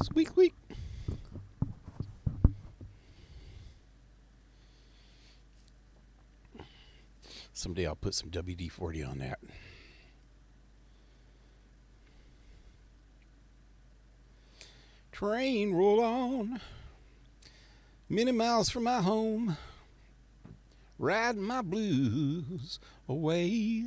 Squeak, squeak. Someday I'll put some WD-40 on that. Train roll on, many miles from my home, riding my blues away.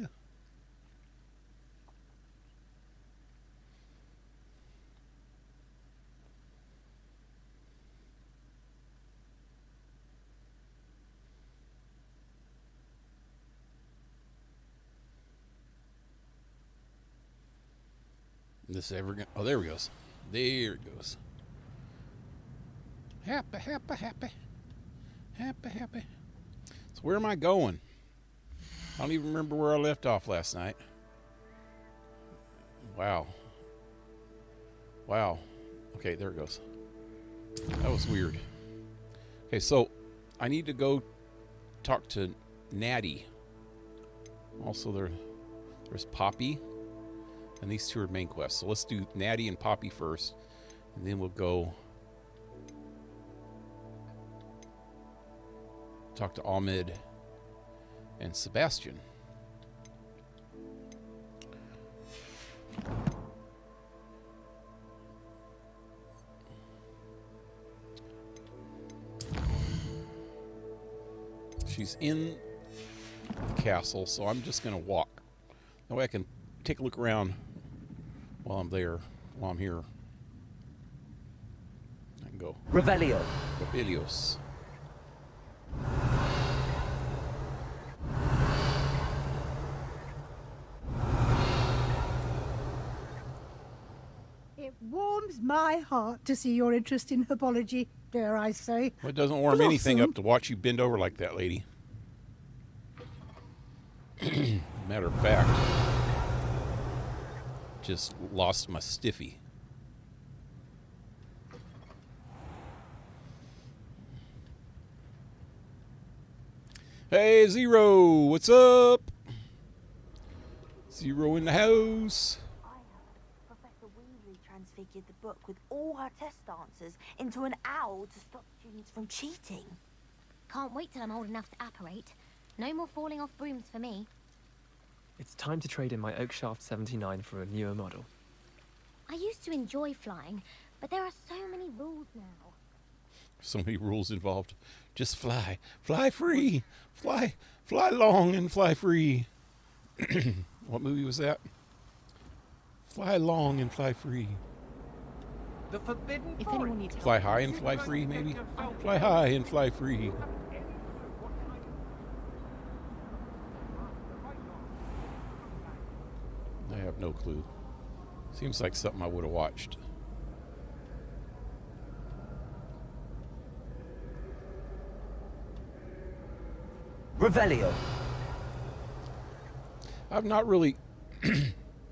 This ever gonna, oh, there he goes. There it goes. Happy, happy, happy. Happy, happy. So where am I going? I don't even remember where I left off last night. Wow. Wow. Okay, there it goes. That was weird. Okay, so I need to go talk to Natty. Also, there's Poppy. And these two are main quests. So let's do Natty and Poppy first. And then we'll go talk to Ahmed and Sebastian. She's in the castle, so I'm just going to walk. That way I can take a look around while I'm there, while I'm here. I can go. Revelio. Revelios. It warms my heart to see your interest in herbology, dare I say. Well, it doesn't warm Blossom. anything up to watch you bend over like that, lady. Matter of fact, just lost my stiffy. Hey, Zero, what's up? Zero in the house. I heard Professor Weasley transfigured the book with all her test answers into an owl to stop students from cheating. Can't wait till I'm old enough to apparate. No more falling off brooms for me. It's time to trade in my Oakshaft 79 for a newer model. I used to enjoy flying, but there are so many rules now. So many rules involved. Just fly. Fly free. Fly long and fly free. What movie was that? Fly long and fly free. The forbidden If anyone needs help. Fly high and fly free, maybe? Fly high and fly free. I have no clue. Seems like something I would have watched. Revelio. I've not really...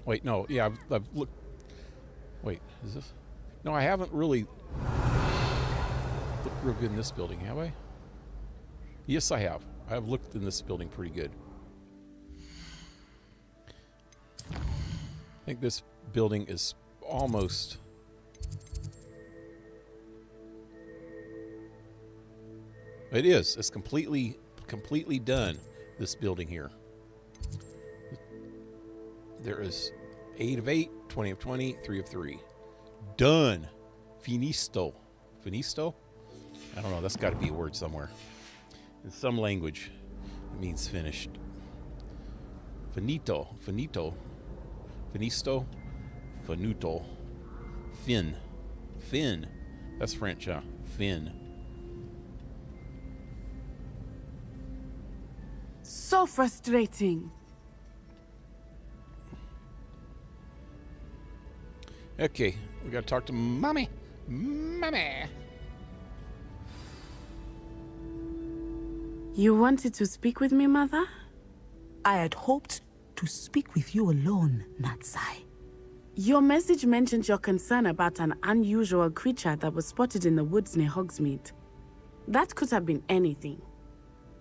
Wait, no. Yeah, I've looked... Wait, is this... No, I haven't really looked real good in this building, have I? Yes, I have. I have looked in this building pretty good. I think this building is almost... It is. It's completely done, this building here. There is 8 of 8, 20 of 20, 3 of 3. Done. Finisto. Finisto? I don't know. That's got to be a word somewhere. In some language, it means finished. Finito. Finito. Finisto. Finuto. Fin. Fin. That's French, huh? Fin. So frustrating. Okay, we gotta talk to Mommy. Mommy. You wanted to speak with me, Mother? I had hoped to speak with you alone, Natsai. Your message mentioned your concern about an unusual creature that was spotted in the woods near Hogsmeade. That could have been anything.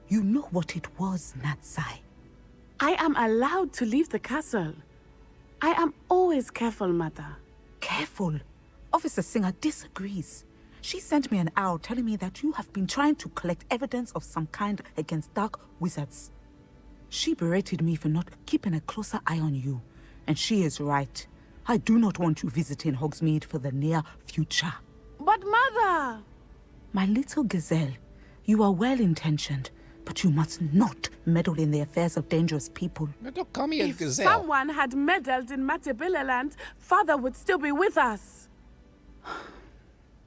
You know what it was, Natsai. I am allowed to leave the castle. I am always careful, Mother. Careful? Officer Singer disagrees. She sent me an owl telling me that you have been trying to collect evidence of some kind against dark wizards. She berated me for not keeping a closer eye on you. And she is right. I do not want you visiting Hogsmeade for the near future. But Mother! My little gazelle, you are well-intentioned, but you must not meddle in the affairs of dangerous people. Now, don't call me a If gazelle. someone had meddled in Matabeleland, Father would still be with us.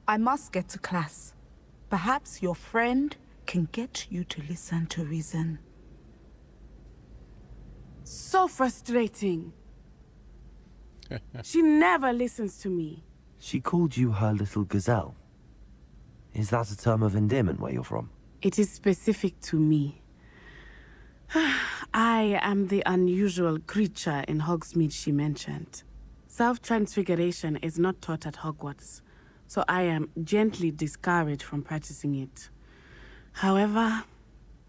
I must get to class. Perhaps your friend can get you to listen to reason. So frustrating. She never listens to me. She called you her little gazelle. Is that a term of endearment where you're from? It is specific to me. I am the unusual creature in Hogsmeade she mentioned. Self-transfiguration is not taught at Hogwarts, so I am gently discouraged from practicing it. However,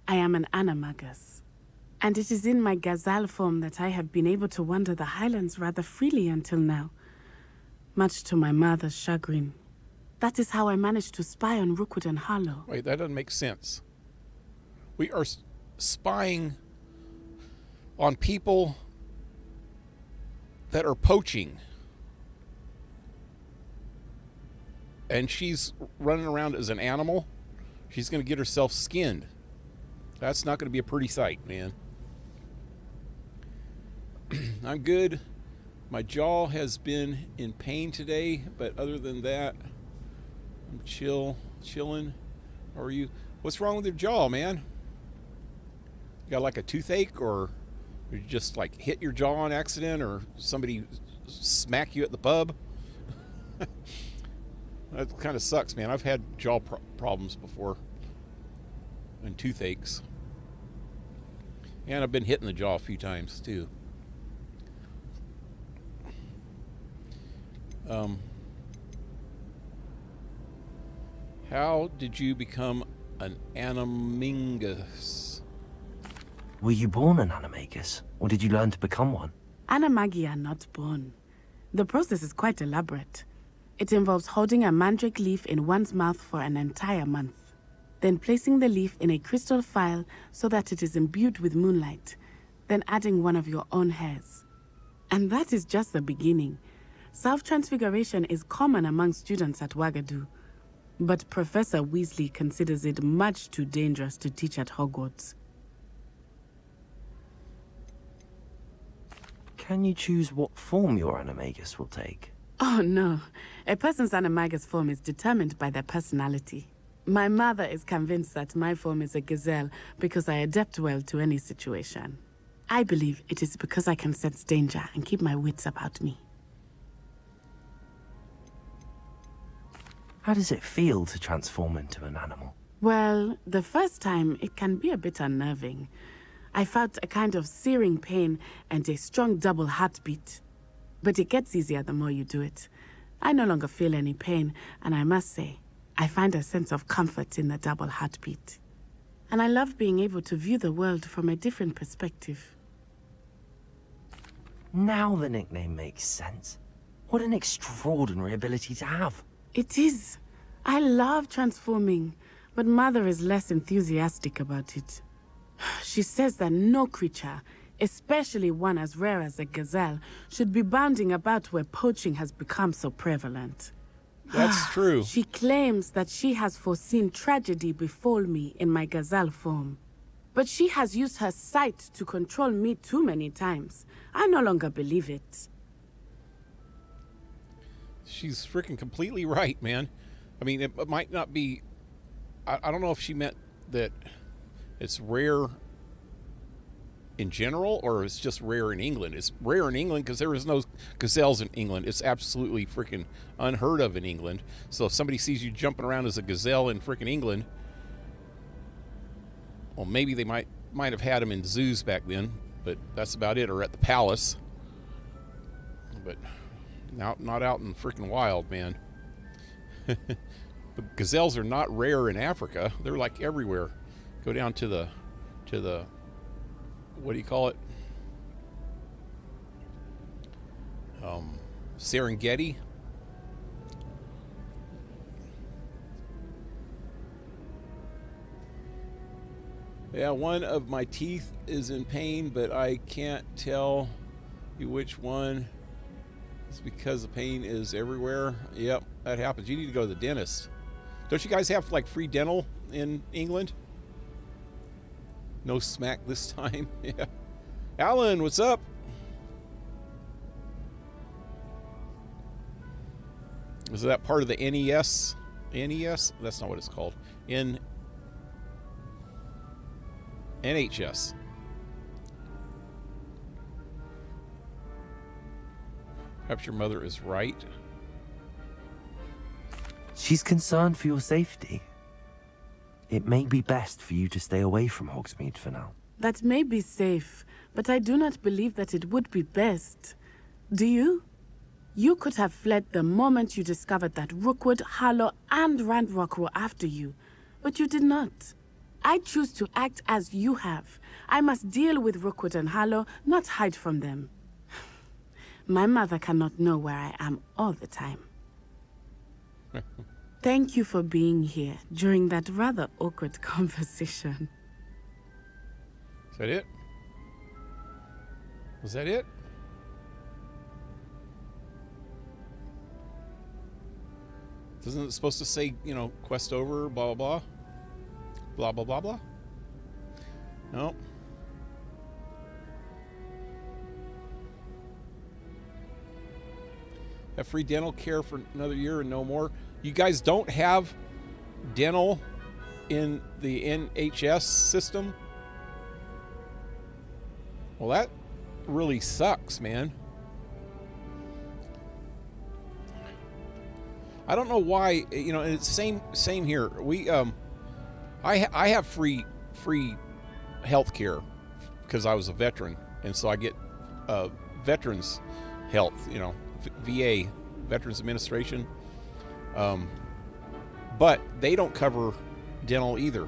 I am an animagus, and it is in my gazelle form that I have been able to wander the Highlands rather freely until now, much to my mother's chagrin. That is how I managed to spy on Rookwood and Harlow. Wait, that doesn't make sense. We are spying on people that are poaching. And she's running around as an animal. She's going to get herself skinned. That's not going to be a pretty sight, man. I'm good. My jaw has been in pain today, but other than that, I'm chilling. How are you? What's wrong with your jaw, man? You got like a toothache, or you just like hit your jaw on accident, or somebody smack you at the pub? That kind of sucks, man. I've had jaw problems before, and toothaches, and I've been hit in the jaw a few times too. How did you become an animagus? Were you born an animagus, or did you learn to become one? Animagi are not born. The process is quite elaborate. It involves holding a mandrake leaf in one's mouth for an entire month, then placing the leaf in a crystal phial so that it is imbued with moonlight, then adding one of your own hairs. And that is just the beginning. Self-transfiguration is common among students at Wagadu, but Professor Weasley considers it much too dangerous to teach at Hogwarts. Can you choose what form your animagus will take? Oh no, a person's animagus form is determined by their personality. My mother is convinced that my form is a gazelle because I adapt well to any situation. I believe it is because I can sense danger and keep my wits about me. How does it feel to transform into an animal? Well, the first time it can be a bit unnerving. I felt a kind of searing pain and a strong double heartbeat. But it gets easier the more you do it. I no longer feel any pain, and I must say, I find a sense of comfort in the double heartbeat. And I love being able to view the world from a different perspective. Now the nickname makes sense. What an extraordinary ability to have. It is. I love transforming, but Mother is less enthusiastic about it. She says that no creature, especially one as rare as a gazelle, should be bounding about where poaching has become so prevalent. That's true. She claims that she has foreseen tragedy befall me in my gazelle form. But she has used her sight to control me too many times. I no longer believe it. She's freaking completely right, man. I mean, it might not be... I don't know if she meant that it's rare in general, or it's just rare in England. It's rare in England because there is no gazelles in England. It's absolutely freaking unheard of in England. So if somebody sees you jumping around as a gazelle in freaking England, well, maybe they might have had them in zoos back then, but that's about it, or at the palace. But not out in the freaking wild, man. But gazelles are not rare in Africa. They're like everywhere. Go down to the what do you call it? Serengeti. Yeah, one of my teeth is in pain, but I can't tell you which one. It's because the pain is everywhere. Yep, that happens. You need to go to the dentist. Don't you guys have like free dental in England? No smack this time. Yeah. Alan, what's up? Is that part of the NES? NES? That's not what it's called. NHS. Perhaps your mother is right. She's concerned for your safety. It may be best for you to stay away from Hogsmeade for now. That may be safe, but I do not believe that it would be best. Do you? You could have fled the moment you discovered that Rookwood, Harlow, and Randrock were after you, but you did not. I choose to act as you have. I must deal with Rookwood and Harlow, not hide from them. My mother cannot know where I am all the time. Thank you for being here during that rather awkward conversation. Is that it? Was that it? Isn't it supposed to say, you know, quest over, blah, blah, blah? Blah, blah, blah, blah? No. Have free dental care for another year and no more. You guys don't have dental in the NHS system? Well, that really sucks, man. I don't know why, you know, and it's same here. We I have free health care because I was a veteran, and so I get veterans health, you know, VA, Veterans Administration. But they don't cover dental either.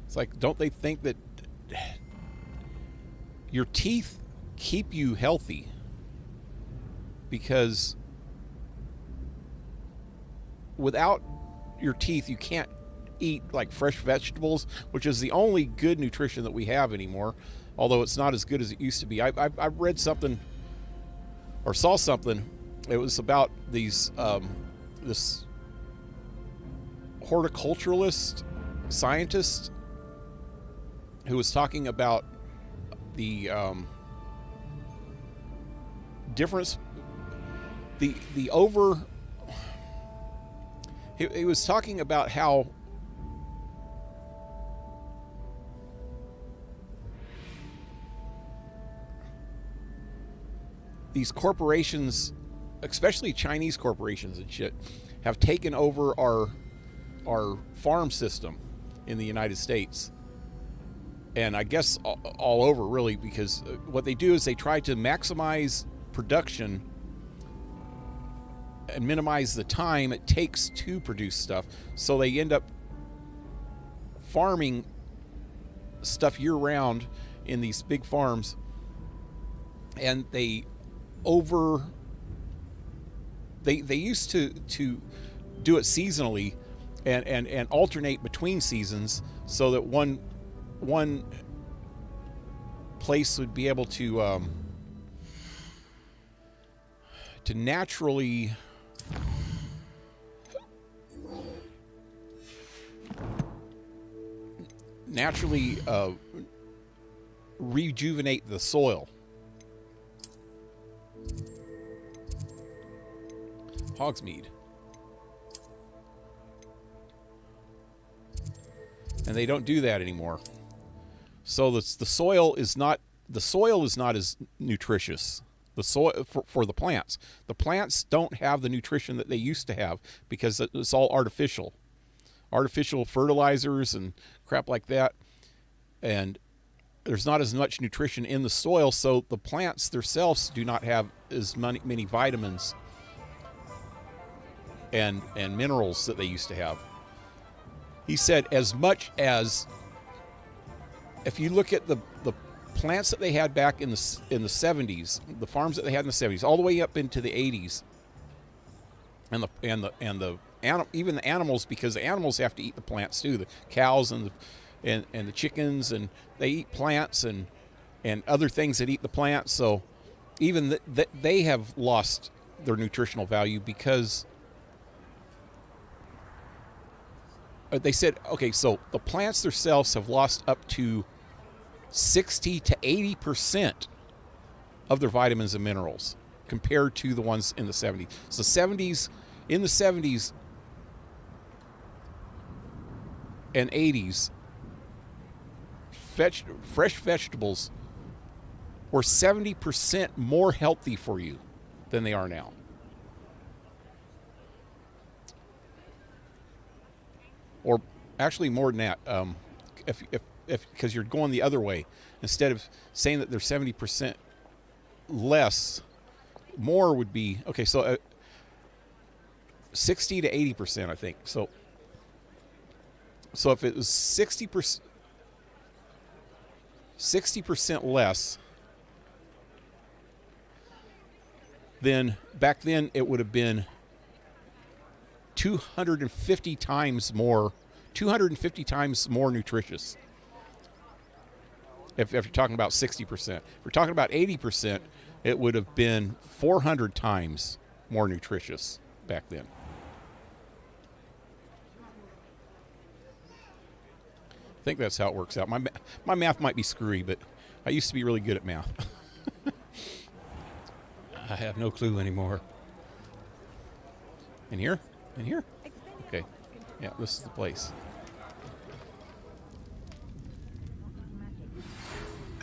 It's like, don't they think that your teeth keep you healthy? Because without your teeth, you can't eat like fresh vegetables, which is the only good nutrition that we have anymore, although it's not as good as it used to be. I read something or saw something. It was about these this horticulturalist scientist who was talking about the difference, the over. He was talking about how these corporations, especially Chinese corporations and shit, have taken over our farm system in the United States. And I guess all over, really, because what they do is they try to maximize production and minimize the time it takes to produce stuff. So they end up farming stuff year-round in these big farms, and they used to do it seasonally and alternate between seasons so that one place would be able to naturally rejuvenate the soil. Hogsmeade. And they don't do that anymore. So the soil is not as nutritious. The soil for the plants. The plants don't have the nutrition that they used to have because it's all artificial. Artificial fertilizers and crap like that. And there's not as much nutrition in the soil, so the plants themselves do not have as many vitamins and minerals that they used to have. He said as much as, if you look at the plants that they had back in the 70s, the farms that they had in the 70s, all the way up into the 80s, even the animals, because the animals have to eat the plants too. The cows and the chickens, and they eat plants and other things that eat the plants. So even they have lost their nutritional value because they said, okay, so the plants themselves have lost up to 60 to 80% of their vitamins and minerals compared to the ones in the 70s. So in the 70s and 80s, fresh vegetables were 70% more healthy for you than they are now. Or actually more than that, if because you're going the other way. Instead of saying that they're 70% less, more would be, okay, so 60 to 80%, I think. So if it was 60% less, then back then it would have been 250 times more nutritious. If you're talking about 60%. If we're talking about 80%, it would have been 400 times more nutritious back then. I think that's how it works out. My math might be screwy, but I used to be really good at math. I have no clue anymore. In here? In here? Okay. Yeah, this is the place.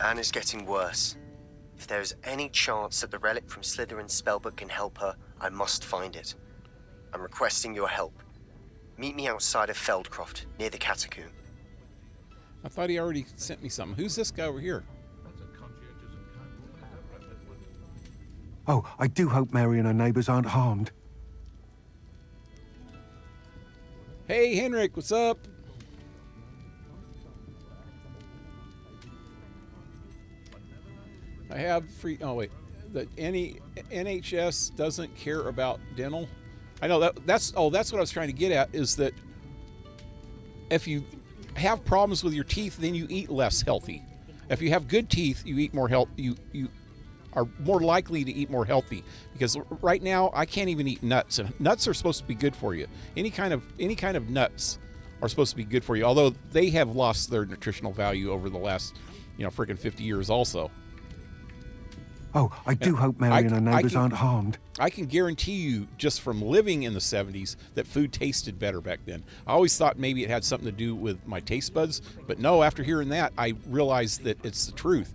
Anne is getting worse. If there is any chance that the relic from Slytherin's spellbook can help her, I must find it. I'm requesting your help. Meet me outside of Feldcroft, near the catacomb. I thought he already sent me something. Who's this guy over here? Oh, I do hope Mary and her neighbours aren't harmed. Hey, Henrik, what's up? I have free... Oh, wait. The NHS doesn't care about dental. I know that's what I was trying to get at, is that if you have problems with your teeth, then you eat less healthy. If you have good teeth, you eat more health. You are more likely to eat more healthy, because right now I can't even eat nuts, and nuts are supposed to be good for you. Any kind of nuts are supposed to be good for you, although they have lost their nutritional value over the last, freaking 50 years also. Oh, I do hope Mary and her neighbours aren't harmed. I can guarantee you, just from living in the 70s, that food tasted better back then. I always thought maybe it had something to do with my taste buds, but no, after hearing that, I realized that it's the truth.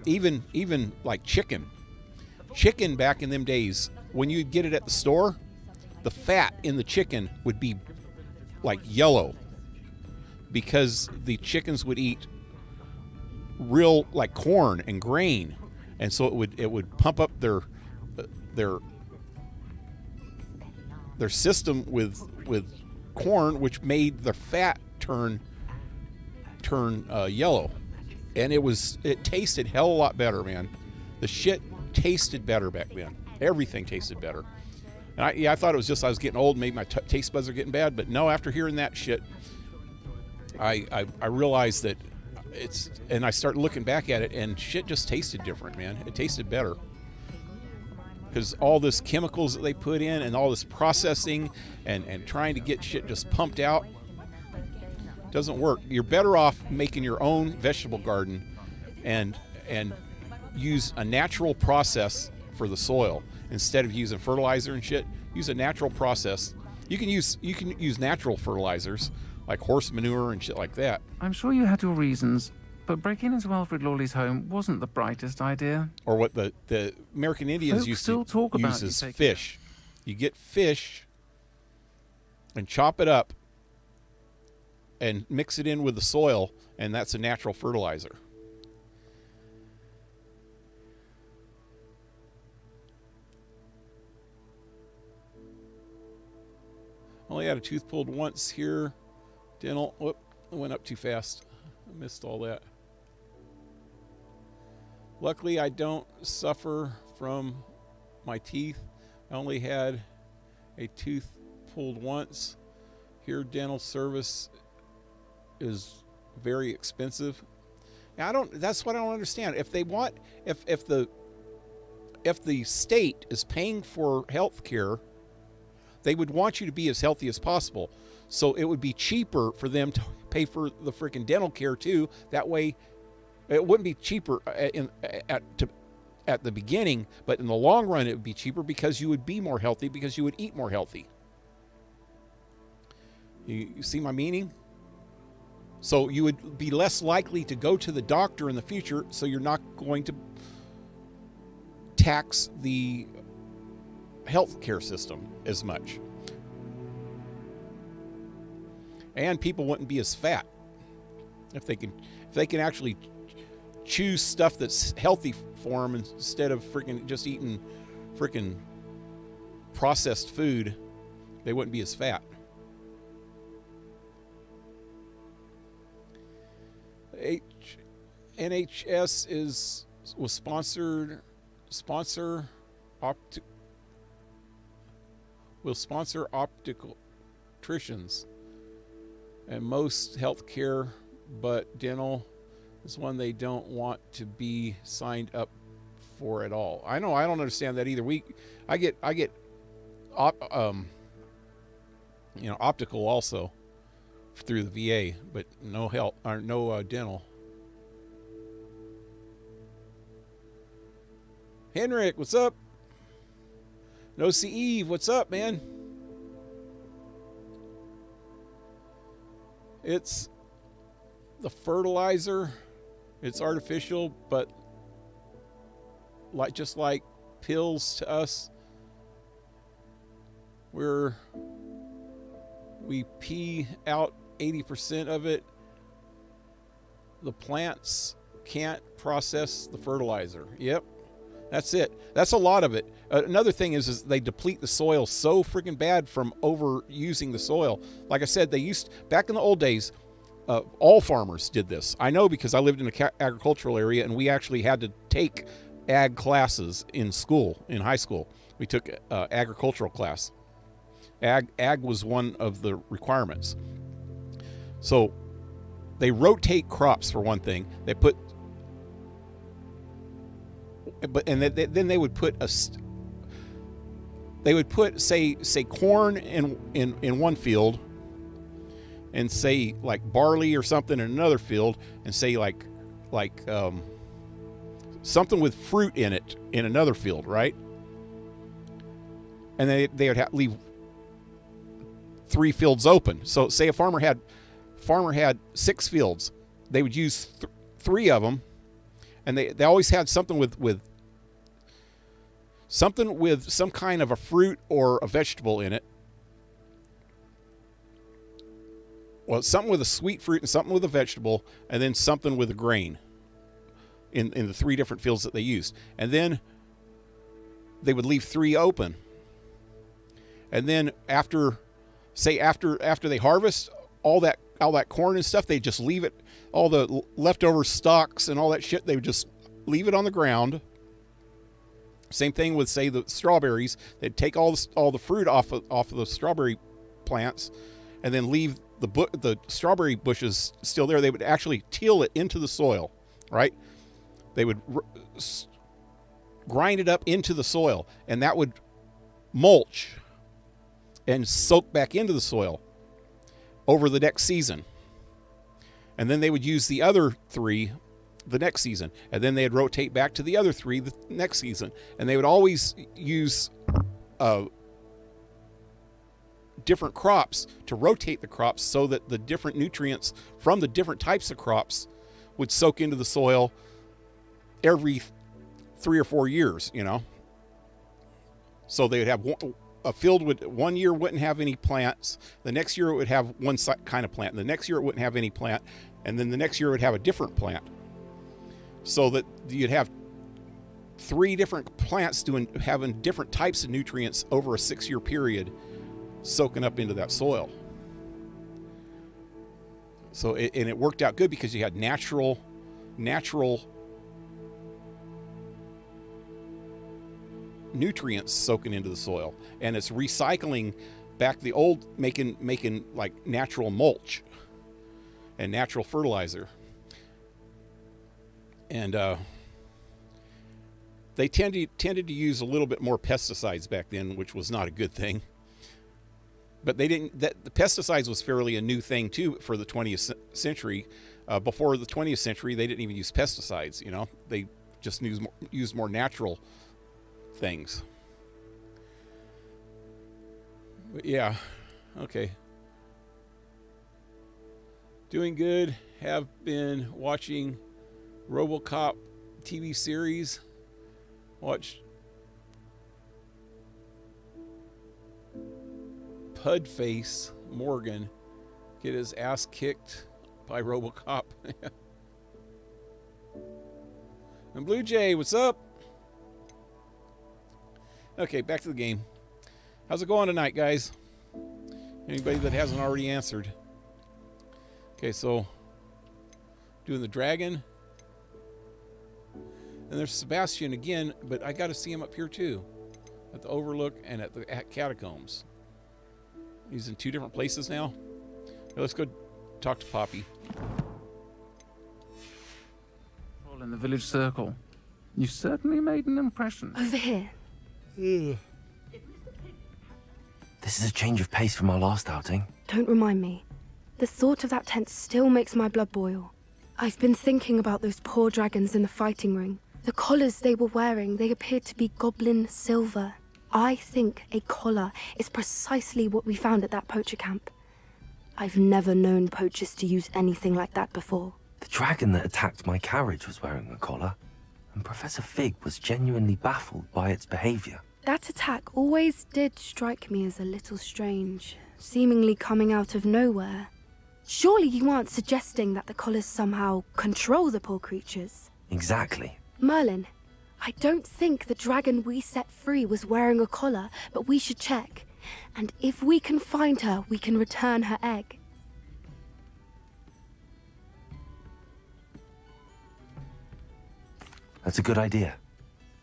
Even like chicken back in them days, when you'd get it at the store, the fat in the chicken would be like yellow, because the chickens would eat real like corn and grain. And so it would pump up their system with corn, which made the fat turn yellow, and it tasted hell a lot better, man. The shit tasted better back then. Everything tasted better. And I thought it was just I was getting old, maybe my taste buds are getting bad, but no. After hearing that shit, I realized that. And I started looking back at it, and shit just tasted different, man. It tasted better, because all this chemicals that they put in, and all this processing, and trying to get shit just pumped out, doesn't work. You're better off making your own vegetable garden, and use a natural process for the soil instead of using fertilizer and shit. Use a natural process. You can use natural fertilizers, like horse manure and shit like that. I'm sure you had your reasons, but breaking into Alfred Lawley's home wasn't the brightest idea. Or what the American Indians Folks still talk about use is fish. You get fish and chop it up and mix it in with the soil, and that's a natural fertilizer. Only had a tooth pulled once here. Dental. Whoop, I went up too fast. I missed all that. Luckily, I don't suffer from my teeth. I only had a tooth pulled once. Here, dental service is very expensive. Now, that's what I don't understand. If they want, if the state is paying for health care, they would want you to be as healthy as possible. So it would be cheaper for them to pay for the freaking dental care too. That way, it wouldn't be cheaper at the beginning, but in the long run, it would be cheaper because you would be more healthy because you would eat more healthy. You see my meaning? So you would be less likely to go to the doctor in the future, so you're not going to tax the healthcare system as much. And people wouldn't be as fat if they can actually choose stuff that's healthy for them instead of freaking just eating freaking processed food. They wouldn't be as fat. NHS will sponsor opticians and most healthcare, but dental is one they don't want to be signed up for at all. I know I don't understand that either. I get optical also through the VA, but no health or no dental. Henrik, what's up? No see Eve, what's up, man? It's the fertilizer. It's artificial, but just like pills to us, we pee out 80% of it. The plants can't process the fertilizer. Yep, that's it. That's a lot of it. Another thing is they deplete the soil so freaking bad from overusing the soil. Like I said, back in the old days, all farmers did this. I know because I lived in an agricultural area, and we actually had to take ag classes in school, in high school. We took agricultural class. Ag was one of the requirements. So they rotate crops for one thing. They put, then they would put say corn in one field, and say like barley or something in another field, and say like something with fruit in it in another field, right? And they would leave 3 fields open. So say a farmer had 6 fields, they would use 3 of them, and they always had something with some kind of a fruit or a vegetable in it. Well, something with a sweet fruit and something with a vegetable, and then something with a grain in the 3 different fields that they used. And then they would leave 3 open. And then after they harvest all that corn and stuff, they just leave it, all the leftover stalks and all that shit, they would just leave it on the ground. Same thing with, say, the strawberries. They'd take all the fruit off of the strawberry plants, and then leave the strawberry bushes still there. They would actually till it into the soil, right? They would grind it up into the soil, and that would mulch and soak back into the soil over the next season. And then they would use the other 3 the next season, and then they'd rotate back to the other 3 the next season. And they would always use different crops to rotate the crops so that the different nutrients from the different types of crops would soak into the soil every 3 or 4 years, So they would have a field one year wouldn't have any plants. The next year it would have one kind of plant. The next year it wouldn't have any plant. And then the next year it would have a different plant. So that you'd have 3 different plants having different types of nutrients over a 6-year period, soaking up into that soil. So it worked out good because you had natural nutrients soaking into the soil, and it's recycling back the old, making like natural mulch and natural fertilizer. And they tended to use a little bit more pesticides back then, which was not a good thing. But they didn't. The pesticides was fairly a new thing too for the 20th century. Before the 20th century, they didn't even use pesticides. You know, they just used more natural things. But yeah, okay. Doing good. Have been watching RoboCop TV series. Watched Pudface Morgan get his ass kicked by RoboCop. And Blue Jay, what's up? Okay, back to the game. How's it going tonight, guys? Anybody that hasn't already answered? Okay, so doing the dragon. And there's Sebastian again, but I got to see him up here too, at the Overlook and at the catacombs. He's in two different places now. Now let's go talk to Poppy. All in the village circle. You certainly made an impression. Over here. This is a change of pace from our last outing. Don't remind me. The thought of that tent still makes my blood boil. I've been thinking about those poor dragons in the fighting ring. The collars they were wearing, they appeared to be goblin silver. I think a collar is precisely what we found at that poacher camp. I've never known poachers to use anything like that before. The dragon that attacked my carriage was wearing a collar, and Professor Fig was genuinely baffled by its behavior. That attack always did strike me as a little strange, seemingly coming out of nowhere. Surely you aren't suggesting that the collars somehow control the poor creatures? Exactly. Merlin, I don't think the dragon we set free was wearing a collar, but we should check. And if we can find her, we can return her egg. That's a good idea.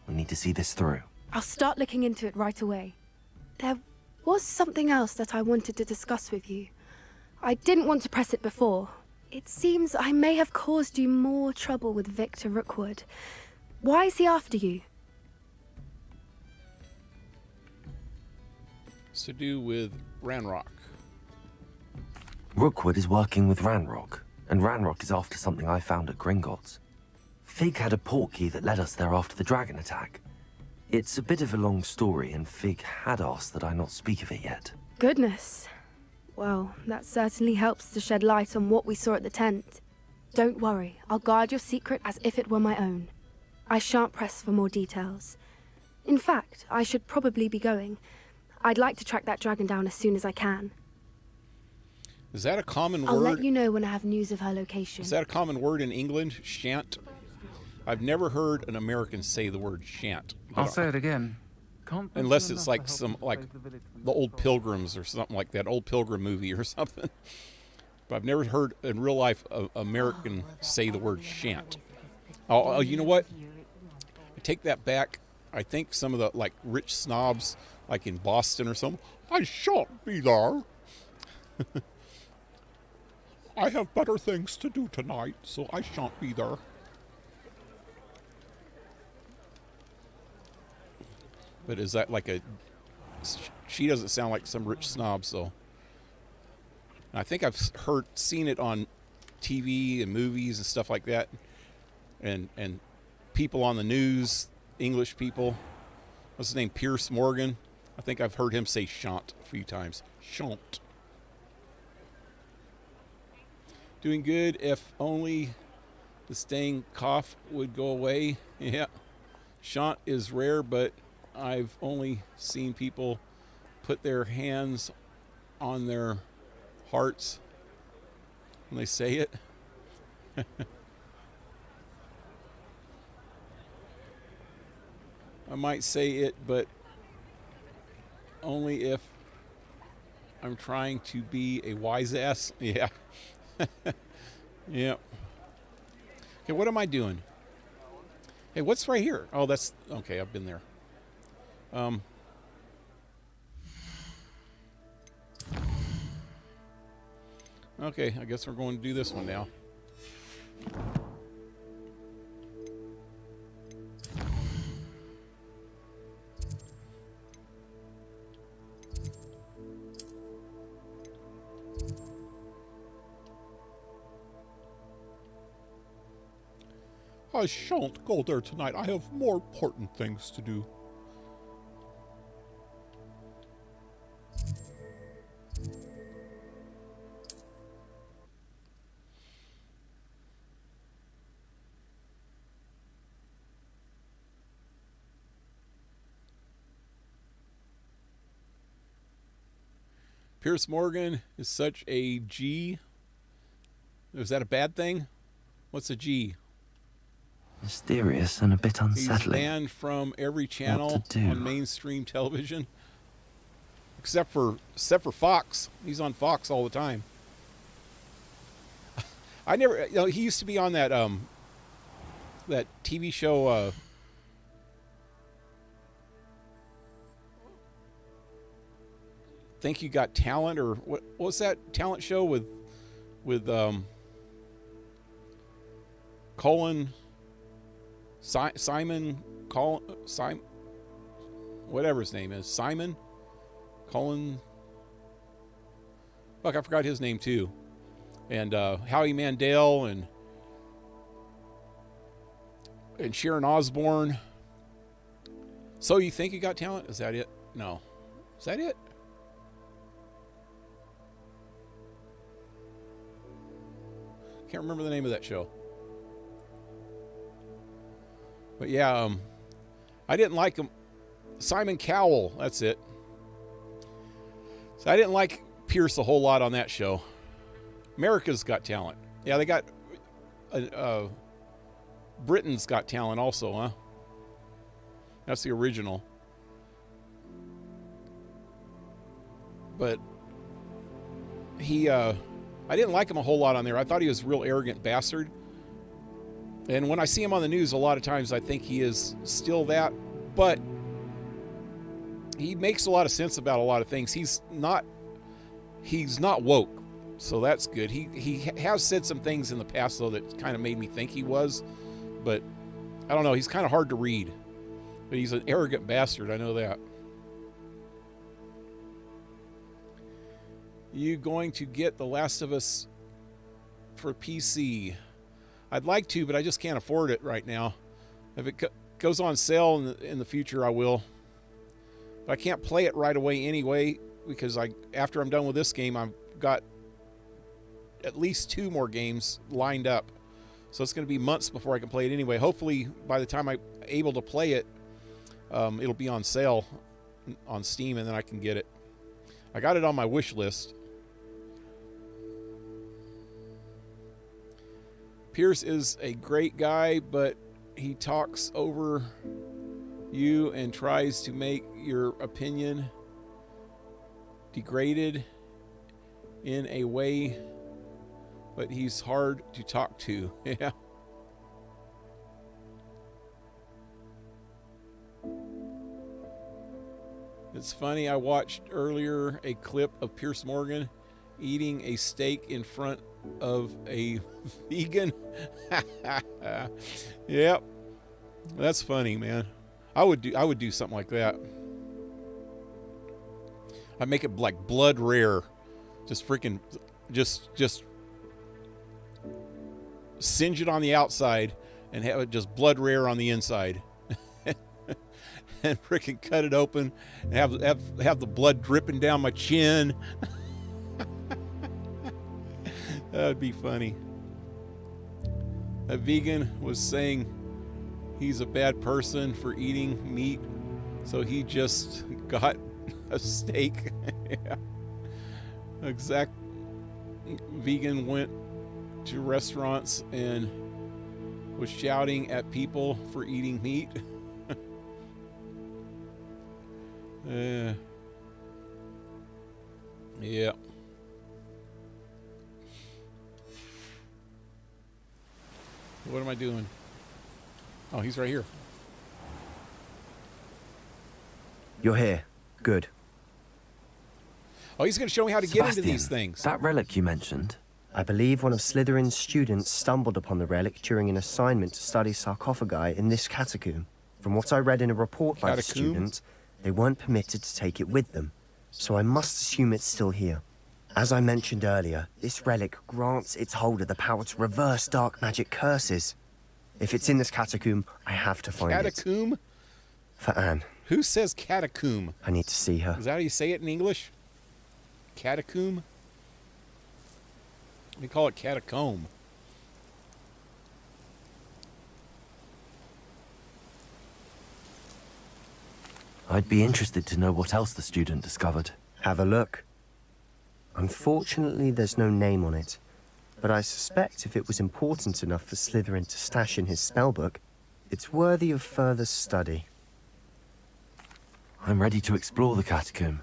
We need to see this through. I'll start looking into it right away. There was something else that I wanted to discuss with you. I didn't want to press it before. It seems I may have caused you more trouble with Victor Rookwood. Why is he after you? It's to do with Ranrock. Rookwood is working with Ranrock, and Ranrock is after something I found at Gringotts. Fig had a portkey that led us there after the dragon attack. It's a bit of a long story, and Fig had asked that I not speak of it yet. Goodness. Well, that certainly helps to shed light on what we saw at the tent. Don't worry, I'll guard your secret as if it were my own. I shan't press for more details. In fact, I should probably be going. I'd like to track that dragon down as soon as I can. Is that a common I'll word? let you know when I have news of her location. Is that a common word in England? Shan't? I've never heard an American say the word shan't. I'll say it again. Unless it's like some, like the old Pilgrims or something like that, old Pilgrim movie or something. But I've never heard in real life an American say the word shan't. Oh, you know what? I take that back. I think some of the like rich snobs, like in Boston or something, I shan't be there. I have better things to do tonight, so I shan't be there. But is that like a... She doesn't sound like some rich snob, so... I think I've seen it on TV and movies and stuff like that. And people on the news, English people. What's his name? Pierce Morgan. I think I've heard him say shan't a few times. Shan't. Doing good. If only the staying cough would go away. Yeah. Shan't is rare, but I've only seen people put their hands on their hearts when they say it. I might say it, but only if I'm trying to be a wise ass. Yeah. Yeah. Okay, what am I doing? Hey, what's right here? Oh, that's... Okay, I've been there. Okay, I guess we're going to do this one now. I shan't go there tonight. I have more important things to do. Pierce Morgan is such a G. Is that a bad thing? What's a G? Mysterious and a bit He's unsettling. banned from every channel What to do? on mainstream television, except for Fox. He's on Fox all the time. I never, he used to be on that that TV show. Think You Got Talent, or what was that talent show with Simon, whatever his name is, Simon Colin. Fuck, I forgot his name too. And Howie Mandel and Sharon Osbourne. So You Think You Got Talent? Is that it? No. Is that it? Can't remember the name of that show. But yeah, I didn't like him. Simon Cowell, that's it. So I didn't like Pierce a whole lot on that show. America's Got Talent. Yeah, they got Britain's Got Talent also, huh? That's the original. But he, I didn't like him a whole lot on there. I thought he was a real arrogant bastard. And when I see him on the news, a lot of times I think he is still that. But he makes a lot of sense about a lot of things. He's not woke, so that's good. He has said some things in the past, though, that kind of made me think he was. But I don't know. He's kind of hard to read. But he's an arrogant bastard. I know that. You going to get The Last of Us for PC? I'd like to, but I just can't afford it right now. If it goes on sale in the future, I will. But I can't play it right away anyway, because after I'm done with this game, I've got at least 2 more games lined up. So it's going to be months before I can play it anyway. Hopefully, by the time I'm able to play it, it'll be on sale on Steam, and then I can get it. I got it on my wish list. Pierce is a great guy, but he talks over you and tries to make your opinion degraded in a way, but he's hard to talk to. Yeah. It's funny, I watched earlier a clip of Pierce Morgan eating a steak in front of a vegan. Yep. That's funny, man. I would do something like that. I'd make it like blood rare. Just freaking just singe it on the outside and have it just blood rare on the inside. And freaking cut it open and have the blood dripping down my chin. That would be funny. A vegan was saying he's a bad person for eating meat, so he just got a steak. Yeah. Exact. Vegan went to restaurants and was shouting at people for eating meat. Yeah. What am I doing? Oh, he's right here. You're here. Good. Oh, he's going to show me how to get into these Sebastian, things. that relic you mentioned, I believe one of Slytherin's students stumbled upon the relic during an assignment to study sarcophagi in this catacomb. From what I read in a report by the student, they weren't permitted to take it with them, so I must assume it's still here. As I mentioned earlier, this relic grants its holder the power to reverse dark magic curses. If it's in this catacomb, I have to find it. Catacomb? For Anne. Who says catacomb? I need to see her. Is that how you say it in English? Catacomb? We call it catacomb. I'd be interested to know what else the student discovered. Have a look. Unfortunately, there's no name on it, but I suspect if it was important enough for Slytherin to stash in his spellbook, it's worthy of further study. I'm ready to explore the catacomb.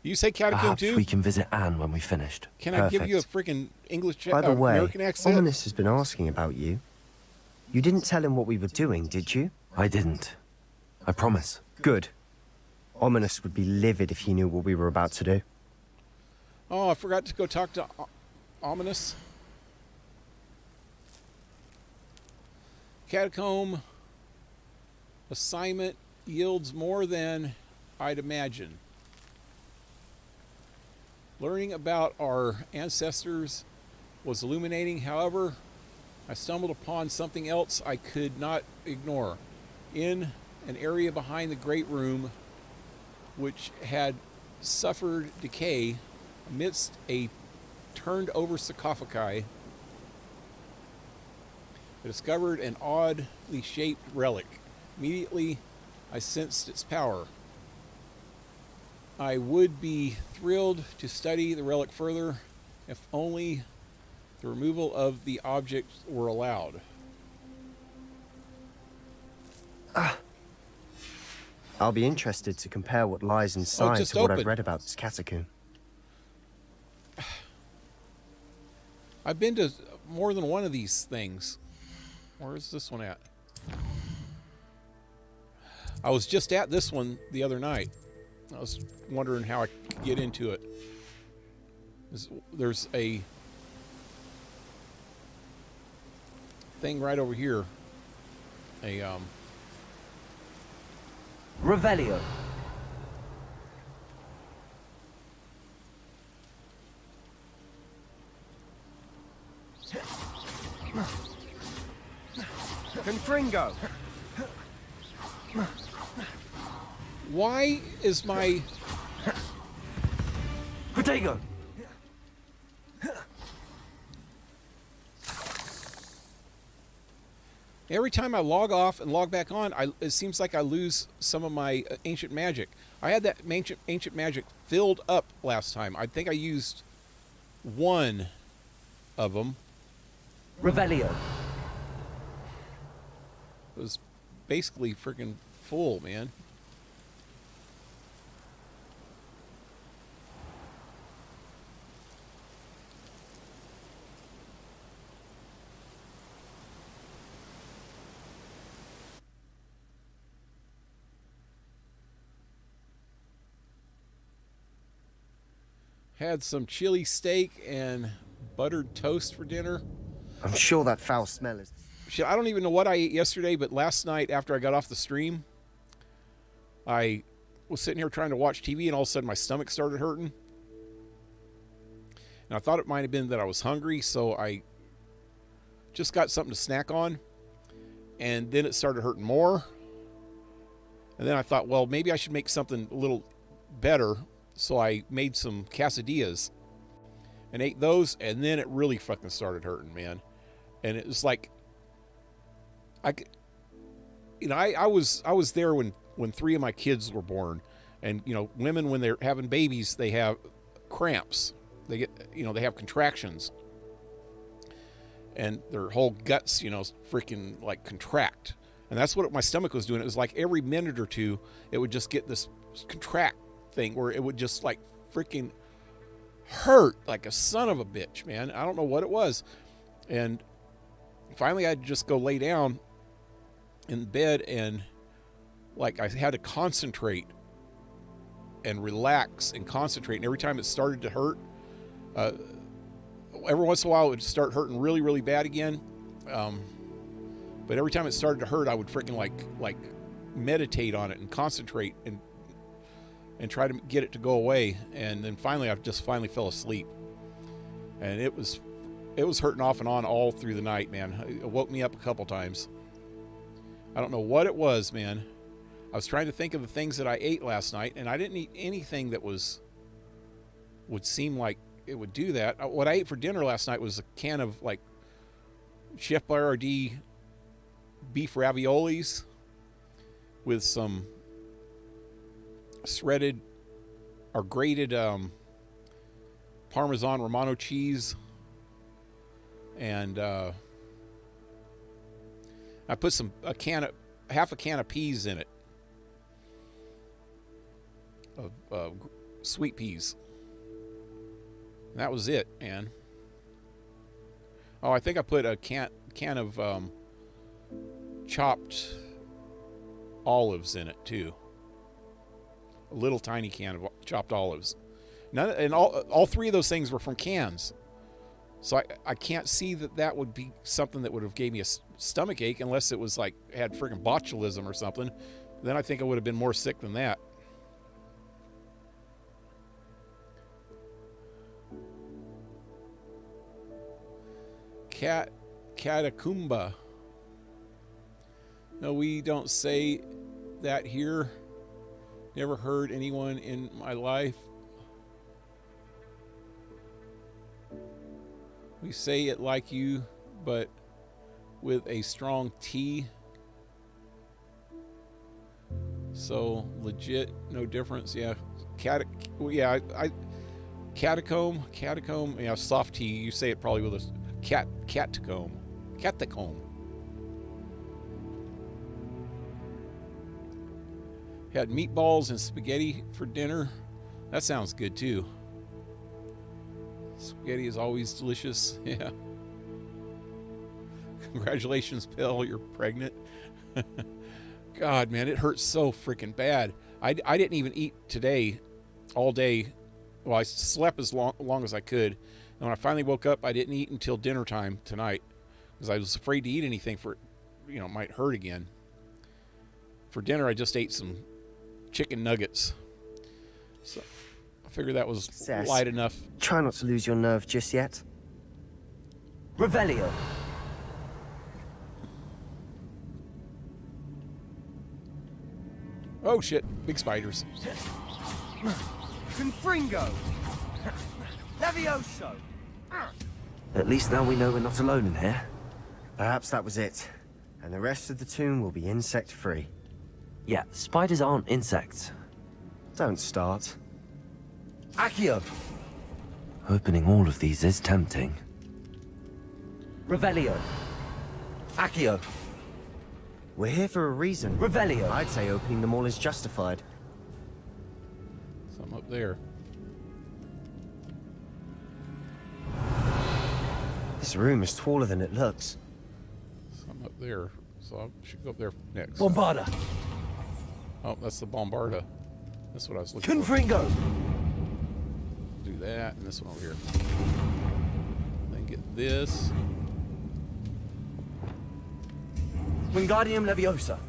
You say catacomb Perhaps too? we can visit Anne when we finished. Can I give you a freaking English By the way, American accent? Ominous has been asking about you. You didn't tell him what we were doing, did you? I didn't. I promise. Good. Ominous would be livid if he knew what we were about to do. Oh, I forgot to go talk to Ominous. Catacomb assignment yields more than I'd imagine. Learning about our ancestors was illuminating. However, I stumbled upon something else I could not ignore. In an area behind the great room, which had suffered decay amidst a turned over sarcophagi, I discovered an oddly shaped relic. Immediately, I sensed its power. I would be thrilled to study the relic further if only the removal of the object were allowed. I'll be interested to compare what lies inside to what I've read about this catacomb. I've been to more than one of these things. Where's this one at? I was just at this one the other night. I was wondering how I could get into it. There's a thing right over here. Revelio. Confringo. Why is my... Protego. Every time I log off and log back on, it seems like I lose some of my ancient magic. I had that ancient magic filled up last time. I think I used one of them. Revelio. It was basically freaking full, man. Had some chili steak and buttered toast for dinner. I'm sure that foul smell is... Shit, I don't even know what I ate yesterday, but last night after I got off the stream, I was sitting here trying to watch TV and all of a sudden my stomach started hurting. And I thought it might have been that I was hungry, so I just got something to snack on. And then it started hurting more. And then I thought, well, maybe I should make something a little better. So I made some quesadillas and ate those, and then it really fucking started hurting, man. And it was like, I was there when 3 of my kids were born, and women, when they're having babies, they have cramps. They get, they have contractions, and their whole guts, freaking like contract. And that's what my stomach was doing. It was like every minute or two, it would just get this contract thing where it would just like freaking hurt like a son of a bitch, man. I don't know what it was. And finally I had to just go lay down in bed, and like I had to concentrate and relax and concentrate. And every time it started to hurt, every once in a while it would start hurting really, really bad again. But every time it started to hurt, I would freaking like meditate on it and concentrate and try to get it to go away. And then finally, I just finally fell asleep. And it was hurting off and on all through the night, man. It woke me up a couple times. I don't know what it was, man. I was trying to think of the things that I ate last night, and I didn't eat anything that would seem like it would do that. What I ate for dinner last night was a can of like Chef Boyardee beef raviolis with some shredded or grated Parmesan Romano cheese, and I put half a can of peas in it, of sweet peas. And that was it, man. Oh, I think I put a can of chopped olives in it too. A little tiny can of chopped olives. And all three of those things were from cans. So I can't see that would be something that would have gave me a stomach ache unless it was like had freaking botulism or something. Then I think I would have been more sick than that. Catacumba. No, we don't say that here. Never heard anyone in my life. We say it like you, but with a strong T. So legit, no difference. Yeah, catacomb. Yeah, soft T. You say it probably with a catacomb. Had meatballs and spaghetti for dinner. That sounds good too. Spaghetti is always delicious. Yeah. Congratulations, Bill, you're pregnant. God, man, it hurts so freaking bad. I didn't even eat today all day. Well, I slept as long as I could. And when I finally woke up, I didn't eat until dinner time tonight because I was afraid to eat anything it might hurt again. For dinner, I just ate some chicken nuggets. So I figured that was light enough. Try not to lose your nerve just yet. Revelio. Oh shit, big spiders. Confringo. Levioso. At least now we know we're not alone in here. Perhaps that was it. And the rest of the tomb will be insect-free. Yeah, spiders aren't insects. Don't start. Accio. Opening all of these is tempting. Revelio. Accio. We're here for a reason. Revelio. I'd say opening them all is justified. Some up there. This room is taller than it looks. Some up there. So I should go up there next. Bombarda. Oh, that's the Bombarda. That's what I was looking Confringo. for. Do that, and this one over here. Then get this. Wingardium Leviosa.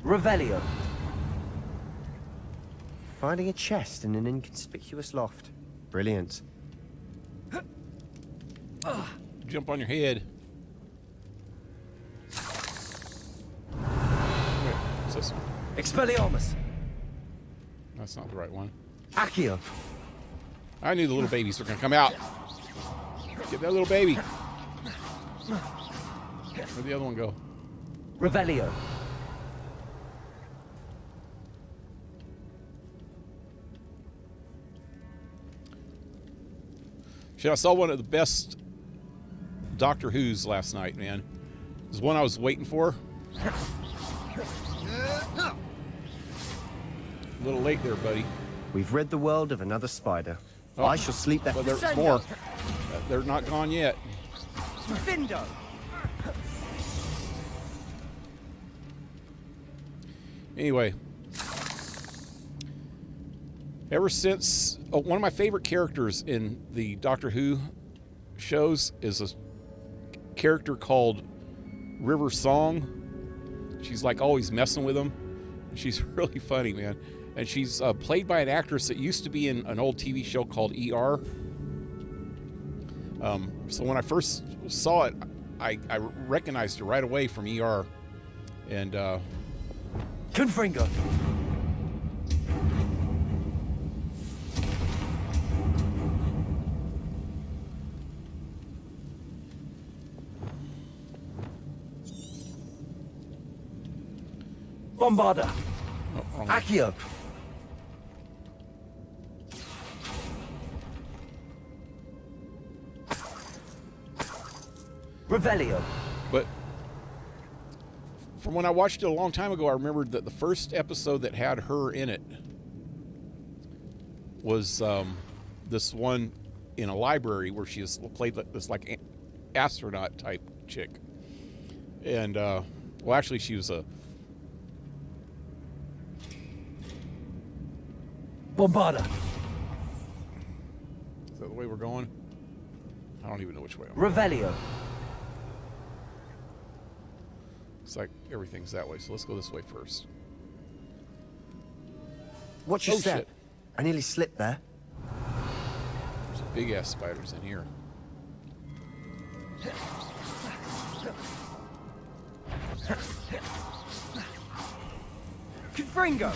Revelio. Finding a chest in an inconspicuous loft. Brilliant. Jump on your head. Wait, what's this one? Expelliarmus. That's not the right one. Accio. I knew the little babies were going to come out. Get that little baby. Where'd the other one go? Revelio. Shit, I saw one of the best Doctor Who's last night, man. It was one I was waiting for. A little late there, buddy. We've rid the world of another spider. I shall sleep there. But there's more. they're not gone yet. Vindo. Anyway, ever since one of my favorite characters in the Doctor Who shows is a character called River Song. She's like always messing with him. She's really funny, man. And she's played by an actress that used to be in an old TV show called ER. So when I first saw it, I recognized her right away from ER. And Confringo. Bombarda. oh, Accio. Revelio. But from when I watched it a long time ago, I remembered that the first episode that had her in it was this one in a library where she has played this like astronaut type chick. And well, actually, she was a Bombarda. Is that the way we're going? I don't even know which way I'm Revelio. going. It's like everything's that way, so let's go this way first. Watch your Oh, step. shit. I nearly slipped there. There's big ass spiders in here. Confringo.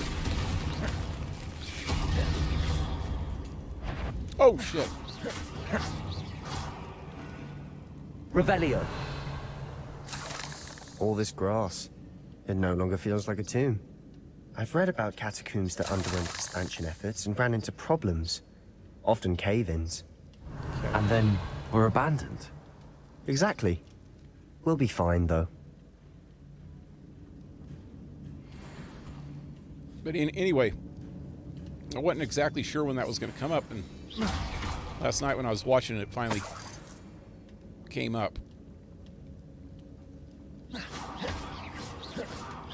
Oh shit. Revelio. All this grass. It no longer feels like a tomb. I've read about catacombs that underwent expansion efforts and ran into problems. Often cave-ins. And then were abandoned. Exactly. We'll be fine, though. But anyway, I wasn't exactly sure when that was going to come up, and last night when I was watching it, it finally came up. I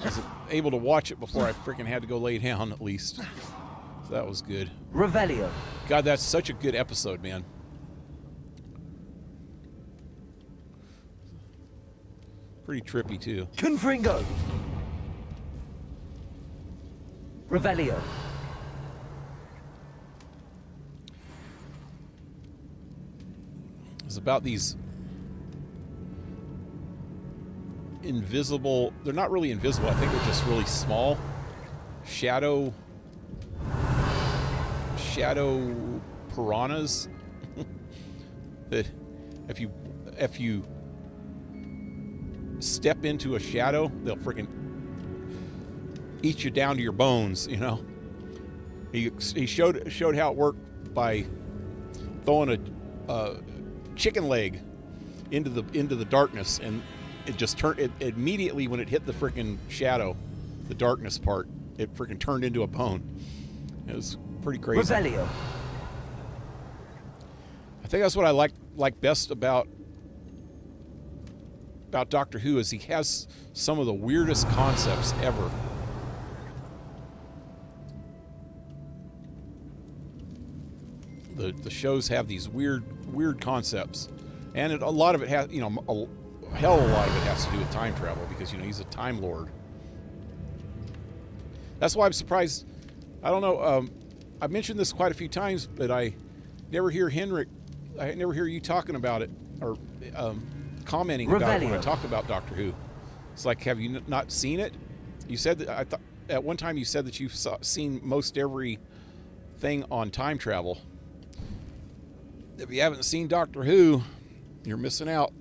was able to watch it before I freaking had to go lay down, at least. So that was good. Revelio. God, that's such a good episode, man. Pretty trippy, too. Confringo. Revelio. It's about these invisible, they're not really invisible, I think they're just really small shadow piranhas that if you step into a shadow, they'll freaking eat you down to your bones, you know. He showed how it worked by throwing a chicken leg into the darkness, and it just turned it immediately when it hit the freaking shadow, the darkness part, it freaking turned into a bone. It was pretty crazy. Revelio. I think that's what I like best about Doctor Who is he has some of the weirdest concepts ever. The shows have these weird concepts, and a lot of it has, you know, a hell of a lot of it has to do with time travel because, you know, he's a Time Lord. That's why I'm surprised. I don't know. I've mentioned this quite a few times, but I never hear you talking about it or commenting about it when I talk about Doctor Who. It's like, have you not seen it? You said that, I thought at one time you said that you've seen most every thing on time travel. If you haven't seen Doctor Who, you're missing out.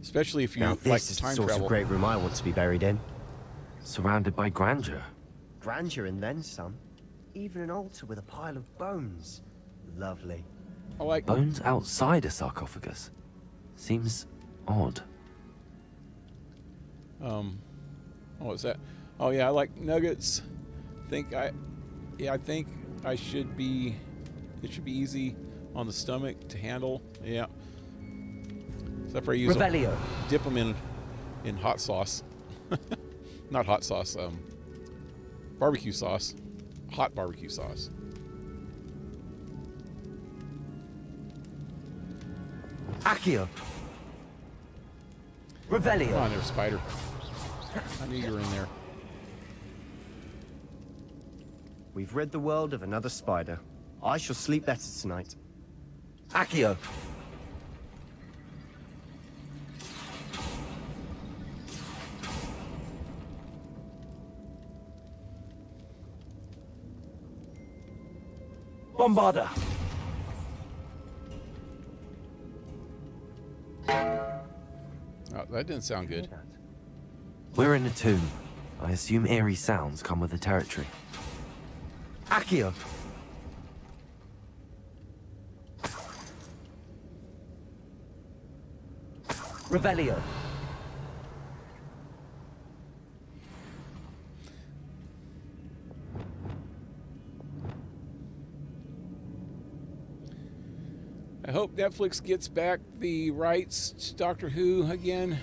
Especially if you Now, like this is time the sort travel. of great room I want to be buried in. Surrounded by grandeur. Grandeur and then some. Even an altar with a pile of bones. Lovely. I like Bones outside a sarcophagus. Seems odd. What was that? Oh yeah, I like nuggets. I think I should be. It should be easy. on the stomach to handle. Yeah. Except for I use Revelio. Dip them in hot sauce. Not hot sauce, barbecue sauce. Hot barbecue sauce. Accio. Revelio. Come on there, spider. I knew you were in there. We've rid the world of another spider. I shall sleep better tonight. Accio. Bombarda. Oh, that didn't sound good. We're in a tomb. I assume eerie sounds come with the territory. Accio. Revelio. I hope Netflix gets back the rights to Doctor Who again.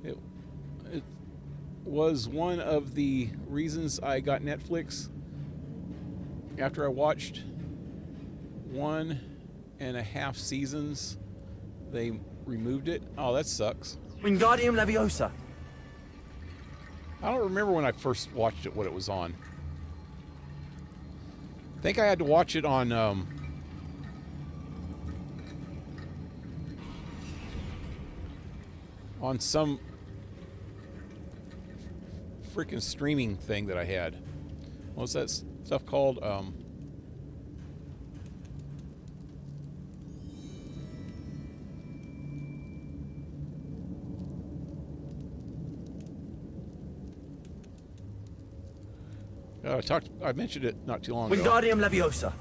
It was one of the reasons I got Netflix. After I watched 1.5 seasons, they removed it. Oh, that sucks. Wingardium Leviosa. I don't remember when I first watched it, what it was on. I think I had to watch it on some freaking streaming thing that I had. What's that stuff called? I mentioned it not too long ago. Wingardium Leviosa.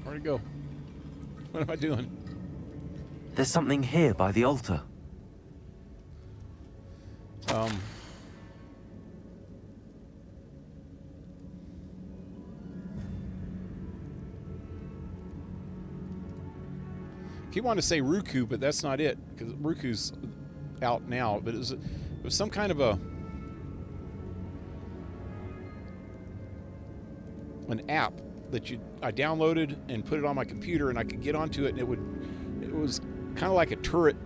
Where'd it go? What am I doing? There's something here by the altar. Keep wanting to say Ruku, but that's not it, because Ruku's out now. But it was some kind of an app that I downloaded and put it on my computer, and I could get onto it, and it was kind of like a turret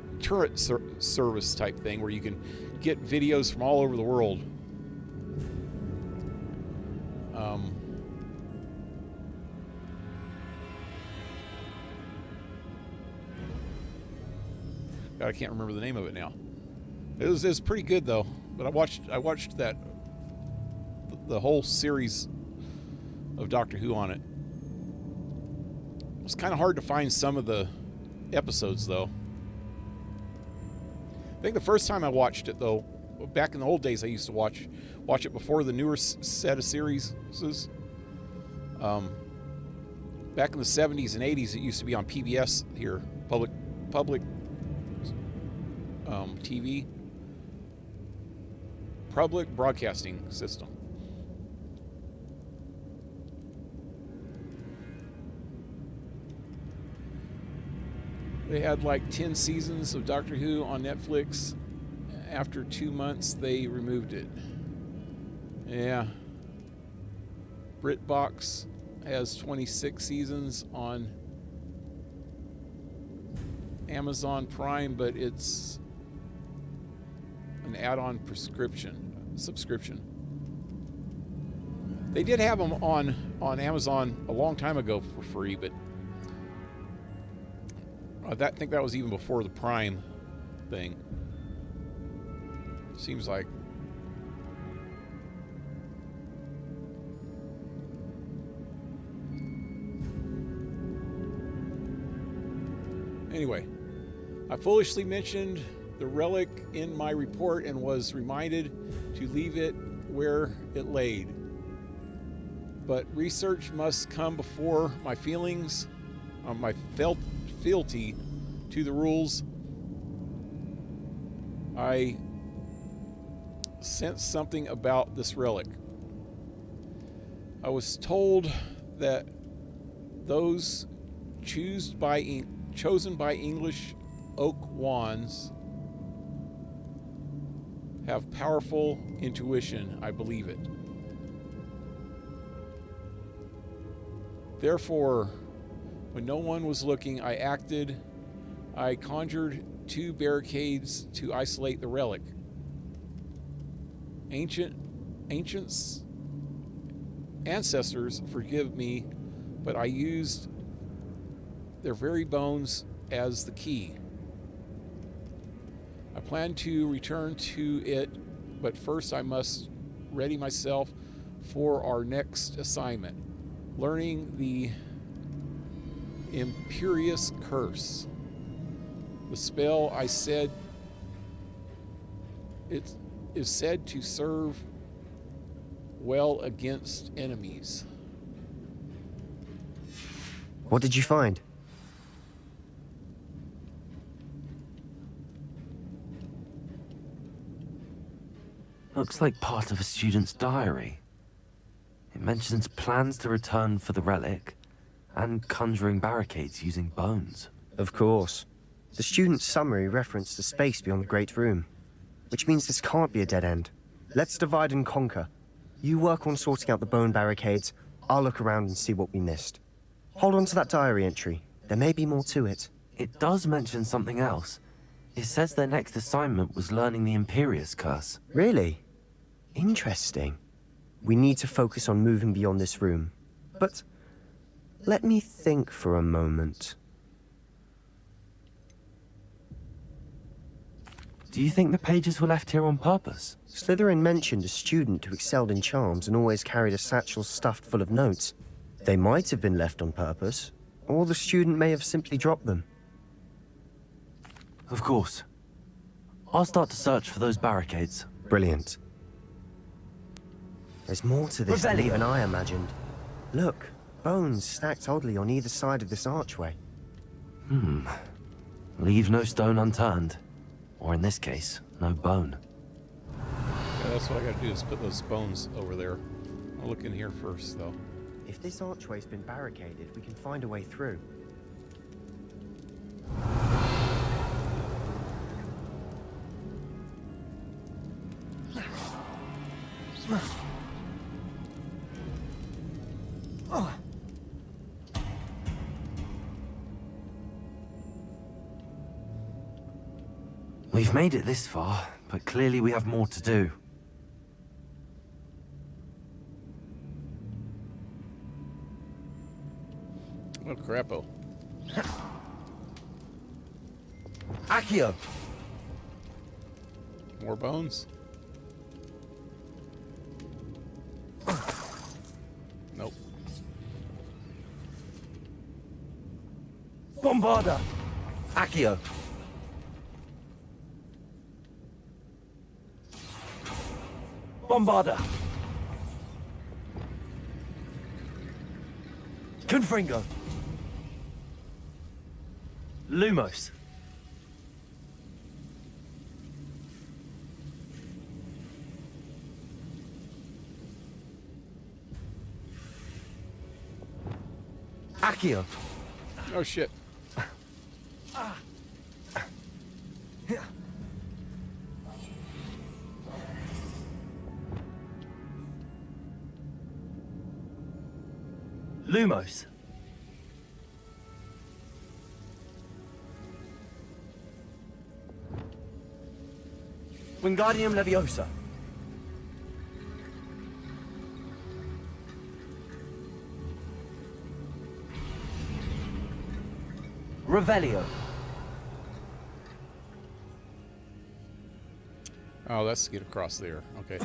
service type thing where you can get videos from all over the world. God, I can't remember the name of it now. It was pretty good though. But I watched that the whole series of Doctor Who on it. It was kind of hard to find some of the episodes though. I think the first time I watched it though, back in the old days, I used to watch it before the newer set of series. Back in the 70s and 80s, it used to be on PBS here, public TV, public broadcasting system. They had like 10 seasons of Doctor Who on Netflix. After 2 months, they removed it. Yeah. BritBox has 26 seasons on Amazon Prime, but it's an add-on subscription. They did have them on Amazon a long time ago for free, but I think that was even before the Prime thing. Seems like. Anyway, I foolishly mentioned the relic in my report and was reminded to leave it where it laid. But research must come before my fealty to the rules, I sensed something about this relic. I was told that those chosen by English oak wands have powerful intuition. I believe it. Therefore, when no one was looking, I acted. I conjured 2 barricades to isolate the relic. Ancients, ancestors, forgive me, but I used their very bones as the key. I plan to return to it, but first I must ready myself for our next assignment, learning the Imperious Curse. The spell I said it is said to serve well against enemies. What did you find? Looks like part of a student's diary. It mentions plans to return for the relic and conjuring barricades using bones. Of course. The student's summary referenced the space beyond the Great Room, which means this can't be a dead end. Let's divide and conquer. You work on sorting out the bone barricades, I'll look around and see what we missed. Hold on to that diary entry. There may be more to it. It does mention something else. It says their next assignment was learning the Imperious Curse. Really? Interesting. We need to focus on moving beyond this room. But let me think for a moment. Do you think the pages were left here on purpose? Slytherin mentioned a student who excelled in charms and always carried a satchel stuffed full of notes. They might have been left on purpose, or the student may have simply dropped them. Of course. I'll start to search for those barricades. Brilliant. There's more to this than even I imagined. Look, bones stacked oddly on either side of this archway. Leave no stone unturned. Or in this case, no bone. Yeah, that's what I gotta do, is put those bones over there. I'll look in here first, though. If this archway's been barricaded, we can find a way through. We've made it this far, but clearly we have more to do. Oh, crapo. Accio! More bones? Nope. Bombarda! Accio! Bombarda! Confringo! Lumos! Accio! Oh shit. Lumos! Wingardium Leviosa! Revelio! Oh, that's to get across there. Okay.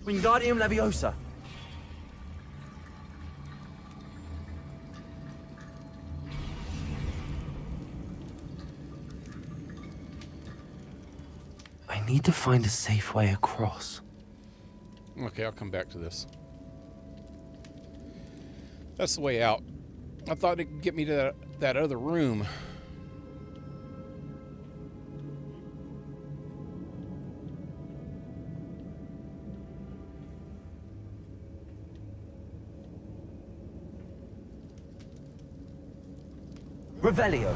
Wingardium Leviosa! I need to find a safe way across. Okay, I'll come back to this. That's the way out. I thought it'd get me to that other room. Revelio.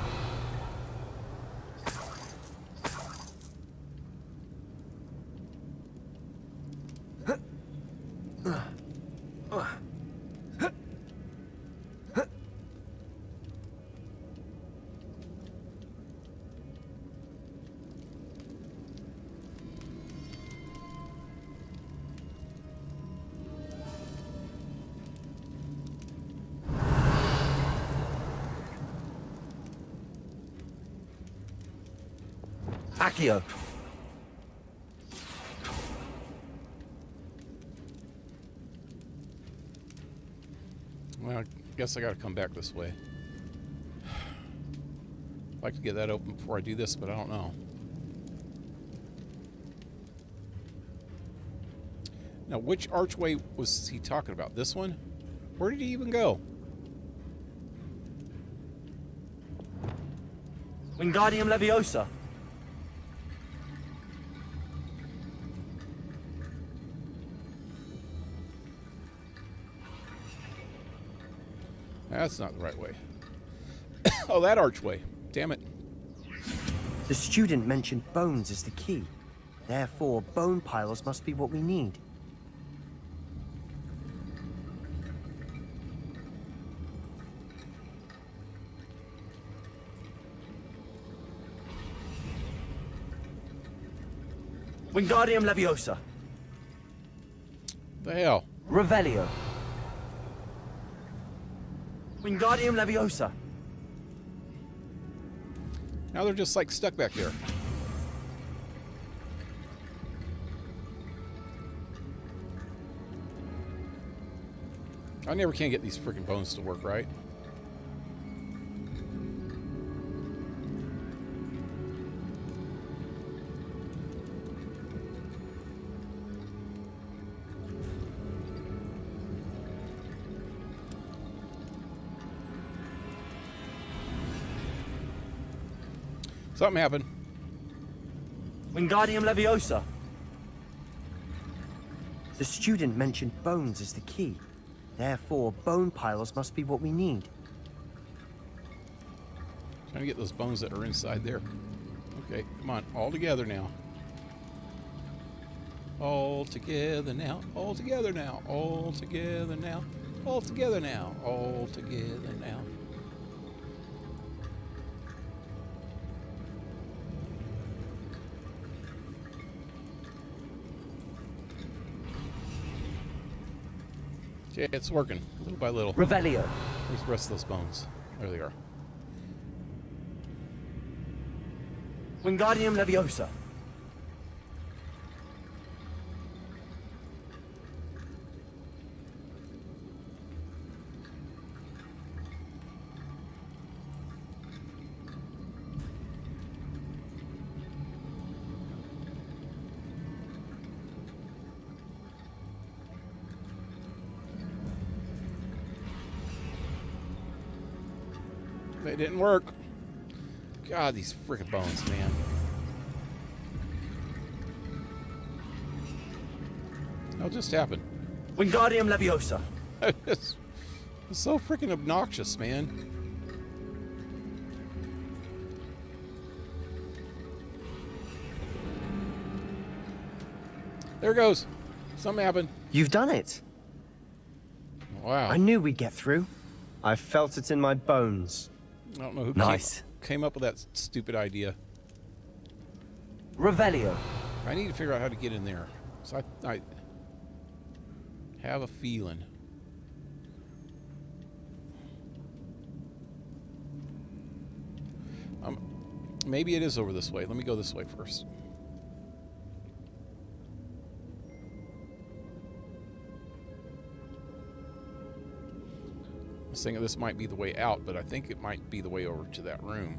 Accio. Well, I guess I gotta come back this way. I'd like to get that open before I do this, but I don't know. Now, which archway was he talking about? This one? Where did he even go? Wingardium Leviosa. That's not the right way. Oh, that archway. Damn it. The student mentioned bones as the key. Therefore, bone piles must be what we need. Wingardium Leviosa. The hell? Revelio. Wingardium Leviosa. Now they're just like stuck back there. I never can get these freaking bones to work right. Something happened. Wingardium Leviosa. The student mentioned bones as the key. Therefore, bone piles must be what we need. Trying to get those bones that are inside there. Okay, come on. All together now. All together now. All together now. All together now. All together now. All together now. Okay, it's working little by little. Revelio. Where's the rest of those bones? There they are. Wingardium Leviosa. They didn't work. God, these freaking bones, man. What just happened? Wingardium Leviosa. It's so freaking obnoxious, man. There it goes. Something happened. You've done it. Wow. I knew we'd get through. I felt it in my bones. I don't know who came up with that stupid idea. Revelio. I need to figure out how to get in there. So I have a feeling. Maybe it is over this way. Let me go this way first. I was thinking this might be the way out, but I think it might be the way over to that room.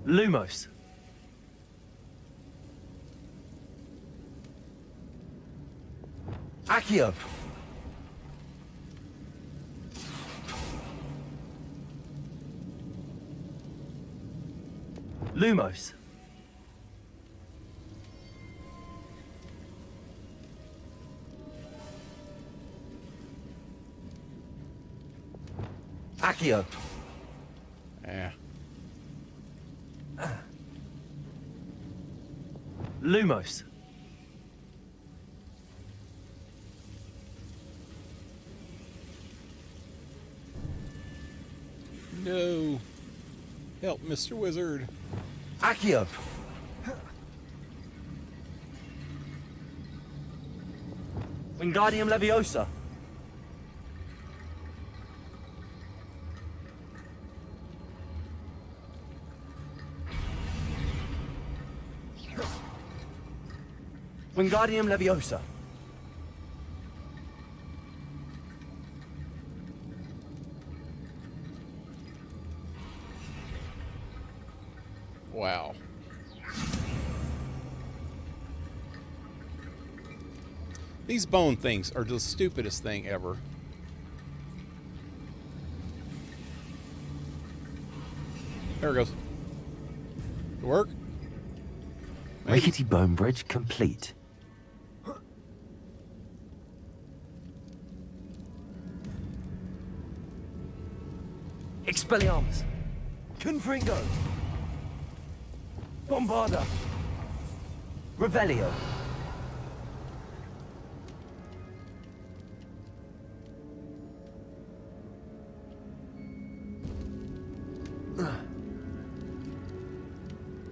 Lumos. Accio. Lumos. Accio. Yeah. Lumos. No. Help, Mr. Wizard. Accio. Wingardium Leviosa. Wingardium Leviosa. Wow. These bone things are the stupidest thing ever. There it goes. It work? Maybe. Rickety bone bridge complete. Expelliarmus. Confringo. Bombarda. Revelio.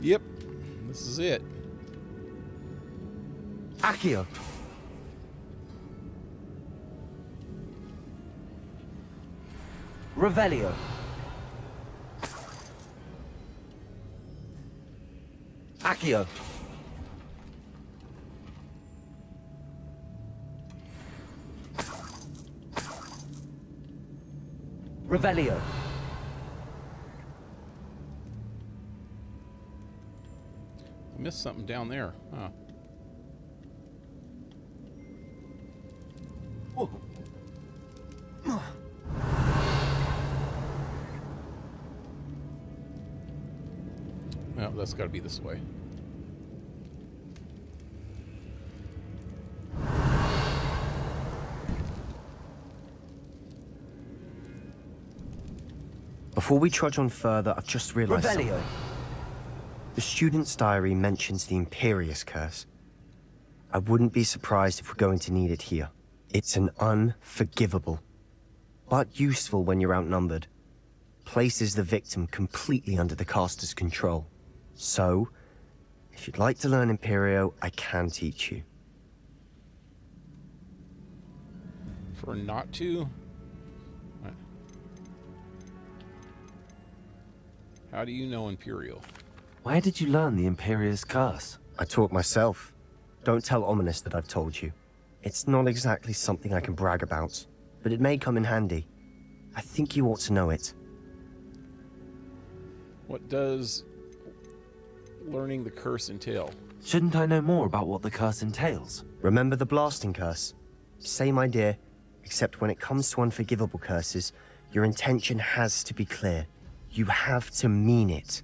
Yep. This is it. Accio. Revelio. Accio. Revelio. I missed something down there. Huh. Well, that's got to be this way. Before we trudge on further, I've just realized Revelio. something. The student's diary mentions the Imperious Curse. I wouldn't be surprised if we're going to need it here. It's an unforgivable, but useful when you're outnumbered. Places the victim completely under the caster's control. So, if you'd like to learn Imperio, I can teach you. For not to? How do you know Imperial? Where did you learn the Imperious Curse? I taught myself. Don't tell Ominous that I've told you. It's not exactly something I can brag about, but it may come in handy. I think you ought to know it. What does learning the curse entail? Shouldn't I know more about what the curse entails? Remember the blasting curse? Same idea, except when it comes to unforgivable curses, your intention has to be clear. You have to mean it.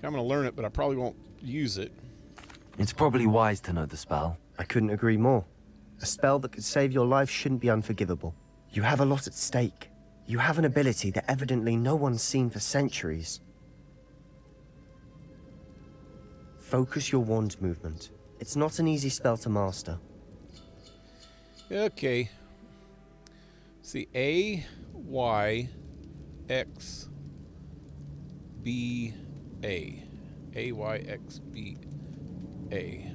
I'm going to learn it, but I probably won't use it. It's probably wise to know the spell. I couldn't agree more. A spell that could save your life shouldn't be unforgivable. You have a lot at stake. You have an ability that evidently no one's seen for centuries. Focus your wand movement. It's not an easy spell to master. Okay. See, A, Y, X, B, A. A, Y, X, B, A.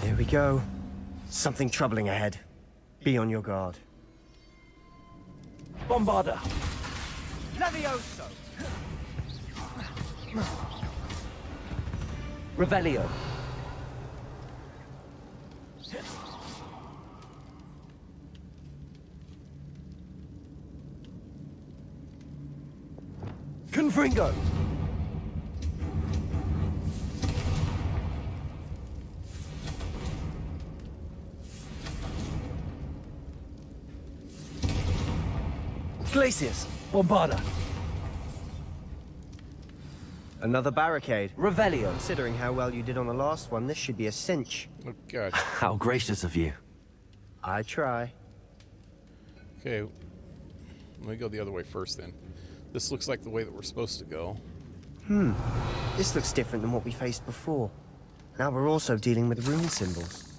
Here we go. Something troubling ahead. Be on your guard. Bombarda. Levioso. Revelio. Confringo. Glacius. Bombarda. Another barricade. Revelio. Considering how well you did on the last one, this should be a cinch. Oh, God. How gracious of you. I try. Okay. Let me go the other way first, then. This looks like the way that we're supposed to go. This looks different than what we faced before. Now we're also dealing with rune symbols.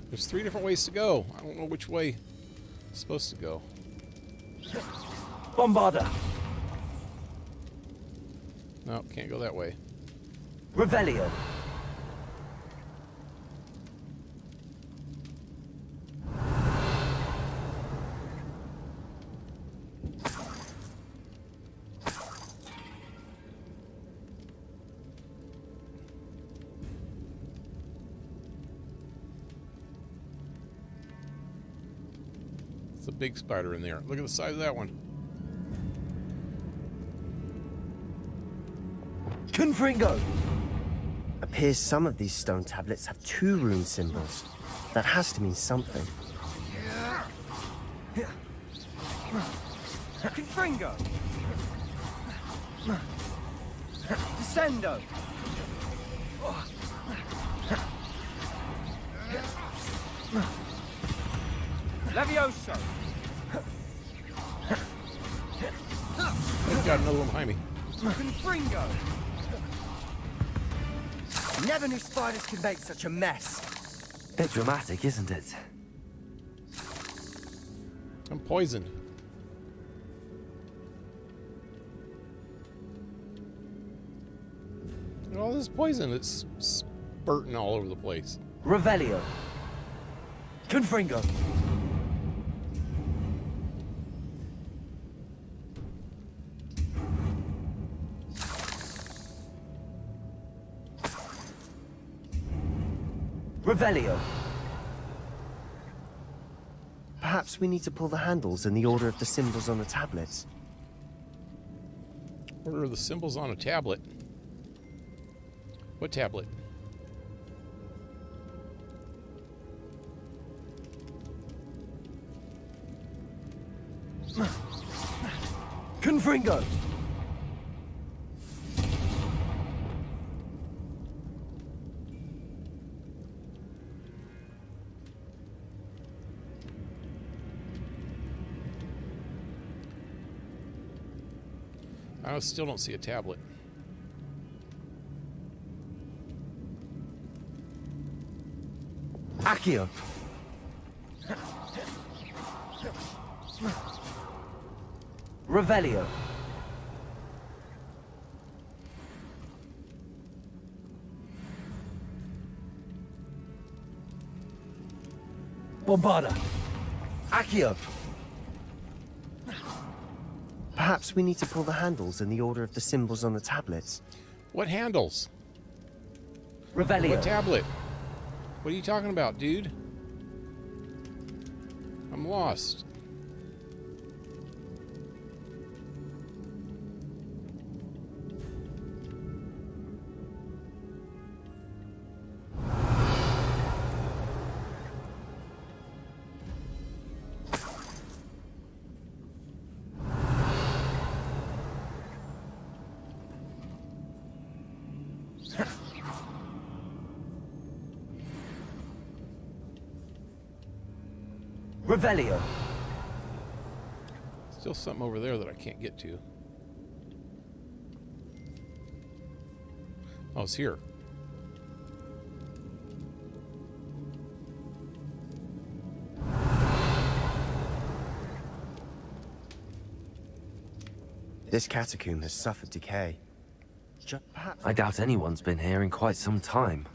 There's 3 different ways to go. I don't know which way it's supposed to go. Bombarda. No, can't go that way. Revelio. It's a big spider in there. Look at the size of that one. Confringo. Appears some of these stone tablets have 2 rune symbols. That has to mean something. Confringo. Descendo. Levioso. I've got another one behind me. Confringo. Never knew spiders could make such a mess. Bit dramatic, isn't it? I'm poisoned. All this poison, it's spurting all over the place. Revelio. Confringo. Revelio. Perhaps we need to pull the handles in the order of the symbols on the tablets. Order of the symbols on a tablet. What tablet? Confringo. I still don't see a tablet. Accio. Revelio. Bombarda. Accio. Perhaps we need to pull the handles in the order of the symbols on the tablets. What handles? Revelio. What tablet? What are you talking about, dude? I'm lost. Revelio. Still something over there that I can't get to. Oh, it's here. This catacomb has suffered decay. I doubt anyone's been here in quite some time.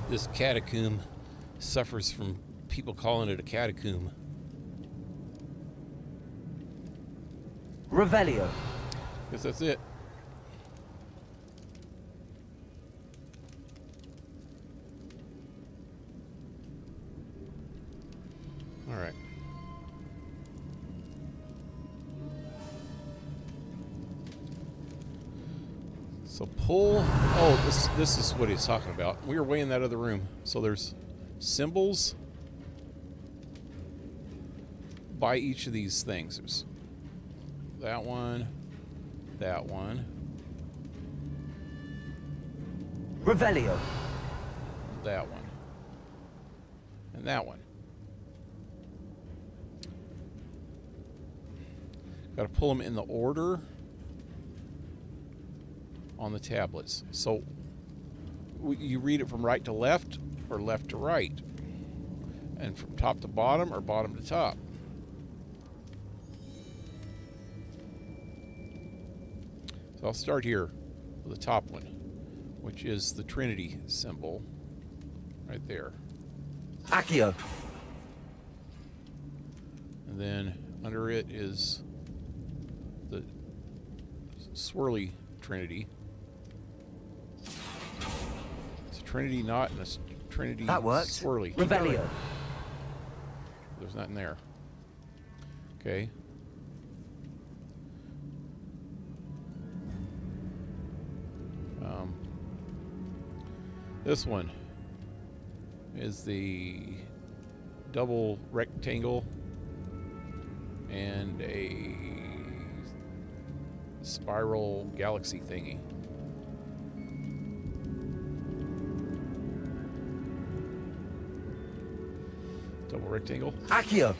This catacomb suffers from people calling it a catacomb. Revelio. Guess that's it. All right. So pull. Oh, this is what he's talking about. We were way in that other room. So there's symbols by each of these things. There's that one, that one, Revelio. that one, and that one. Got to pull them in the order on the tablets. So you read it from right to left or left to right, and from top to bottom or bottom to top. So I'll start here with the top one, which is the Trinity symbol right there. Accio. And then under it is the swirly Trinity. It's a Trinity knot and a Trinity That worked. swirly. Revelio. There's nothing there. Okay. This one is the double rectangle and a spiral galaxy thingy. Double rectangle. Accio.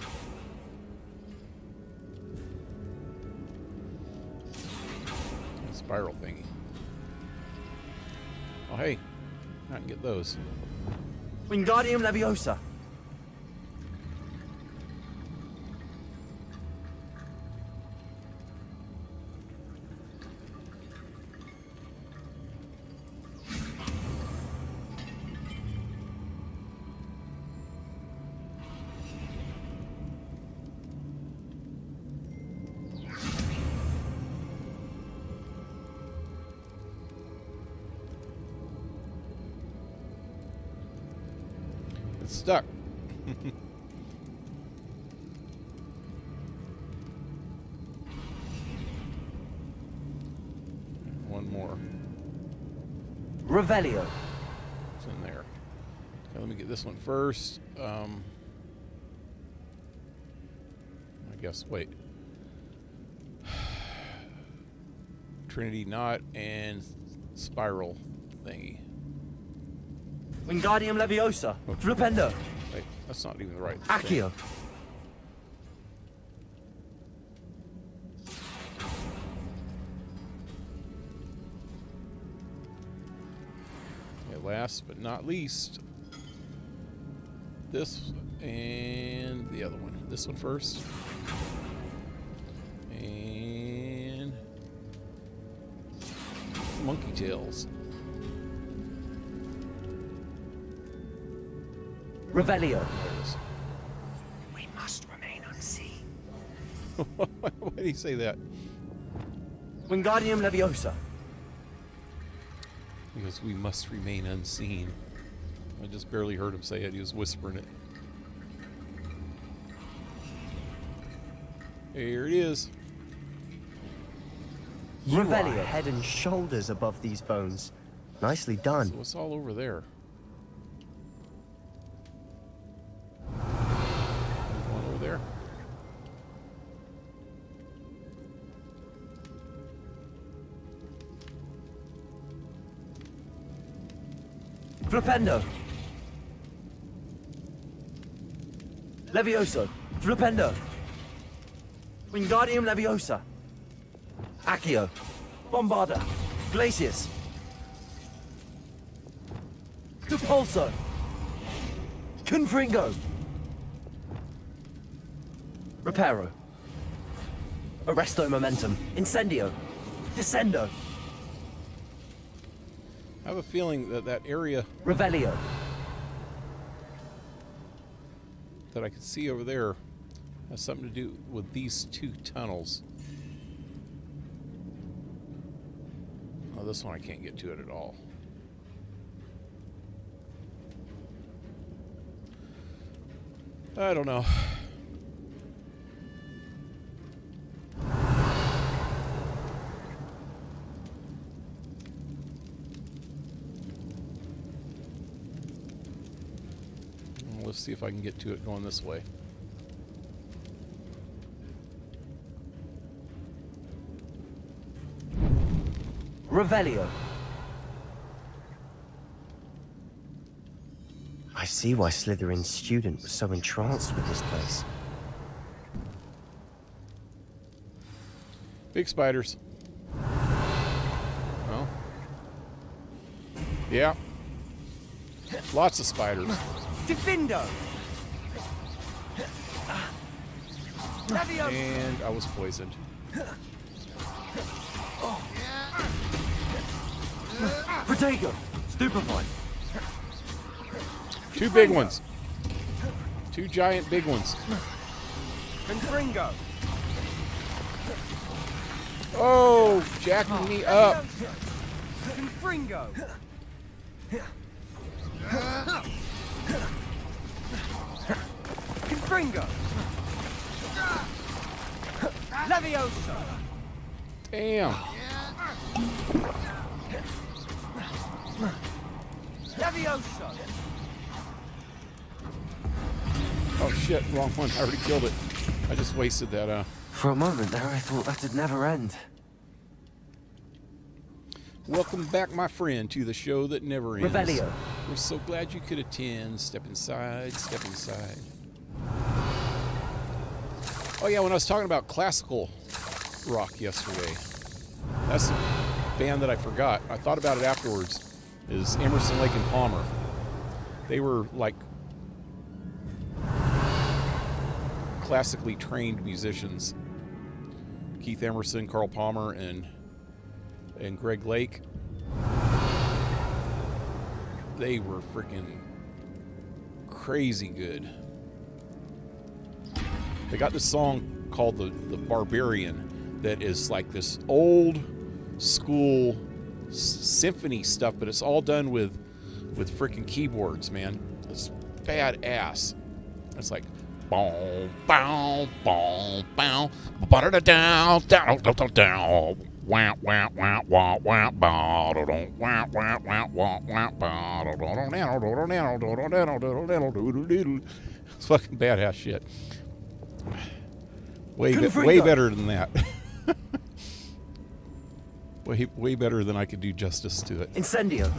And spiral thingy. Oh, hey. I can get those. Wingardium Leviosa. It's stuck. One more. Revelio. It's in there. Okay, let me get this one first. I guess, wait. Trinity knot and spiral thingy. Wingardium Leviosa. Flipendo. Wait, that's not even the right Accio. thing. Okay, last but not least, this and the other one. This one first. And monkey tails. Revelio. There it is. We must remain unseen. Why did he say that? Wingardium Leviosa. Because we must remain unseen. I just barely heard him say it. He was whispering it. Here it is. You are Revelio. head and shoulders above these bones. Nicely done. So it's all over there. One over there. Flipendo. Levioso. Flipendo. Wingardium Leviosa. Accio. Bombarda. Glacius. Depulso. Confringo. Reparo. Arresto Momentum. Incendio. Descendo. I have a feeling that that area Revelio. that I could see over there has something to do with these two tunnels. Oh, this one I can't get to it at all. I don't know. see if I can get to it going this way. Revelio. I see why Slytherin's student was so entranced with this place. Big spiders. Well. Yeah. Lots of spiders. Defendo. And I was poisoned. Protego. Stupefy. Two big ones. Two giant big ones. Confringo. Oh, jacking me up. Confringo. Confringo. Levioso. Damn. Levioso. Oh shit, wrong one. I already killed it. I just wasted that. For a moment there, I thought that'd never end. Welcome back, my friend, to the show that never ends. Revelio. We're so glad you could attend. Step inside, step inside. Oh yeah, when I was talking about classical rock yesterday, that's the band that I forgot. I thought about it afterwards. Is Emerson, Lake and Palmer. They were like classically trained musicians. Keith Emerson, Carl Palmer, and Greg Lake. They were freaking crazy good. They got this song called the Barbarian that is like this old school symphony stuff, but it's all done with freaking keyboards, man. It's badass. It's like boom, boom, boom, boom, down, down, down, down. Wow, wow, wow, wow, wow, wow, wow, wow, wow, it's fucking badass shit. Way better than that. way better than I could do justice to it. Incendio.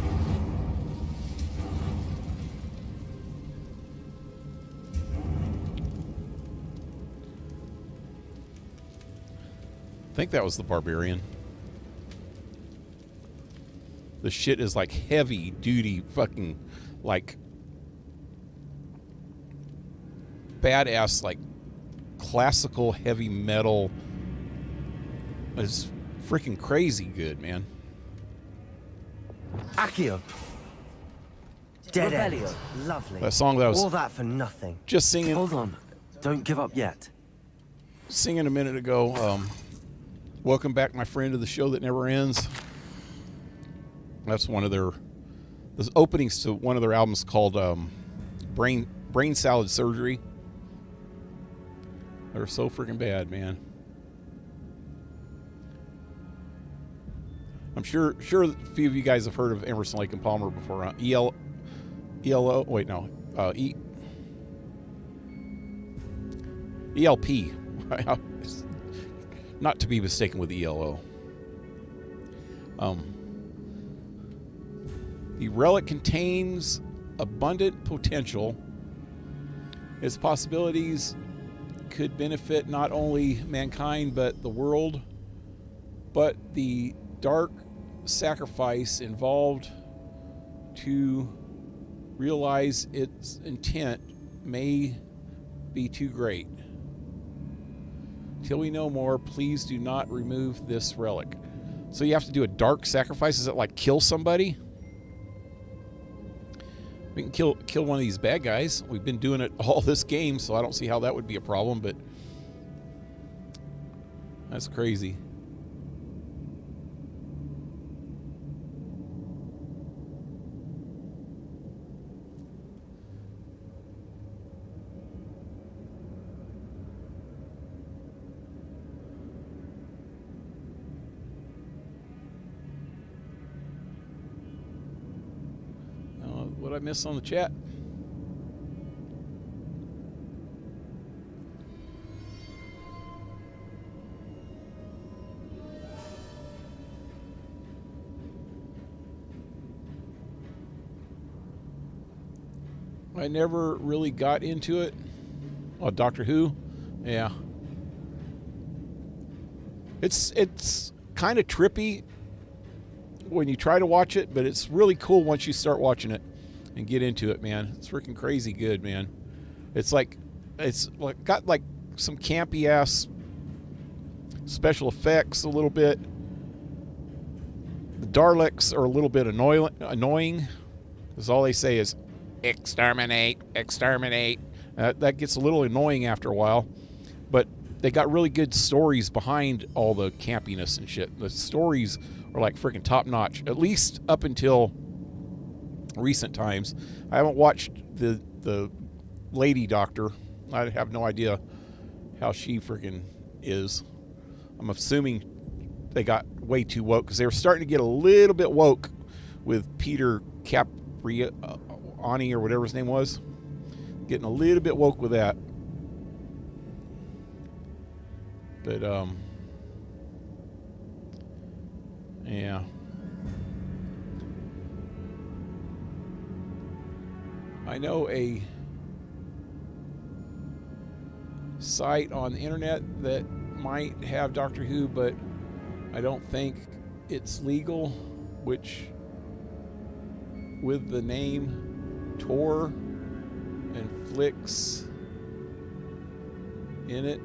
I think that was the Barbarian. The shit is like heavy duty fucking like badass like classical heavy metal. It's freaking crazy good, man. Accio. Dead Revelio. end. Lovely. That song that I was all that for nothing. Just singing. Hold on. Don't give up yet. Singing a minute ago. Welcome back, my friend, to the show that never ends. That's one of their openings to one of their albums called Brain Salad Surgery. They're so freaking bad, man. I'm sure a few of you guys have heard of Emerson, Lake and Palmer before. ELO. Wait, no. ELP. Not to be mistaken with ELO. The relic contains abundant potential. Its possibilities could benefit not only mankind but the world, but the dark sacrifice involved to realize its intent may be too great. Till we know more, please do not remove this relic. So you have to do a dark sacrifice? Is it like kill somebody? We can kill one of these bad guys. We've been doing it all this game, so I don't see how that would be a problem, but that's crazy. What I miss on the chat? I never really got into it. Oh, Doctor Who? Yeah. It's kind of trippy when you try to watch it, but it's really cool once you start watching it and get into it, man. It's freaking crazy good, man. It's got like some campy ass special effects a little bit. The Daleks are a little bit annoying. Because all they say is, exterminate, exterminate. That gets a little annoying after a while. But they got really good stories behind all the campiness and shit. The stories are like freaking top notch, at least up until recent times. I haven't watched the Lady Doctor. I have no idea how she freaking is. I'm assuming they got way too woke because they were starting to get a little bit woke with Peter Capriani or whatever his name was. Getting a little bit woke with that. But, yeah. I know a site on the internet that might have Doctor Who, but I don't think it's legal, which with the name Tor and Flicks in it.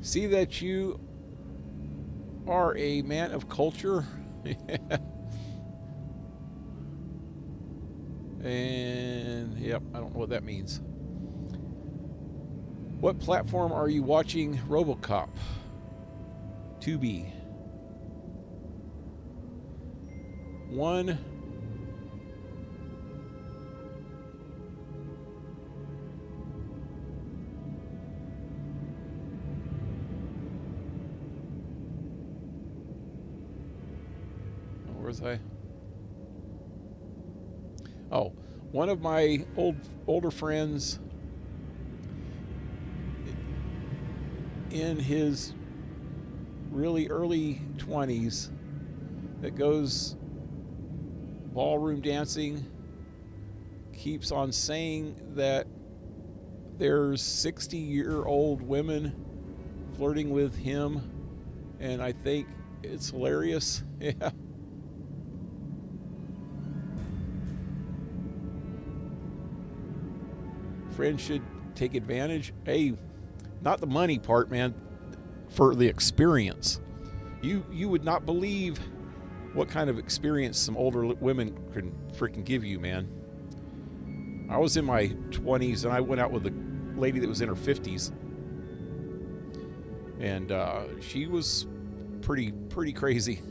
See that you are a man of culture. And yep, I don't know what that means. What platform are you watching RoboCop? Tubi. One. Where was I? Oh, one of my older friends in his really early 20s that goes ballroom dancing keeps on saying that there's 60-year-old women flirting with him, and I think it's hilarious. Yeah. Friends should take advantage. Hey, not the money part, man, for the experience. You would not believe what kind of experience some older women can freaking give you, man. I was in my 20s and I went out with a lady that was in her 50s, and she was pretty crazy.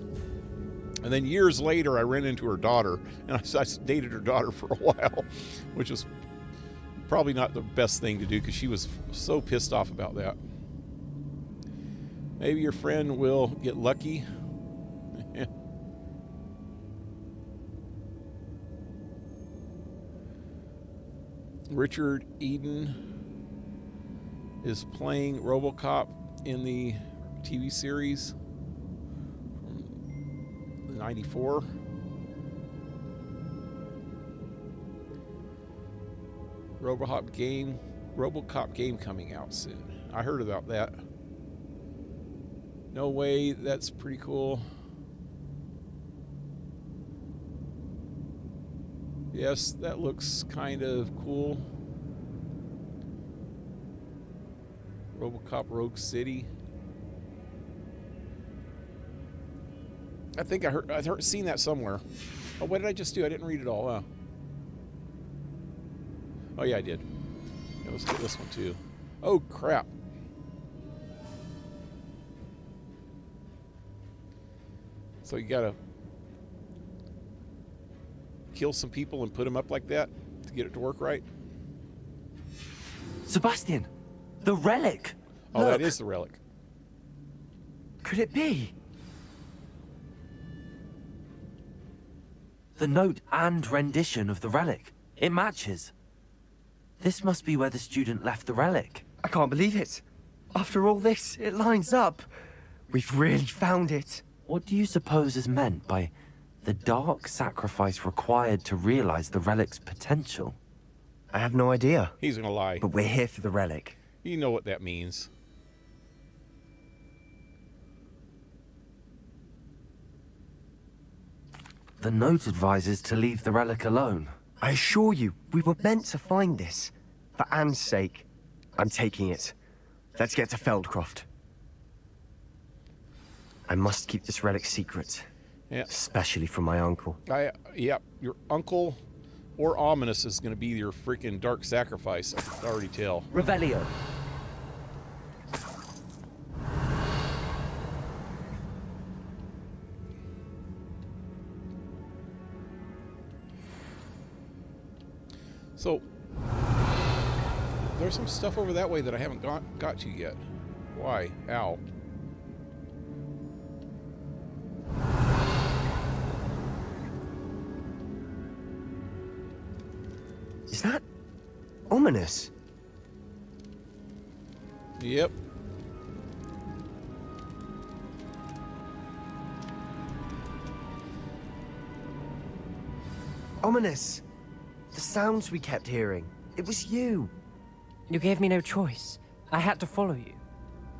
And then years later, I ran into her daughter, and I dated her daughter for a while, which was probably not the best thing to do because she was so pissed off about that. Maybe your friend will get lucky. Richard Eden is playing RoboCop in the TV series from 94. RoboCop game coming out soon. I heard about that. No way, that's pretty cool. Yes, that looks kind of cool. RoboCop Rogue City. I think I've seen that somewhere. Oh, what did I just do? I didn't read it all. Oh yeah, I did. Yeah, let's get this one too. Oh crap. So you gotta kill some people and put them up like that to get it to work right? Sebastian, the relic! Oh, Look. that is the relic. Could it be? The note and rendition of the relic. It matches. This must be where the student left the relic. I can't believe it. After all this, it lines up. We've really found it. What do you suppose is meant by the dark sacrifice required to realize the relic's potential? I have no idea. He's gonna lie. But we're here for the relic. You know what that means. The note advises to leave the relic alone. I assure you, we were meant to find this. For Anne's sake. I'm taking it. Let's get to Feldcroft. I must keep this relic secret. Yeah. Especially from my uncle. Yeah, your uncle or Ominous is gonna be your freaking dark sacrifice. I can already tell. Revelio. So, there's some stuff over that way that I haven't got to yet. Why? Ow. Is that ominous? Yep. Ominous. The sounds we kept hearing. It was you. You gave me no choice. I had to follow you.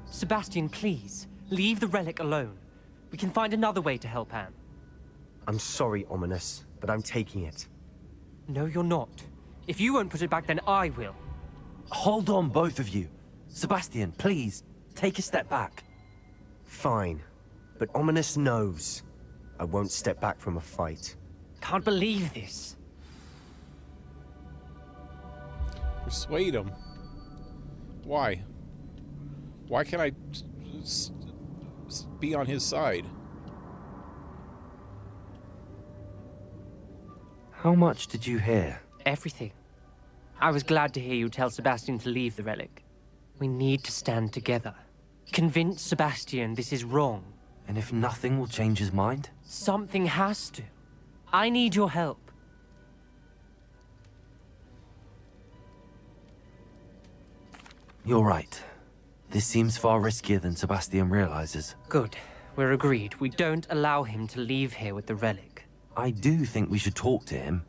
Sebastian, please, leave the relic alone. We can find another way to help Anne. I'm sorry, Ominous, but I'm taking it. No, you're not. If you won't put it back, then I will. Hold on, both of you. Sebastian, please, take a step back. Fine, but Ominous knows. I won't step back from a fight. Can't believe this. Persuade him. Why? Why can't I be on his side? How much did you hear? Everything. I was glad to hear you tell Sebastian to leave the relic. We need to stand together. Convince Sebastian this is wrong. And if nothing will change his mind? Something has to. I need your help. You're right. This seems far riskier than Sebastian realizes. Good. We're agreed. We don't allow him to leave here with the relic. I do think we should talk to him,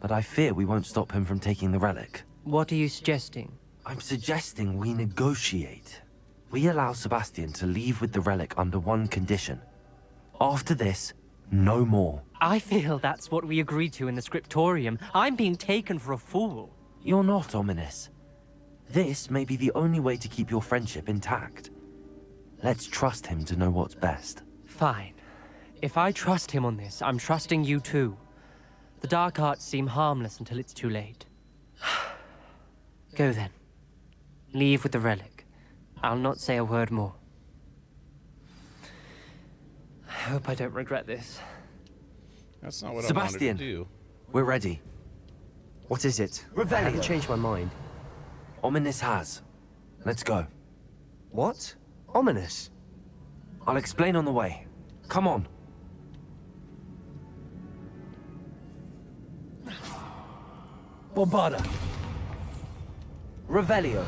but I fear we won't stop him from taking the relic. What are you suggesting? I'm suggesting we negotiate. We allow Sebastian to leave with the relic under one condition. After this, no more. I feel that's what we agreed to in the scriptorium. I'm being taken for a fool. You're not, Ominous. This may be the only way to keep your friendship intact. Let's trust him to know what's best. Fine. If I trust him on this, I'm trusting you too. The dark arts seem harmless until it's too late. Go then. Leave with the relic. I'll not say a word more. I hope I don't regret this. That's not what Sebastian, I wanted to do. We're ready. What is it? I haven't changed my mind. Ominous has. Let's go. What? Ominous? I'll explain on the way. Come on. Bombarda. Revelio.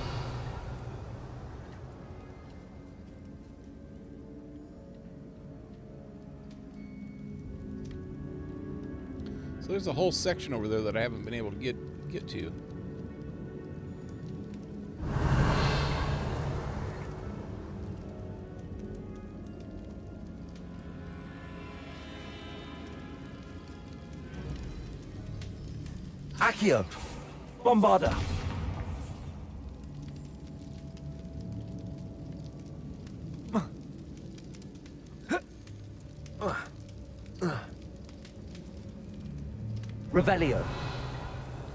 So there's a whole section over there that I haven't been able to get to. Accio. Bombarda. Revelio.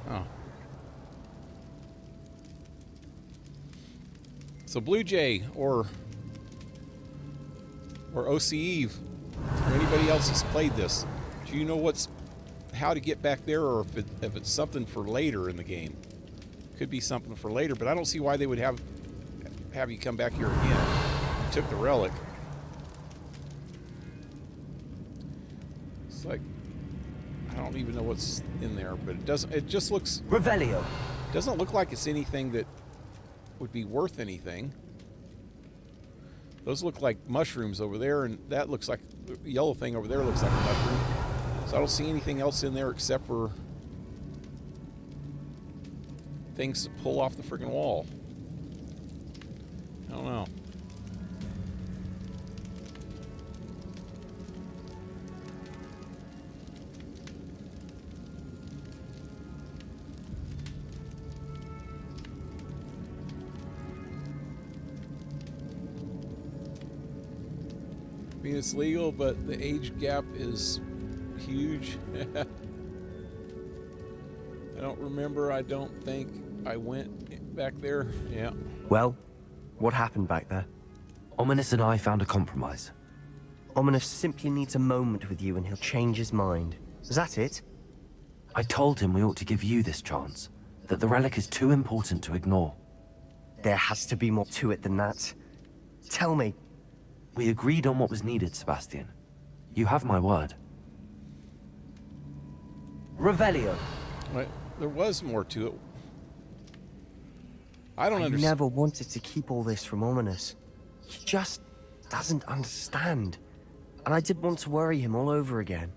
Oh. So Blue Jay or OC Eve or anybody else has played this, do you know how to get back there, or if it's something for later in the game? Could be something for later, but I don't see why they would have you come back here again. You took the relic. It's like, I don't even know what's in there, but it just looks... Revelio. Doesn't look like it's anything that would be worth anything. Those look like mushrooms over there, and that looks like the yellow thing over there looks like a mushroom. So I don't see anything else in there except for things to pull off the freaking wall. I don't know. I mean, it's legal, but the age gap is huge. I don't remember. I don't think I went back there. Yeah. Well, what happened back there? Ominous and I found a compromise. Ominous simply needs a moment with you and he'll change his mind. Is that it? I told him we ought to give you this chance, that the relic is too important to ignore. There has to be more to it than that. Tell me. We agreed on what was needed, Sebastian. You have my word. Revelio. Right. There was more to it. I don't understand. I never wanted to keep all this from Ominous. He just doesn't understand. And I didn't want to worry him all over again.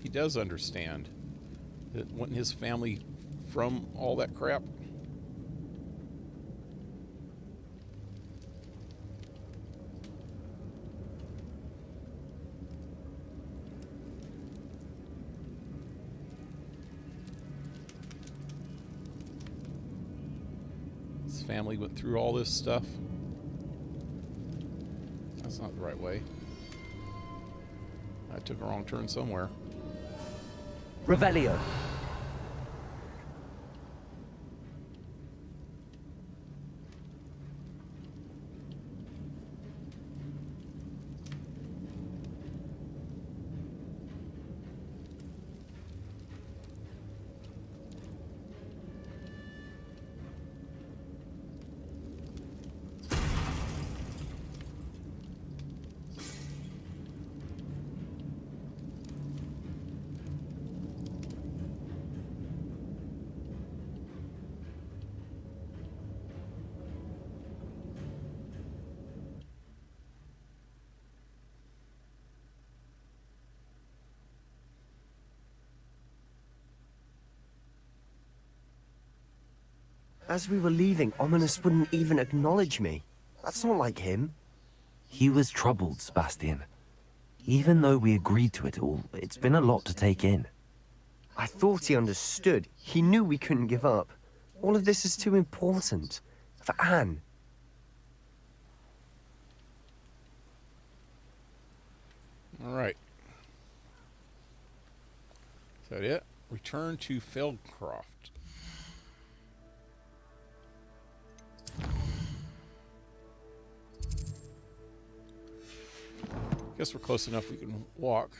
He does understand. That wasn't his family from all that crap? His family went through all this stuff. That's not the right way. I took a wrong turn somewhere. Revelio. As we were leaving, Ominous wouldn't even acknowledge me. That's not like him. He was troubled, Sebastian. Even though we agreed to it all, it's been a lot to take in. I thought he understood. He knew we couldn't give up. All of this is too important. For Anne. All right. Is that it? Return to Feldcroft. Guess we're close enough we can walk.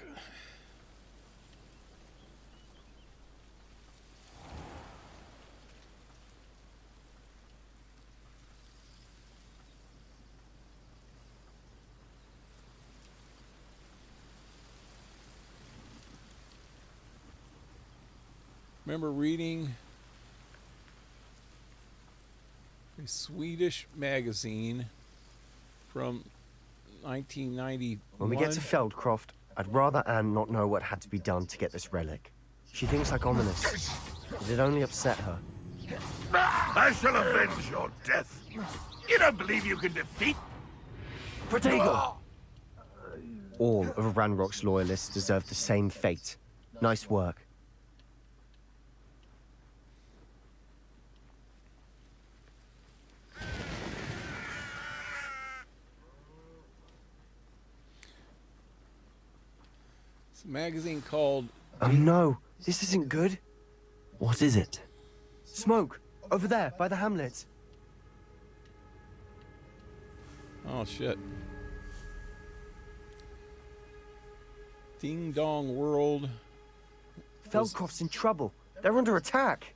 Remember reading a Swedish magazine from 1991. When we get to Feldcroft, I'd rather Anne not know what had to be done to get this relic. She thinks like Ominous. It'd only upset her. I shall avenge your death. You don't believe you can defeat... Protego! All of Ranrock's loyalists deserve the same fate. Nice work. It's a magazine called... Oh no, this isn't good. What is it? Smoke, over there, by the hamlet. Oh, shit. Ding Dong World. Feldcroft's in trouble. They're under attack.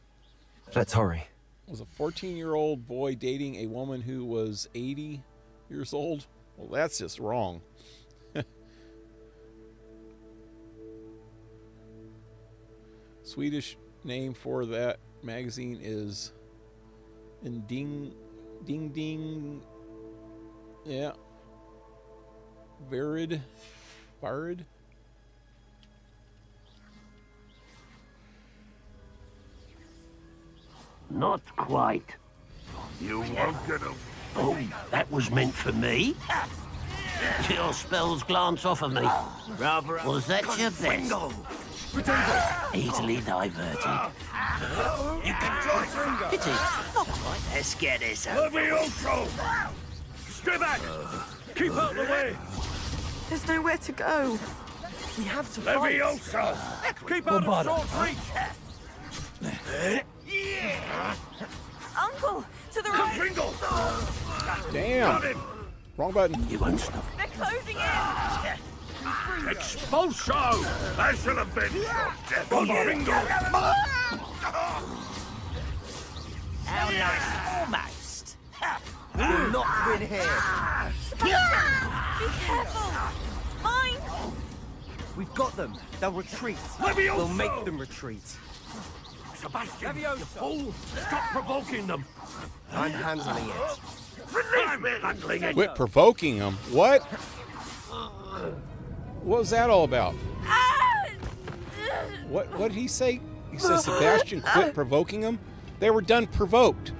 Let's hurry. Was a 14-year-old boy dating a woman who was 80 years old? Well, that's just wrong. Swedish name for that magazine is in ding. Yeah. Varid. Not quite. You won't get a... Oh, that was meant for me? Your spells glance off of me. Was that your best? Easily diverted. You can join Pity. Not quite. Let's get this over. Levioso! Stay back! Keep out of the way! There's nowhere to go. We have to fight. Levioso! Keep out of sword's reach! Uncle, to the right. Confringo! Damn. Wrong button. You won't stop. They're closing in. Expulso! I shall avenge your death! Confringo! How nice. Almost. We'll not win here. Be careful. Mine. We've got them. They'll retreat. Levioso! We'll make them retreat. Sebastian, Levioso! you fool! Stop provoking them! I'm handling it. I'm handling it! Quit provoking him. What? What was that all about? What did he say? He said, Sebastian, quit provoking him? They were done provoked.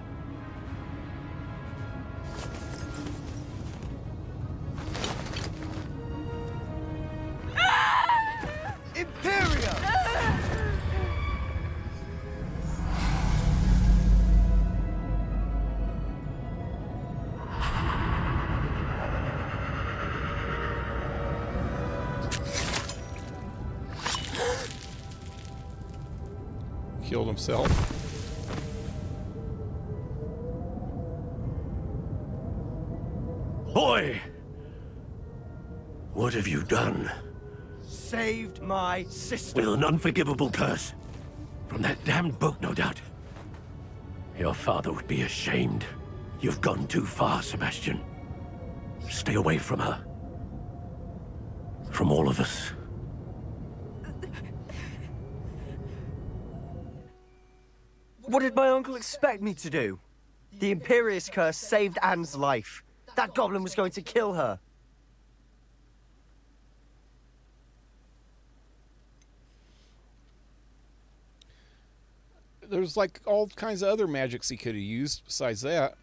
Imperio! Killed himself. Boy! What have you done? Saved my sister. With an unforgivable curse. From that damned book, no doubt. Your father would be ashamed. You've gone too far, Sebastian. Stay away from her. From all of us. What did my uncle expect me to do? The Imperious curse saved Anne's life. That goblin was going to kill her. There's like all kinds of other magics he could have used besides that.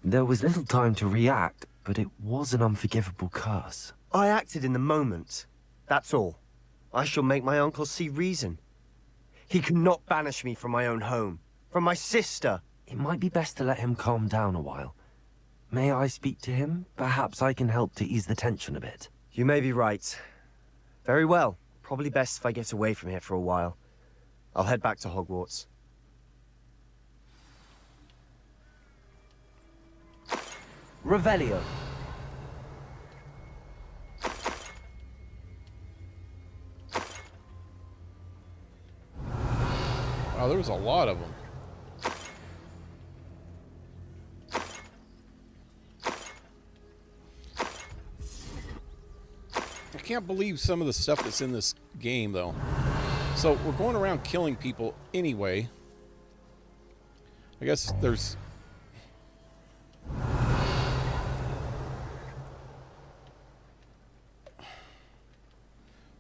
There was little time to react, but it was an unforgivable curse. I acted in the moment. That's all. I shall make my uncle see reason. He cannot banish me from my own home. From my sister. It might be best to let him calm down a while. May I speak to him? Perhaps I can help to ease the tension a bit. You may be right. Very well. Probably best if I get away from here for a while. I'll head back to Hogwarts. Revelio. Wow, there was a lot of them. I can't believe some of the stuff that's in this game, though. So we're going around killing people anyway. I guess there's...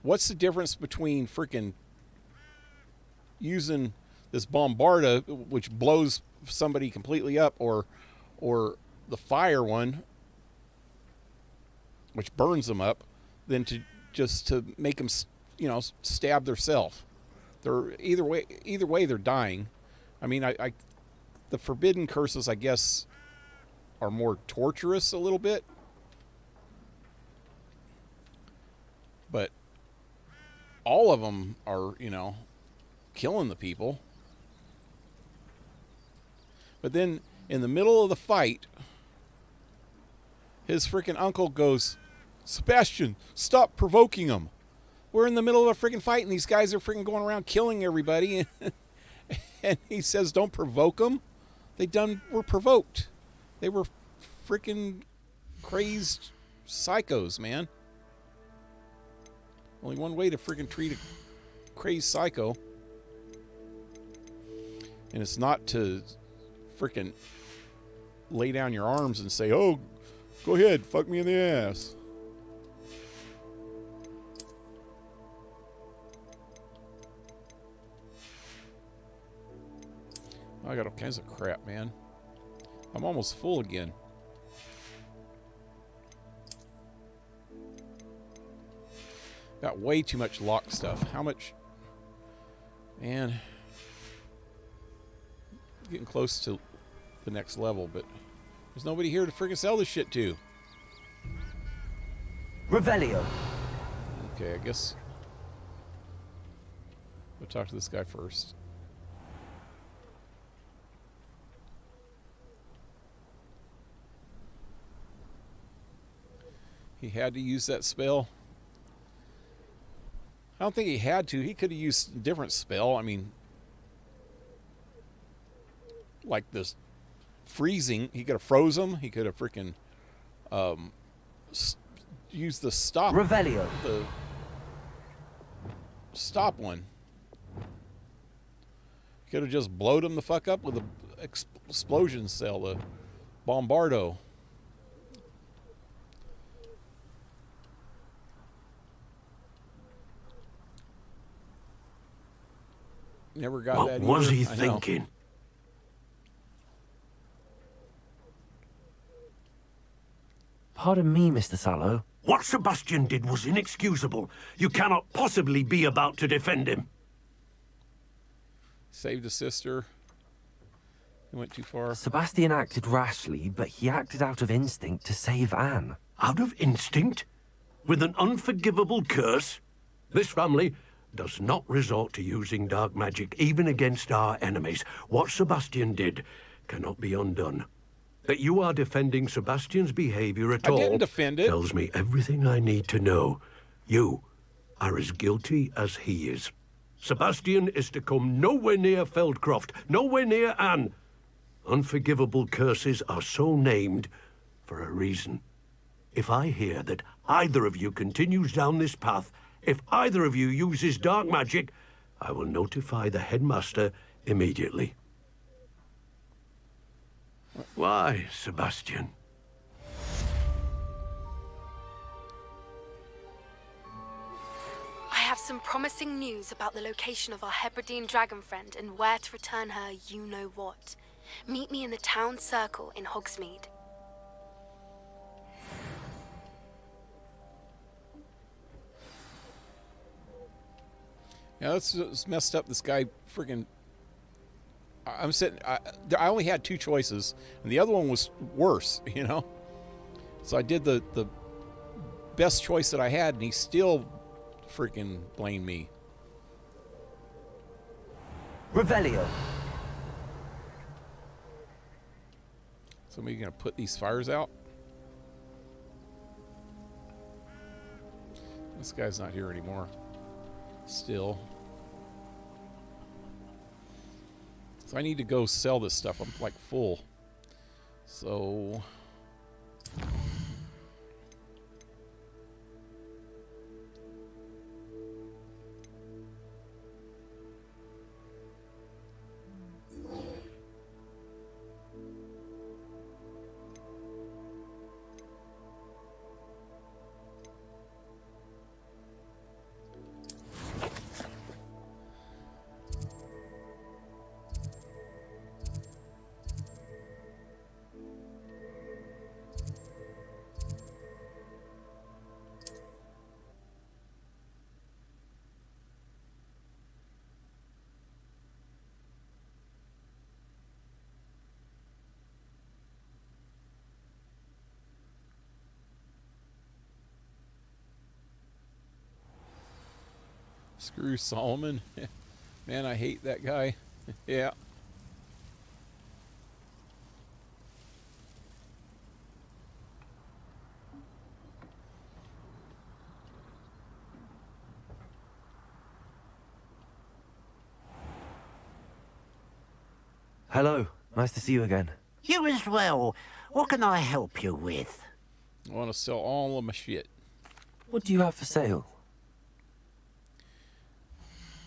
What's the difference between freaking using this bombarda, which blows somebody completely up, or the fire one, which burns them up, than to just to make them, you know, stab themselves? They're either way they're dying. I mean, I the forbidden curses, I guess, are more torturous a little bit, but all of them are, you know, killing the people. But then in the middle of the fight, his freaking uncle goes, Sebastian, stop provoking him. We're in the middle of a freaking fight and these guys are freaking going around killing everybody. And he says, don't provoke them. They were provoked. They were freaking crazed psychos, man. Only one way to freaking treat a crazed psycho. And it's not to freaking lay down your arms and say, oh, go ahead, fuck me in the ass. I got all kinds of crap, man. I'm almost full again. Got way too much lock stuff. How much? Man. Getting close to the next level, but there's nobody here to freaking sell this shit to. Revelio. Okay, I guess we'll talk to this guy first. He had to use that spell. I don't think he had to. He could have used a different spell. I mean, like this freezing. He could have froze him. He could have freaking used the stop. Revelio. The stop one. He could have just blowed him the fuck up with a explosion cell, the Bombardo. Never got what that either. What was he I know. thinking? Pardon me, Mr. Sallow. What Sebastian did was inexcusable. You cannot possibly be about to defend him. Saved a sister. He went too far. Sebastian acted rashly, but he acted out of instinct to save Anne. Out of instinct? With an unforgivable curse? This family does not resort to using dark magic even against our enemies. What Sebastian did cannot be undone. That you are defending Sebastian's behavior at all didn't defend it. tells me everything I need to know. You are as guilty as he is. Sebastian is to come nowhere near Feldcroft, nowhere near Anne. Unforgivable curses are so named for a reason. If I hear that either of you continues down this path, if either of you uses dark magic, I will notify the headmaster immediately. Why, Sebastian? I have some promising news about the location of our Hebridean dragon friend and where to return her you-know-what. Meet me in the town circle in Hogsmeade. Yeah, that's messed up. This guy freaking. I'm sitting. I only had two choices, and the other one was worse. You know, so I did the best choice that I had, and he still freaking blamed me. Revelio. Somebody gonna put these fires out? This guy's not here anymore. Still. So I need to go sell this stuff. I'm like full. So screw Solomon. Man, I hate that guy. Yeah. Hello. Nice to see you again. You as well. What can I help you with? I want to sell all of my shit. What do you have for sale?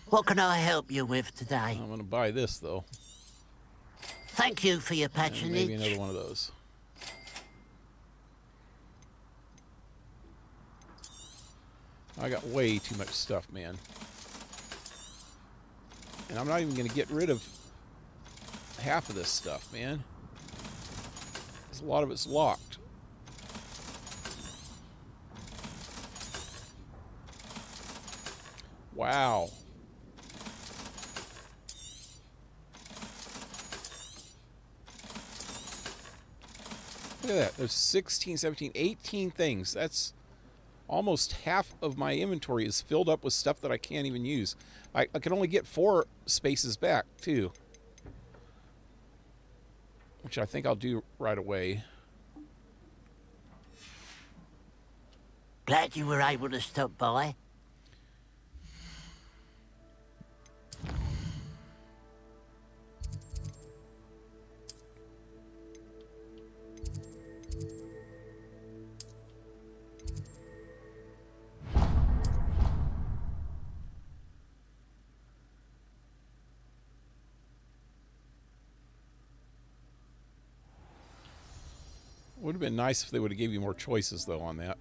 What can I help you with today? I'm going to buy this, though. Thank you for your And patronage. maybe another one of those. I got way too much stuff, man. And I'm not even going to get rid of half of this stuff, man. A lot of it's locked. Wow. Look at that. There's 16, 17, 18 things. That's almost half of my inventory is filled up with stuff that I can't even use. I can only get 4 spaces back, too. Which I think I'll do right away. Glad you were able to stop by. Would have been nice if they would have gave you more choices, though, on that.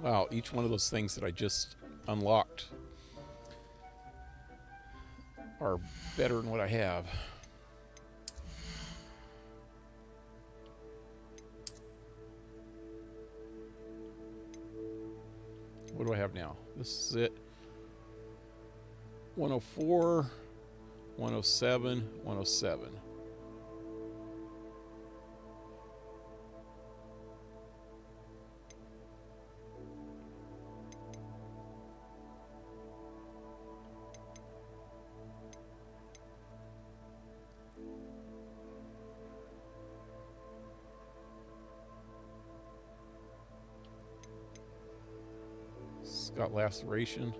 Wow, each one of those things that I just unlocked are better than what I have. What do I have now? This is it. 104, 107, 107. It's got laceration.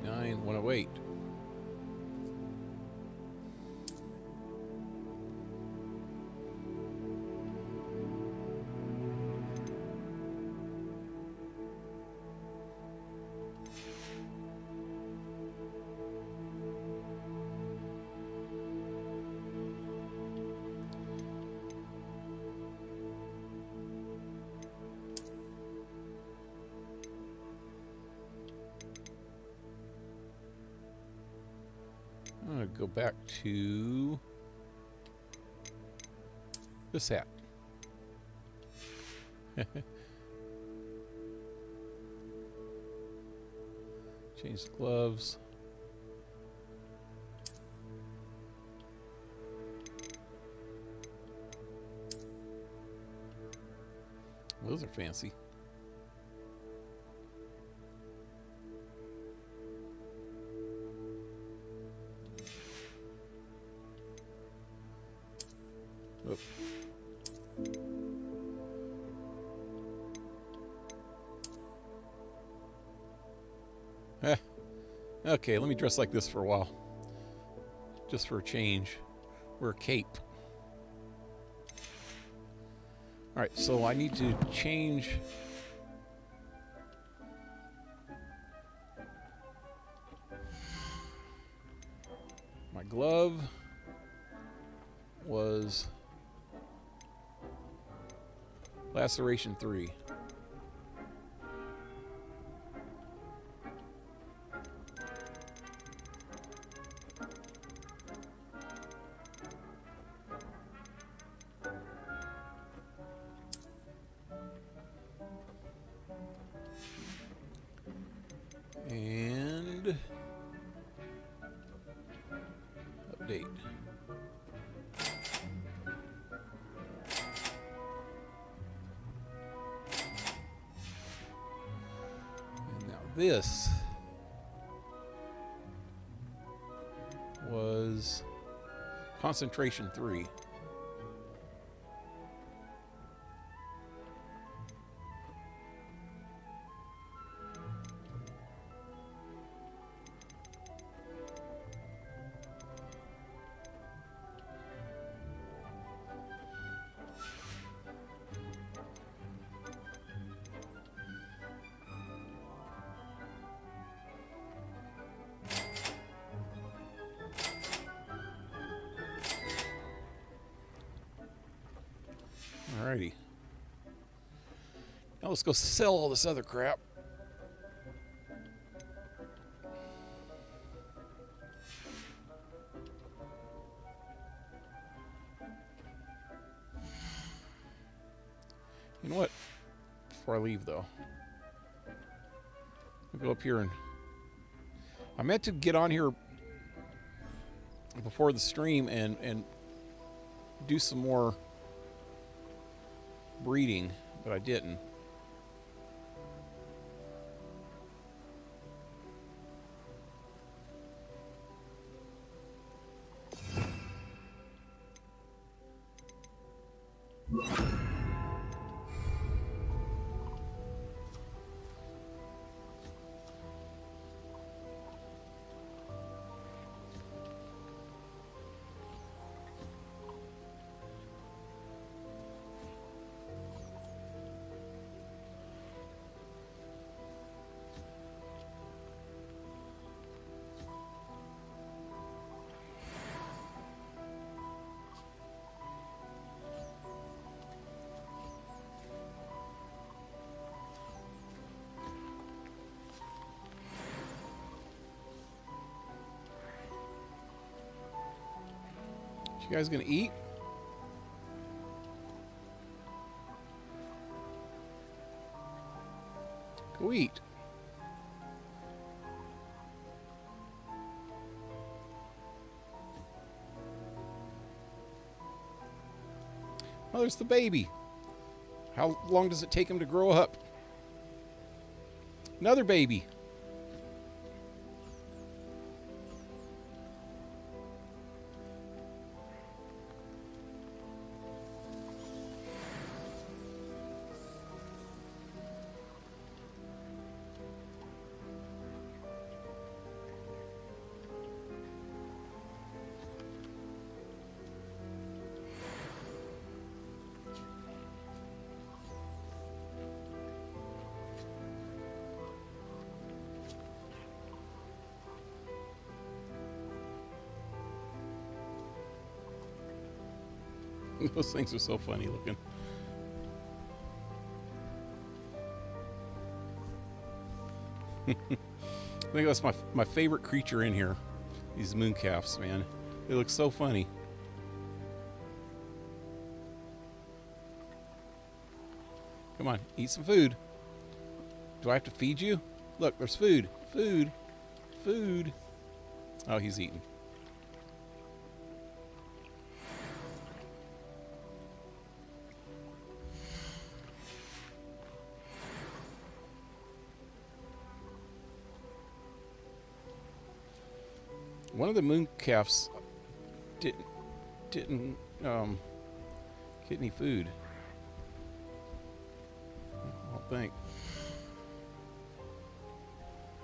Nine, 108. I'm going to go back to this hat. Change the gloves. Those are fancy. Oop. Okay, let me dress like this for a while. Just for a change. Wear a cape. Alright, so I need to change my glove was laceration 3. And update. And now this was Concentration 3. Alrighty. Now let's go sell all this other crap. You know what? Before I leave, though, I'll go up here and I meant to get on here before the stream and do some more breeding, but I didn't. You guys gonna eat? Go eat. Oh, there's the baby. How long does it take him to grow up? Another baby. Those things are so funny looking. I think that's my favorite creature in here. These mooncalves, man. They look so funny. Come on, eat some food. Do I have to feed you? Look, there's food. Food. Food. Oh, he's eating. One of the mooncalves didn't get any food. I don't think.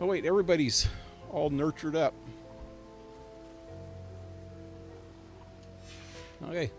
Oh wait, everybody's all nurtured up. Okay.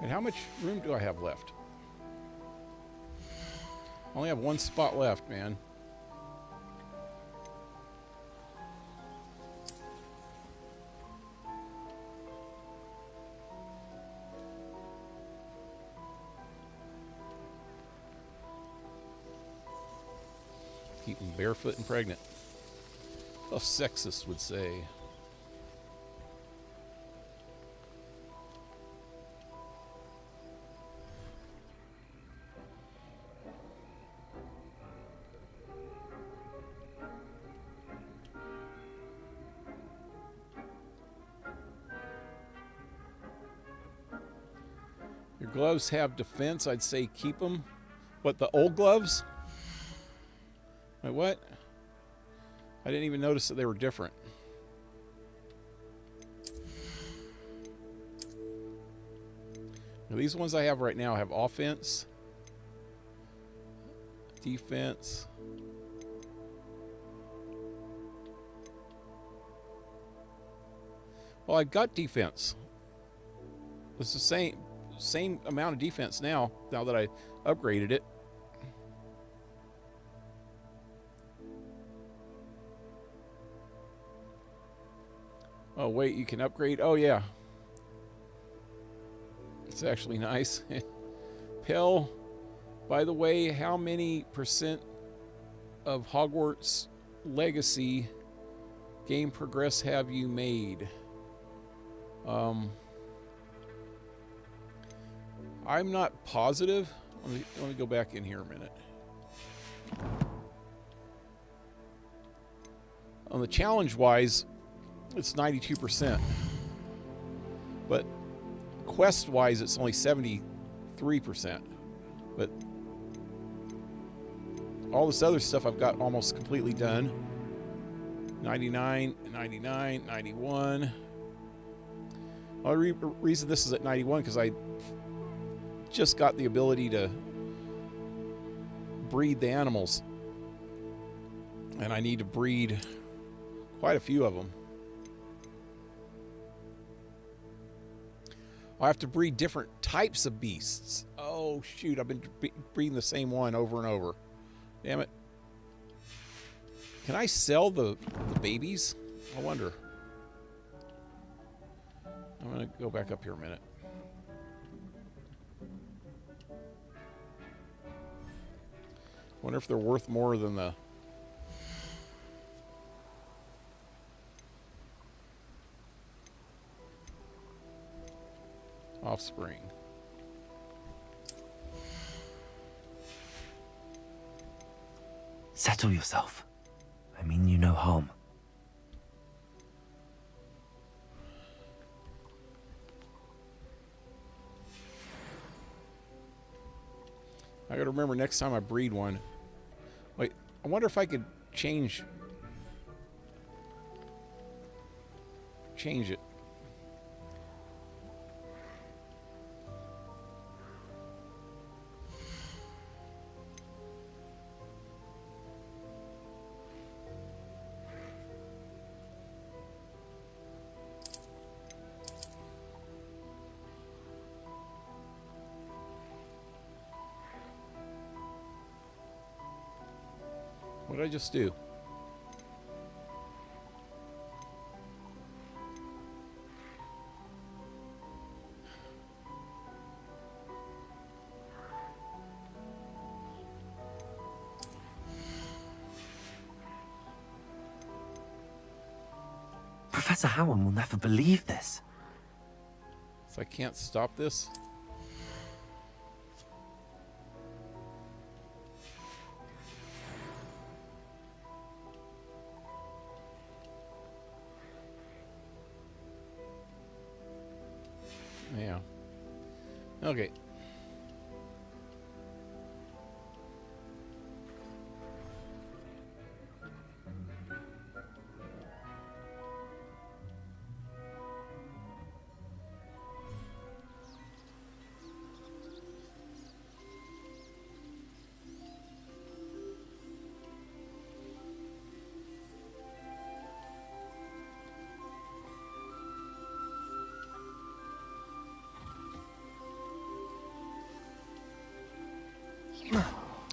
And how much room do I have left? I only have one spot left, man. Keep them barefoot and pregnant. A sexist would say. gloves have defense, I'd say keep them. What, the old gloves? Wait, what? I didn't even notice that they were different. Now, these ones I have right now have offense, defense. Well, I've got defense. It's the same amount of defense now that I upgraded it. Oh wait, you can upgrade. Oh yeah, it's actually nice. Pell, by the way, how many percent of Hogwarts Legacy game progress have you made? I'm not positive. Let me go back in here a minute. On the challenge-wise, it's 92%. But quest-wise, it's only 73%. But all this other stuff I've got almost completely done. 99, 99, 91. The only reason this is at 91 because I just got the ability to breed the animals, and I need to breed quite a few of them. I have to breed different types of beasts. Oh shoot, I've been breeding the same one over and over. Damn it. Can I sell the babies? I wonder. I'm gonna go back up here a minute. Wonder if they're worth more than the offspring. Settle yourself. I mean you no harm. I gotta remember next time I breed one. Wait, I wonder if I could change it. What did I just do? Professor Howard will never believe this. So I can't stop this? Yeah. Okay.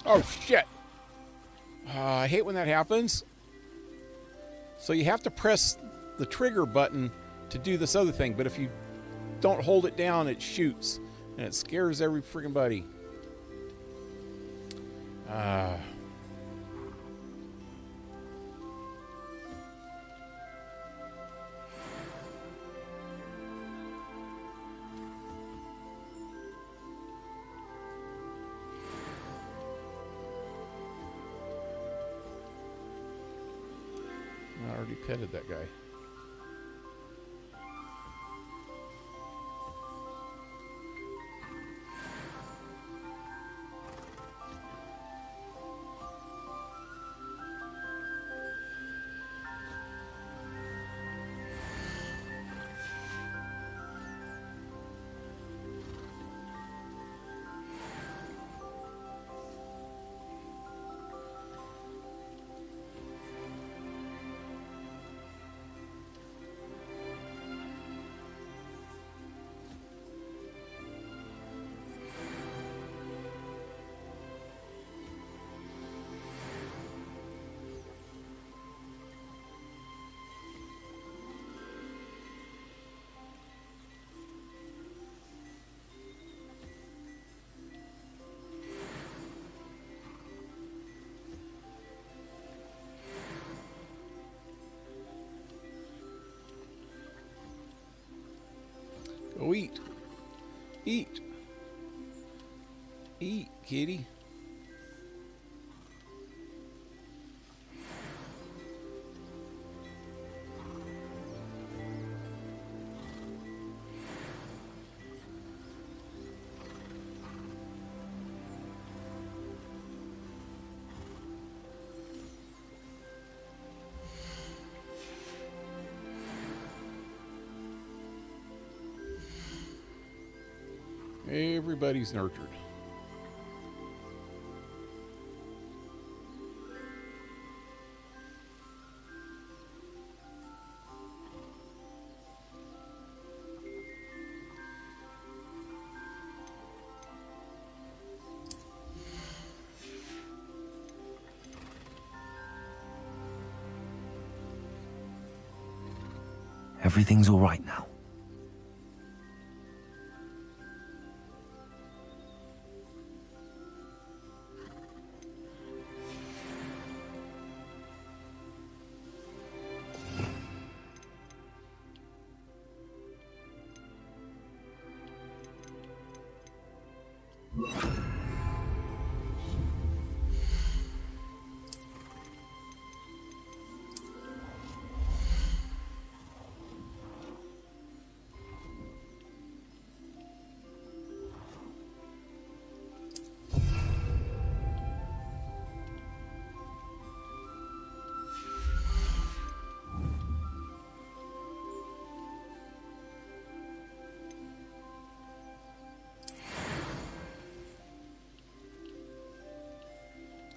Oh, shit. I hate when that happens. So you have to press the trigger button to do this other thing, but if you don't hold it down, it shoots, and it scares every freaking buddy. I already petted that guy. eat. Eat. Eat, kitty. Everybody's nurtured. Everything's all right now.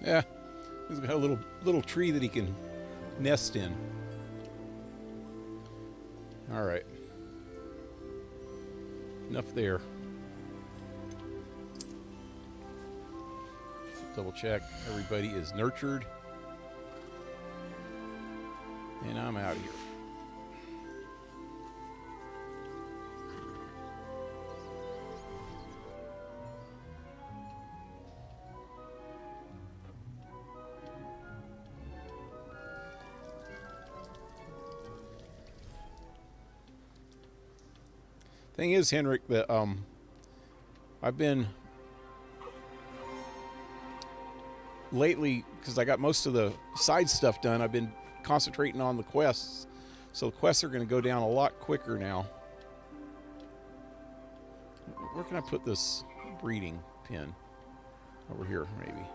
Yeah, he's got a little tree that he can nest in. All right. Enough there. Double check. Everybody is nurtured. And I'm out of here. Thing is, Henrik, that I've been lately, because I got most of the side stuff done, I've been concentrating on the quests. So the quests are going to go down a lot quicker now. Where can I put this breeding pin? Over here, maybe.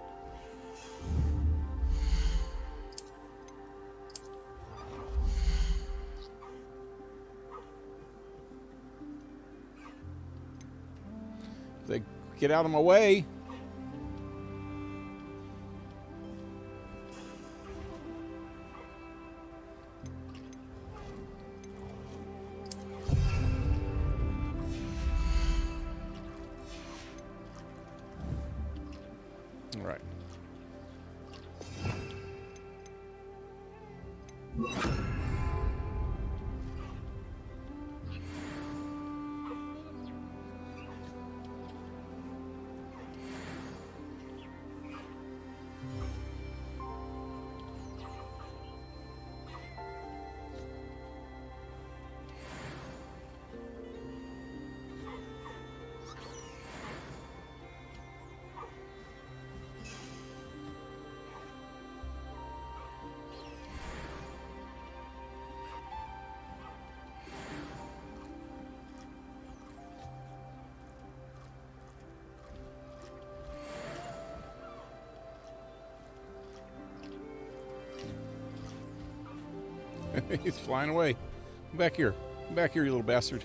They get out of my way. All right. He's flying away. Come back here. Come back here, you little bastard.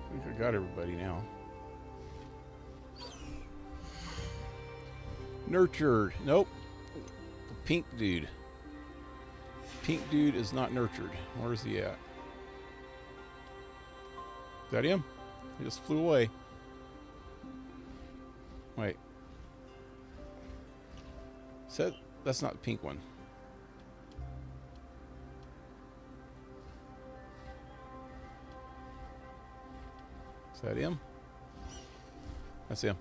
I think I got everybody now. Nurtured. Nope. The pink dude. Pink dude is not nurtured. Where's he at? Is that him? He just flew away. Wait. That's not the pink one. Is that him? That's him.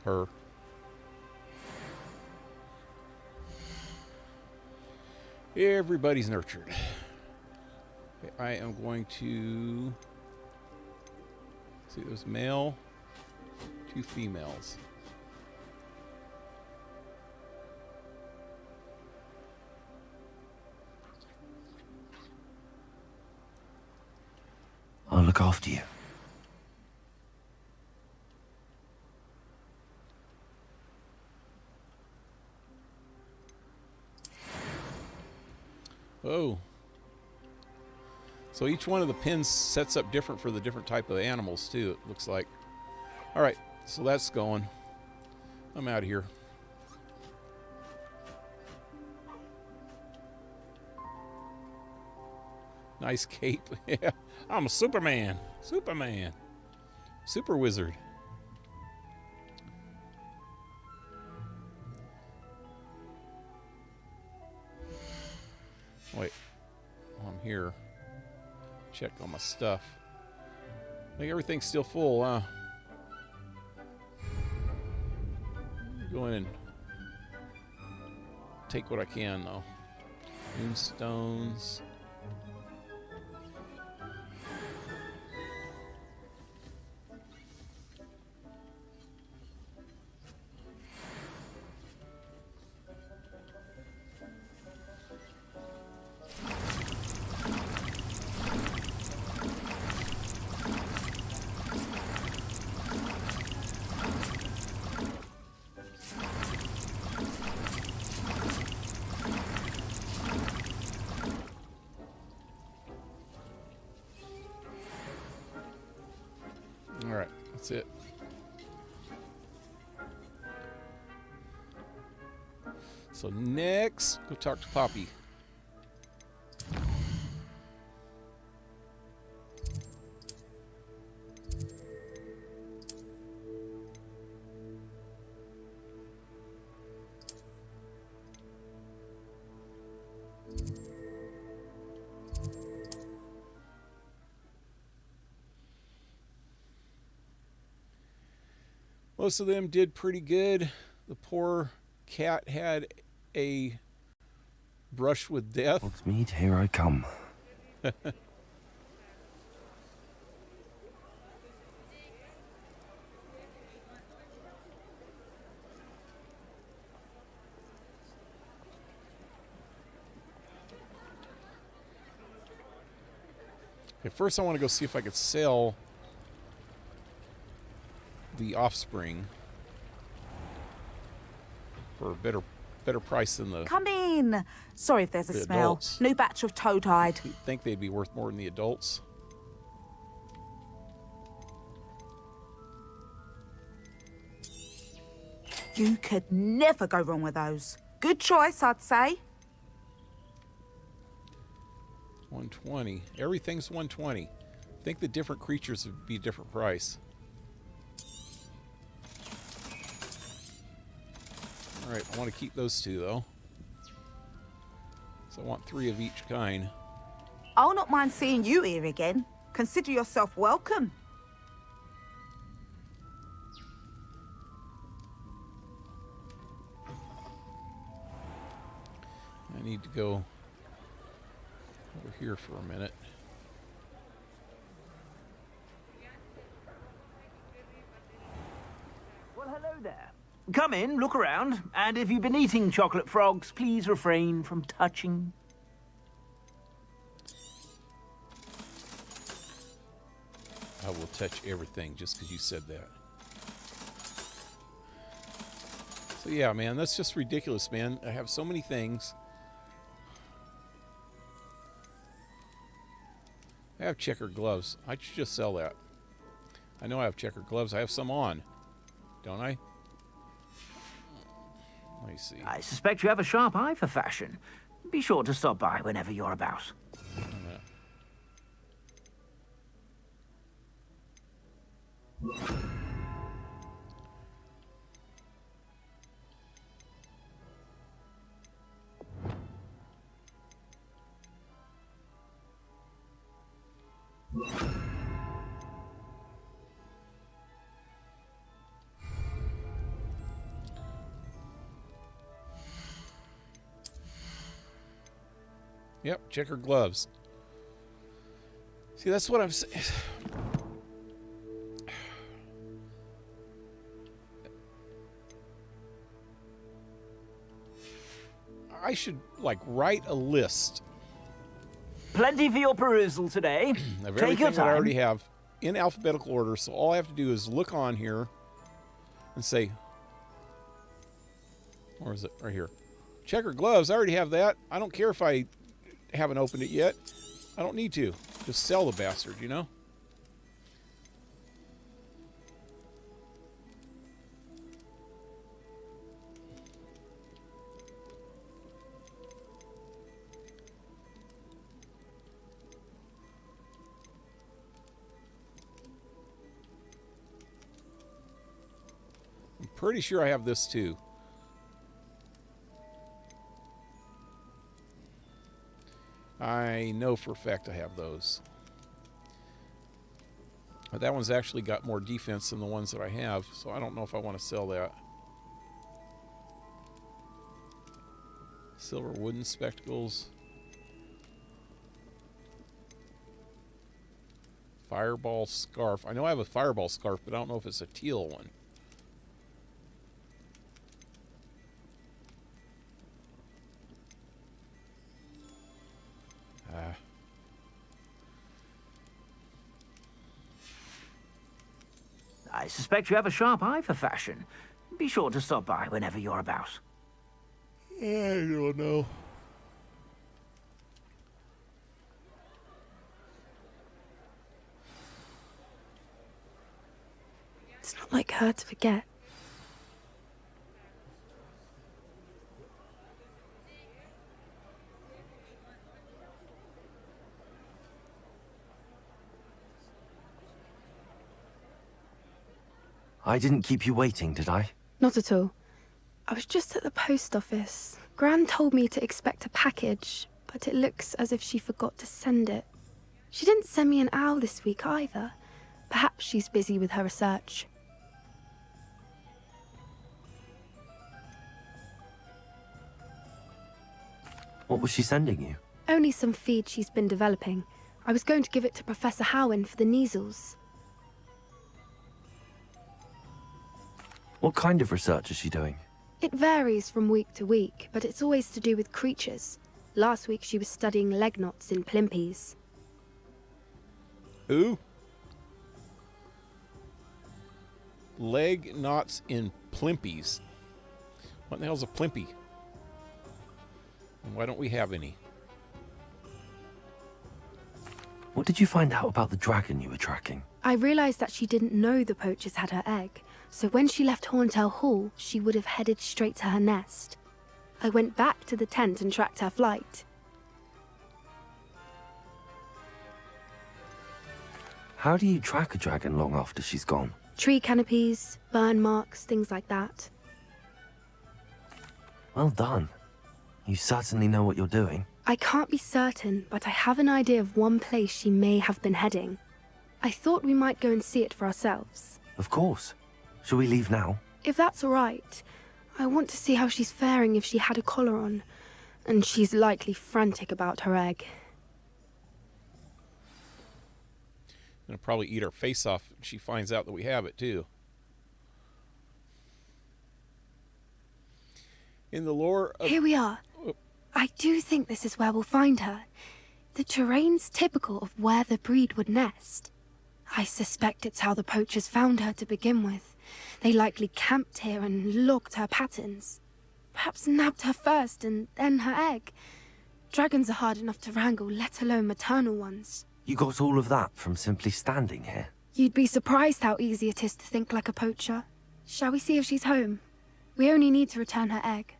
Her. Everybody's nurtured. Okay, I am going to see. There's male, 2 females. I'll look after you. Oh. So each one of the pins sets up different for the different type of animals too, it looks like. All right, so that's going. I'm out of here. Nice cape. Yeah, I'm a Superman. Superman. Super wizard. Wait, while I'm here, check on my stuff. I think everything's still full, huh? Go in and take what I can, though. Moonstones. Alright, that's it. So next, go talk to Poppy. Most of them did pretty good. The poor cat had a brush with death. Hogsmeade, here I come. Okay, first I want to go see if I could sell the offspring for a better price than the. Come in. Sorry if there's a the smell. adults. New batch of toad-hide. You'd think they'd be worth more than the adults. You could never go wrong with those. Good choice, I'd say. 120. Everything's 120. I think the different creatures would be a different price. Alright, I want to keep those 2 though. So I want 3 of each kind. I'll not mind seeing you here again. Consider yourself welcome. I need to go over here for a minute. Well, hello there. Come in, look around, and if you've been eating chocolate frogs, please refrain from touching. I will touch everything just because you said that. So yeah, man, that's just ridiculous, man. I have so many things. I have checkered gloves. I should just sell that. I know I have checkered gloves. I have some on, don't I? Let me see. I suspect you have a sharp eye for fashion. Be sure to stop by whenever you're about. Wait a minute. Yep, check her gloves. See, that's what I'm saying. I should, like, write a list Plenty for your perusal today. of Take everything your that I time. already have in alphabetical order, so all I have to do is look on here and say, or is it right here? Check her gloves. I already have that. I don't care if I haven't opened it yet. I don't need to. Just sell the bastard, you know? I'm pretty sure I have this too. I know for a fact I have those. But that one's actually got more defense than the ones that I have, so I don't know if I want to sell that. Silver wooden spectacles. Fireball scarf. I know I have a fireball scarf, but I don't know if it's a teal one. I suspect you have a sharp eye for fashion. Be sure to stop by whenever you're about. I don't know. It's not like her to forget. I didn't keep you waiting, did I? Not at all. I was just at the post office. Gran told me to expect a package, but it looks as if she forgot to send it. She didn't send me an owl this week either. Perhaps she's busy with her research. What was she sending you? Only some feed she's been developing. I was going to give it to Professor Howen for the measles. What kind of research is she doing? It varies from week to week, but it's always to do with creatures. Last week she was studying leg knots in plimpies. Who? Leg knots in plimpies. What the hell's a plimpy? And why don't we have any? What did you find out about the dragon you were tracking? I realized that she didn't know the poachers had her egg, so when she left Horntail Hall, she would have headed straight to her nest. I went back to the tent and tracked her flight. How do you track a dragon long after she's gone? Tree canopies, burn marks, things like that. Well done. You certainly know what you're doing. I can't be certain, but I have an idea of one place she may have been heading. I thought we might go and see it for ourselves. Of course. Shall we leave now? If that's all right. I want to see how she's faring if she had a collar on. And she's likely frantic about her egg. Gonna probably eat our face off if she finds out that we have it too. In the lore of... Here we are. I do think this is where we'll find her. The terrain's typical of where the breed would nest. I suspect it's how the poachers found her to begin with. They likely camped here and logged her patterns. Perhaps nabbed her first and then her egg. Dragons are hard enough to wrangle, let alone maternal ones. You got all of that from simply standing here? You'd be surprised how easy it is to think like a poacher. Shall we see if she's home? We only need to return her egg.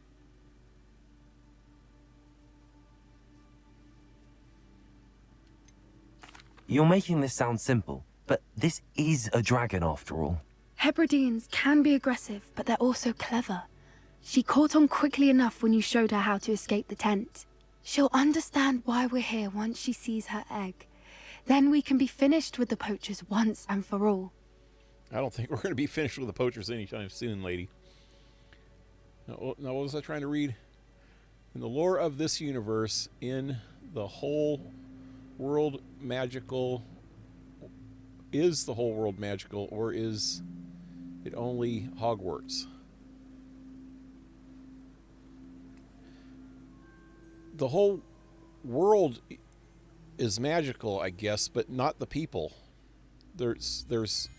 You're making this sound simple, but this is a dragon after all. Hebrideans can be aggressive, but they're also clever. She caught on quickly enough when you showed her how to escape the tent. She'll understand why we're here once she sees her egg. Then we can be finished with the poachers once and for all. I don't think we're going to be finished with the poachers anytime soon, lady. No, what was I trying to read? In the lore of this universe, in the whole world magical, is the whole world magical, or is it only Hogwarts? The whole world is magical, I guess, but not the people. There's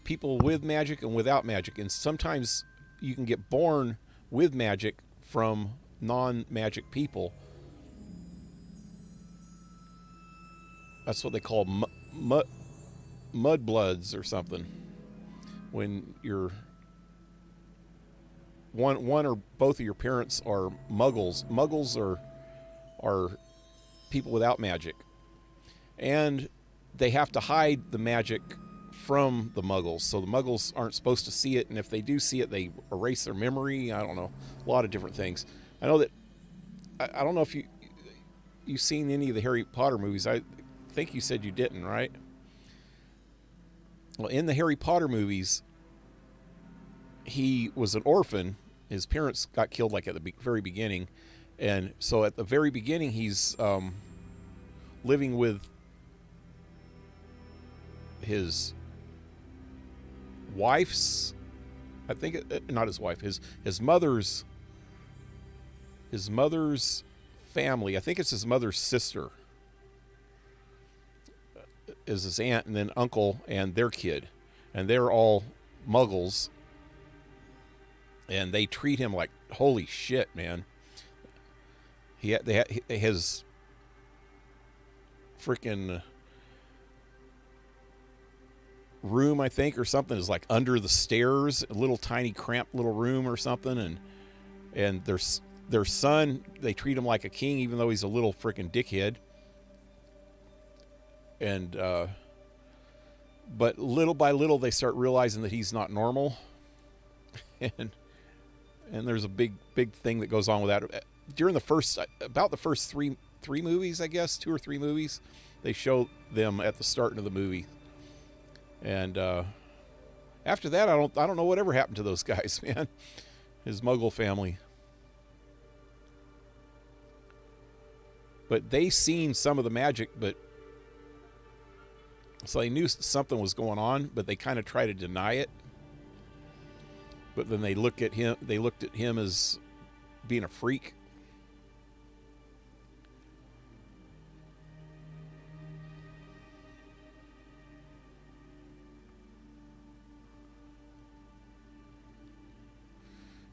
people with magic and without magic, and sometimes you can get born with magic from non-magic people. That's what they call mudbloods or something. When you're one or both of your parents are muggles. Muggles are people without magic, and they have to hide the magic from the muggles, so the muggles aren't supposed to see it, and if they do see it, they erase their memory. I don't know, a lot of different things. I know that I don't know if you've seen any of the Harry Potter movies. I think you said you didn't, right? Well, in the Harry Potter movies, he was an orphan. His parents got killed like at the very beginning, and so at the very beginning he's living with his wife's, I think not his wife, his mother's family. I think it's his mother's sister is his aunt, and then uncle and their kid, and they're all muggles, and they treat him like holy shit, man. His freaking room, I think, or something, is like under the stairs, a little tiny cramped little room or something, and their son, they treat him like a king, even though he's a little freaking dickhead. And but little by little they start realizing that he's not normal, and there's a big thing that goes on with that. During the first three movies, I guess 2 or 3 movies, they show them at the start of the movie, and after that I don't know whatever happened to those guys, man. His Muggle family. But they seen some of the magic, but so they knew something was going on, but they kind of try to deny it. But then they looked at him as being a freak.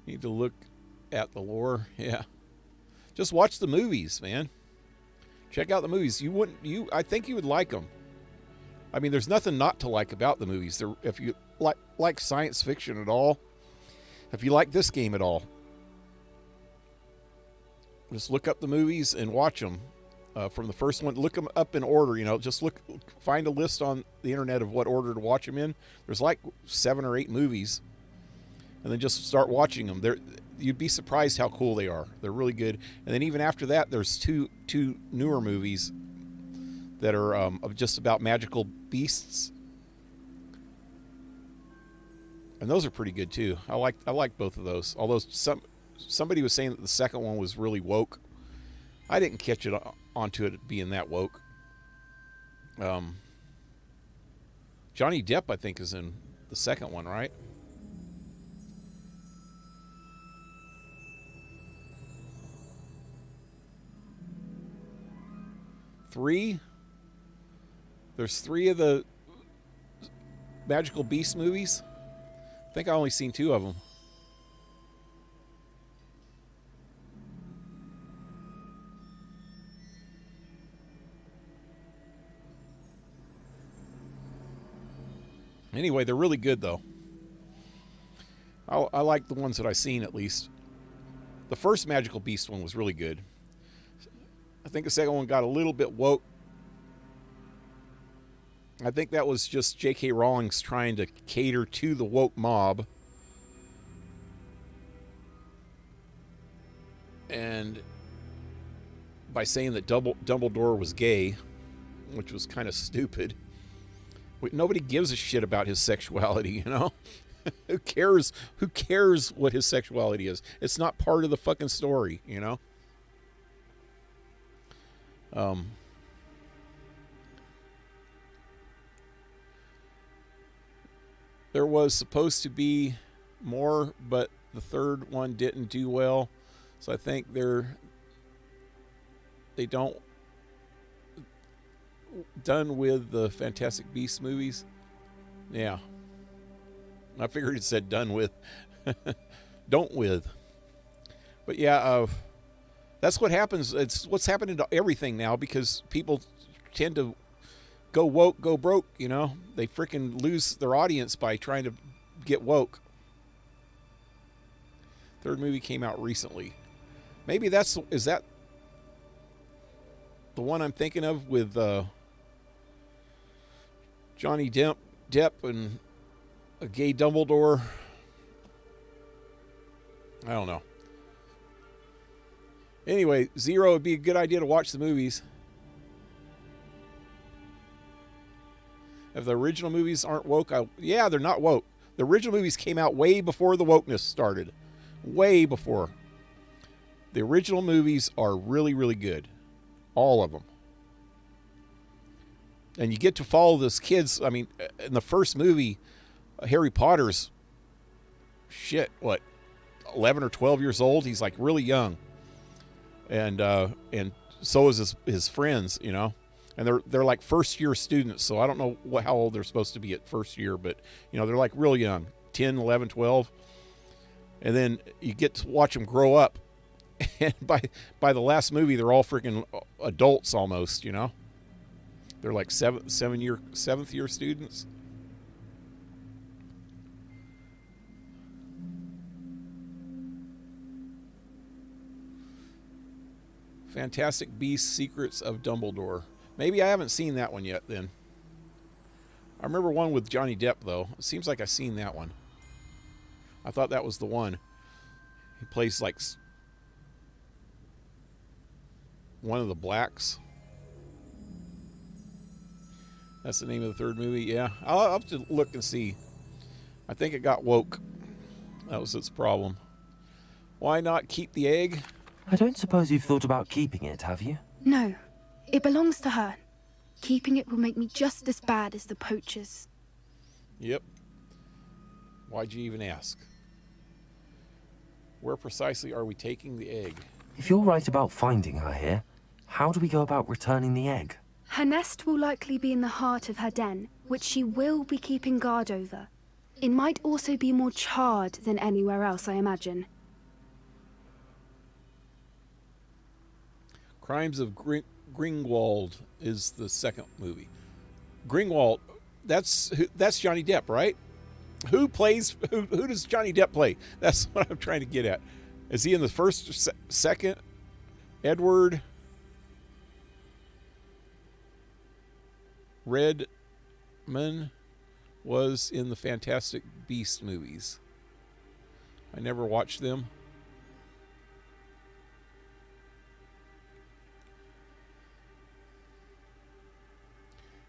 Need to look at the lore. Yeah. Just watch the movies, man. Check out the movies. I think you would like them. I mean, there's nothing not to like about the movies. If you like science fiction at all, if you like this game at all, just look up the movies and watch them. From the first one, look them up in order. Just find a list on the internet of what order to watch them in. There's like 7 or 8 movies, and then just start watching them. You'd be surprised how cool they are. They're really good. And then even after that, there's two newer movies that are just about magical beasts, and those are pretty good too. I like both of those. Although somebody was saying that the second one was really woke. I didn't catch it onto it being that woke. Johnny Depp, I think, is in the second one, right? There's 3 of the Magical Beast movies. I think I only seen 2 of them. Anyway, they're really good, though. I like the ones that I've seen, at least. The first Magical Beast one was really good. I think the second one got a little bit woke. I think that was just J.K. Rowling's trying to cater to the woke mob. And by saying that Dumbledore was gay, which was kind of stupid. Nobody gives a shit about his sexuality, Who cares what his sexuality is? It's not part of the fucking story, There was supposed to be more, but the third one didn't do well, so I think they don't done with the Fantastic Beasts movies. Yeah, I figured it said done with, don't with. But yeah, that's what happens. It's what's happening to everything now because people tend to go woke, go broke. You know, they freaking lose their audience by trying to get woke. Third movie came out recently. Maybe is that the one I'm thinking of with Johnny Depp and a gay Dumbledore? I don't know. Anyway, Zero, it'd be a good idea to watch the movies. If the original movies aren't woke, yeah, they're not woke. The original movies came out way before the wokeness started. Way before. The original movies are really, really good. All of them. And you get to follow those kids. I mean, in the first movie, Harry Potter's, 11 or 12 years old? He's like really young. And so is his friends, you know. And they're like first year students, so I don't know how old they're supposed to be at first year, but you know, they're like real young, 10, 11, 12. And then you get to watch them grow up. And by the last movie, they're all freaking adults almost, you know. They're like seventh year students. Fantastic Beasts: Secrets of Dumbledore. Maybe I haven't seen that one yet then. I remember one with Johnny Depp though. It seems like I've seen that one. I thought that was the one. He plays like one of the blacks. That's the name of the third movie. Yeah, I'll have to look and see. I think it got woke. That was its problem. Why not keep the egg? I don't suppose you've thought about keeping it, have you? No, it belongs to her. Keeping it will make me just as bad as the poachers. Yep. Why'd you even ask? Where precisely are we taking the egg? If you're right about finding her here, how do we go about returning the egg? Her nest will likely be in the heart of her den, which she will be keeping guard over. It might also be more charred than anywhere else, I imagine. Crimes of Gringwald is the second movie. Gringwald, that's Johnny Depp, right? Who does Johnny Depp play? That's what I'm trying to get at. Is he in the first, second? Edward Redman was in the Fantastic Beasts movies. I never watched them.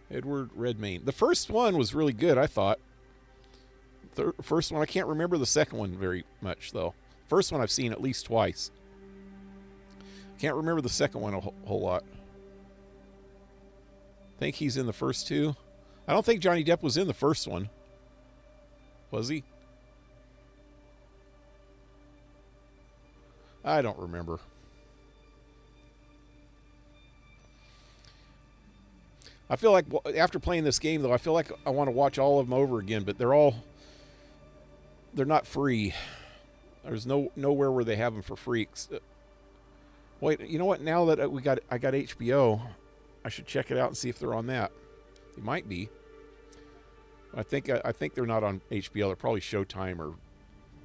Edward Redmayne. The first one was really good, I thought. The first one, I can't remember the second one very much, though. First one I've seen at least twice. Can't remember the second one a whole lot. Think he's in the first two. I don't think Johnny Depp was in the first one. Was he? I don't remember. I feel like after playing this game, though, I feel like I want to watch all of them over again, but they're not free. There's nowhere where they have them for free. Wait, you know what? Now that I got HBO, I should check it out and see if they're on that. They might be. I think they're not on HBO. They're probably Showtime or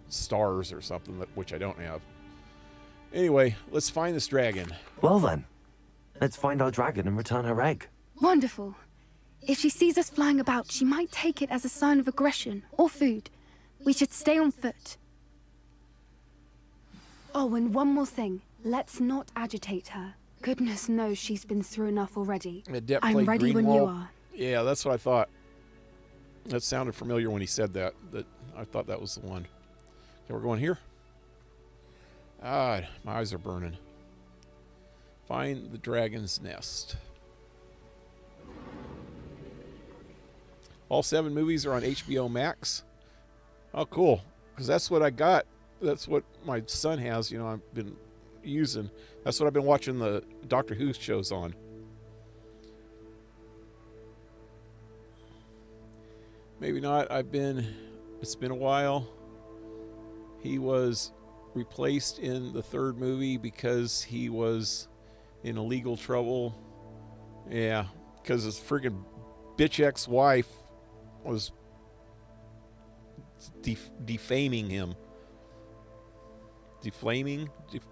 Stars or something, which I don't have. Anyway, let's find this dragon. Well then, let's find our dragon and return her egg. Wonderful. If she sees us flying about, she might take it as a sign of aggression or food. We should stay on foot. Oh, and one more thing. Let's not agitate her. Goodness knows she's been through enough already. I'm ready when you are. Yeah, that's what I thought. That sounded familiar when he said that. I thought that was the one. Okay, we're going here. Ah, my eyes are burning. Find the dragon's nest. All 7 movies are on HBO Max. Oh, cool. Because that's what I got. That's what my son has. You know, I've been using. That's what I've been watching the Doctor Who shows on. Maybe not. It's been a while. He was replaced in the 3rd movie because he was in illegal trouble. Yeah, because his freaking bitch ex-wife was defaming him.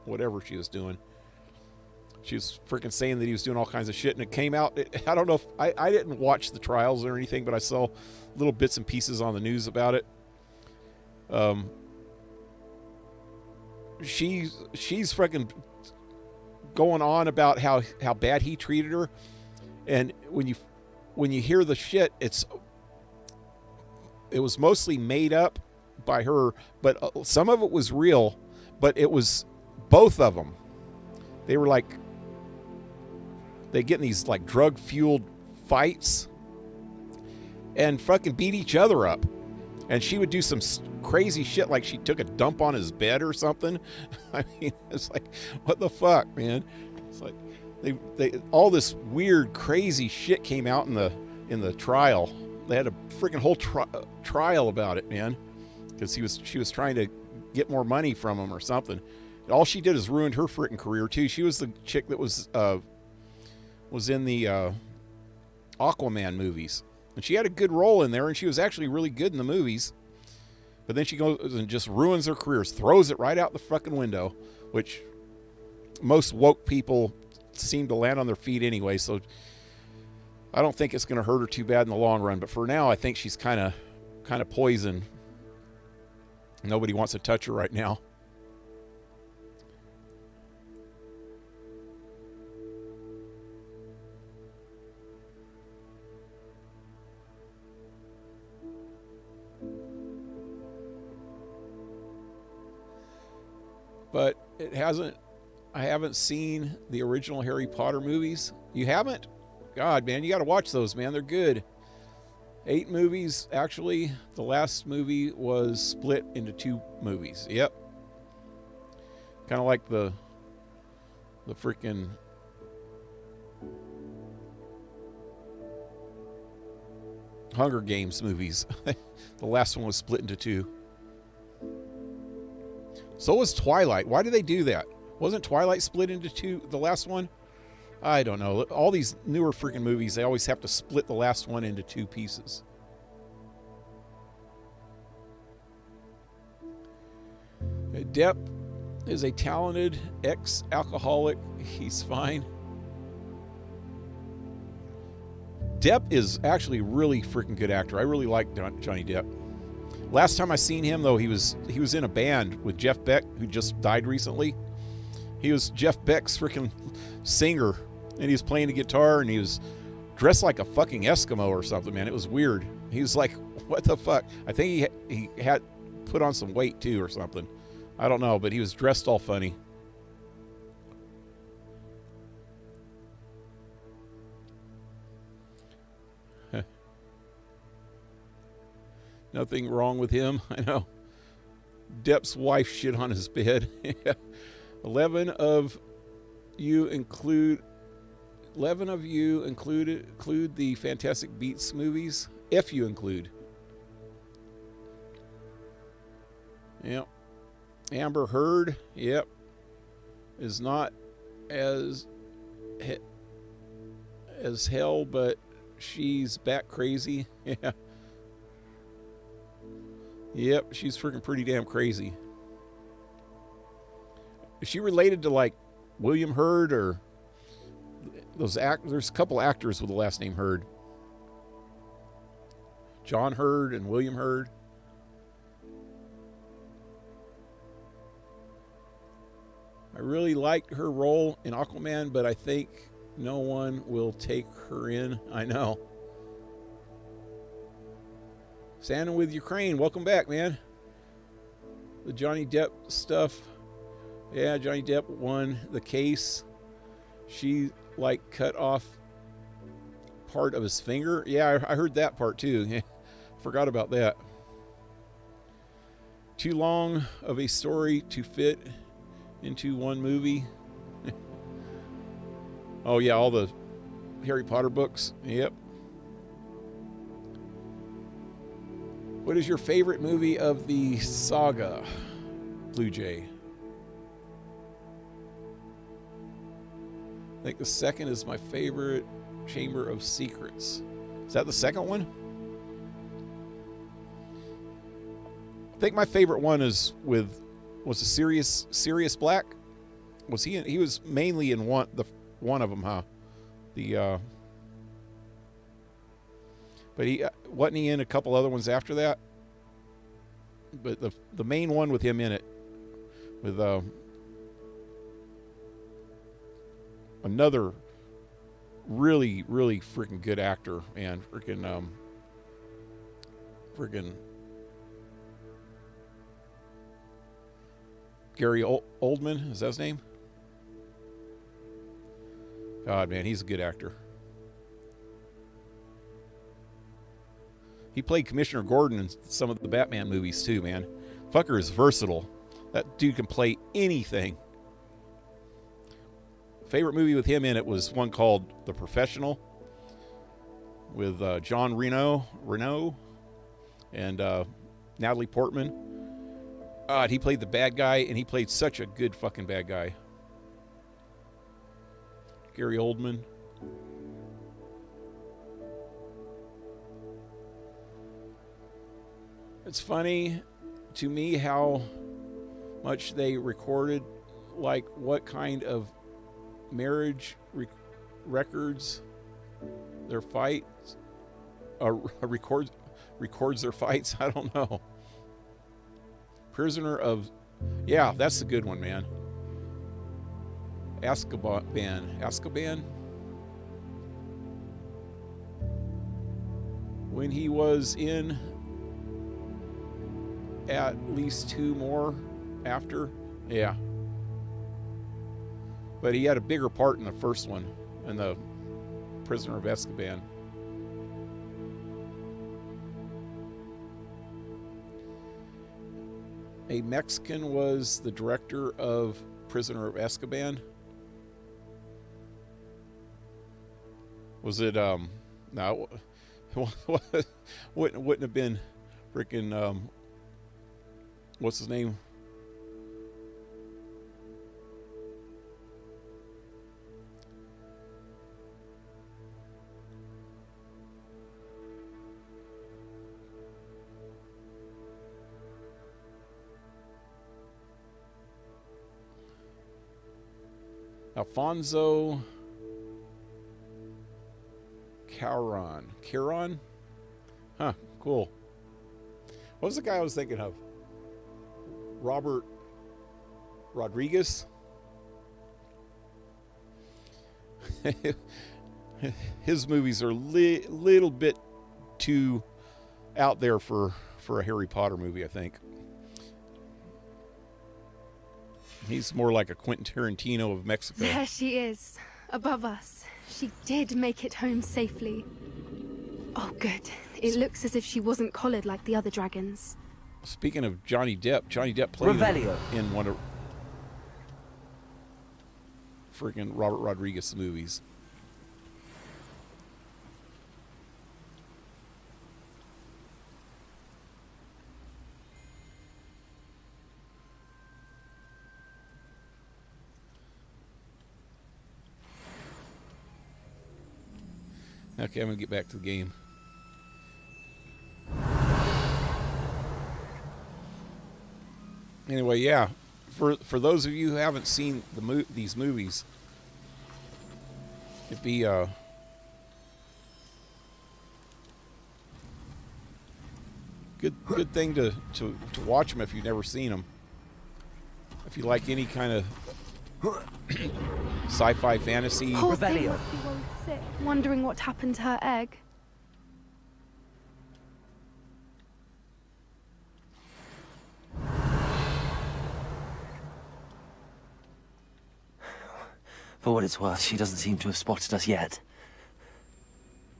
Whatever she was doing. She was freaking saying that he was doing all kinds of shit, and it came out. I don't know if I didn't watch the trials or anything, but I saw little bits and pieces on the news about it. She's freaking going on about how bad he treated her, and when you hear the shit, it was mostly made up by her, but some of it was real. But it was both of them. They were like, they get in these like drug-fueled fights and fucking beat each other up. And she would do some crazy shit, like she took a dump on his bed or something. I mean, it's like, what the fuck, man? It's like they all this weird, crazy shit came out in the trial. They had a freaking whole trial about it, man, because she was trying to get more money from him or something. All she did is ruined her freaking career too. She was the chick that was in the Aquaman movies, and she had a good role in there, and she was actually really good in the movies. But then she goes and just ruins her career, throws it right out the fucking window, which most woke people seem to land on their feet anyway. So I don't think it's going to hurt her too bad in the long run. But for now, I think she's kind of poison. Nobody wants to touch her right now. But I haven't seen the original Harry Potter movies. You haven't? God, man, you got to watch those, man. They're good. 8 movies, actually. The last movie was split into 2 movies. Yep. Kind of like the freaking Hunger Games movies. The last one was split into 2. So was Twilight. Why did they do that? Wasn't Twilight split into 2, the last one? I don't know. All these newer freaking movies, they always have to split the last one into 2 pieces. Depp is a talented ex-alcoholic. He's fine. Depp is actually a really freaking good actor. I really like Johnny Depp. Last time I seen him, though, he was in a band with Jeff Beck, who just died recently. He was Jeff Beck's freaking singer, and he was playing the guitar, and he was dressed like a fucking Eskimo or something, man. It was weird. He was like, what the fuck? I think he had put on some weight, too, or something. I don't know, but he was dressed all funny. Nothing wrong with him. I know. Depp's wife shit on his bed. 11 of you include the Fantastic Beasts movies. If you include. Yep. Amber Heard, yep, is not as hell, but she's bat crazy. Yeah. Yep, she's freaking pretty damn crazy. Is she related to like William Hurt or those there's a couple actors with the last name Hurd. John Hurd and William Hurd. I really liked her role in Aquaman, but I think no one will take her in. I know. Santa with Ukraine, welcome back, man. The Johnny Depp stuff. Yeah, Johnny Depp won the case. she like cut off part of his finger. Yeah, I heard that part too. Forgot about that. Too long of a story to fit into one movie. Oh yeah, all the Harry Potter books. Yep. What is your favorite movie of the saga, Blue Jay? I think the second is my favorite, Chamber of Secrets. Is that the second one? I think my favorite one was the Sirius Black. Was he? He was mainly in one of them, huh? But he wasn't he in a couple other ones after that. But the main one with him in it, with another really freaking good actor, and freaking Gary Oldman, is that his name? God, man, he's a good actor. He played Commissioner Gordon in some of the Batman movies too, man. Fucker is versatile. That dude can play anything. Favorite movie with him in it was one called The Professional with John Reno and Natalie Portman. God, he played the bad guy, and he played such a good fucking bad guy. Gary Oldman. It's funny to me how much they recorded, like what kind of marriage records their fights, records their fights. I don't know. Prisoner of, yeah, that's a good one, man. Azkaban. When he was in at least two more after, yeah. But he had a bigger part in the first one, in the Prisoner of Azkaban. A Mexican was the director of Prisoner of Azkaban. Was it no, wouldn't have been freaking what's his name? Alfonso Cuarón? Huh, cool. What was the guy I was thinking of? Robert Rodriguez? His movies are little bit too out there for a Harry Potter movie, I think. He's more like a Quentin Tarantino of Mexico. There she is, above us. She did make it home safely. Oh, good. It looks as if she wasn't collared like the other dragons. Speaking of Johnny Depp played in one of freaking Robert Rodriguez movies. Okay, I'm gonna get back to the game. Anyway, yeah, for those of you who haven't seen these movies, it'd be good thing to watch them if you've never seen them. If you like any kind of sci-fi fantasy. Poor thing must be worried sick, wondering what happened to her egg. For what it's worth, she doesn't seem to have spotted us yet.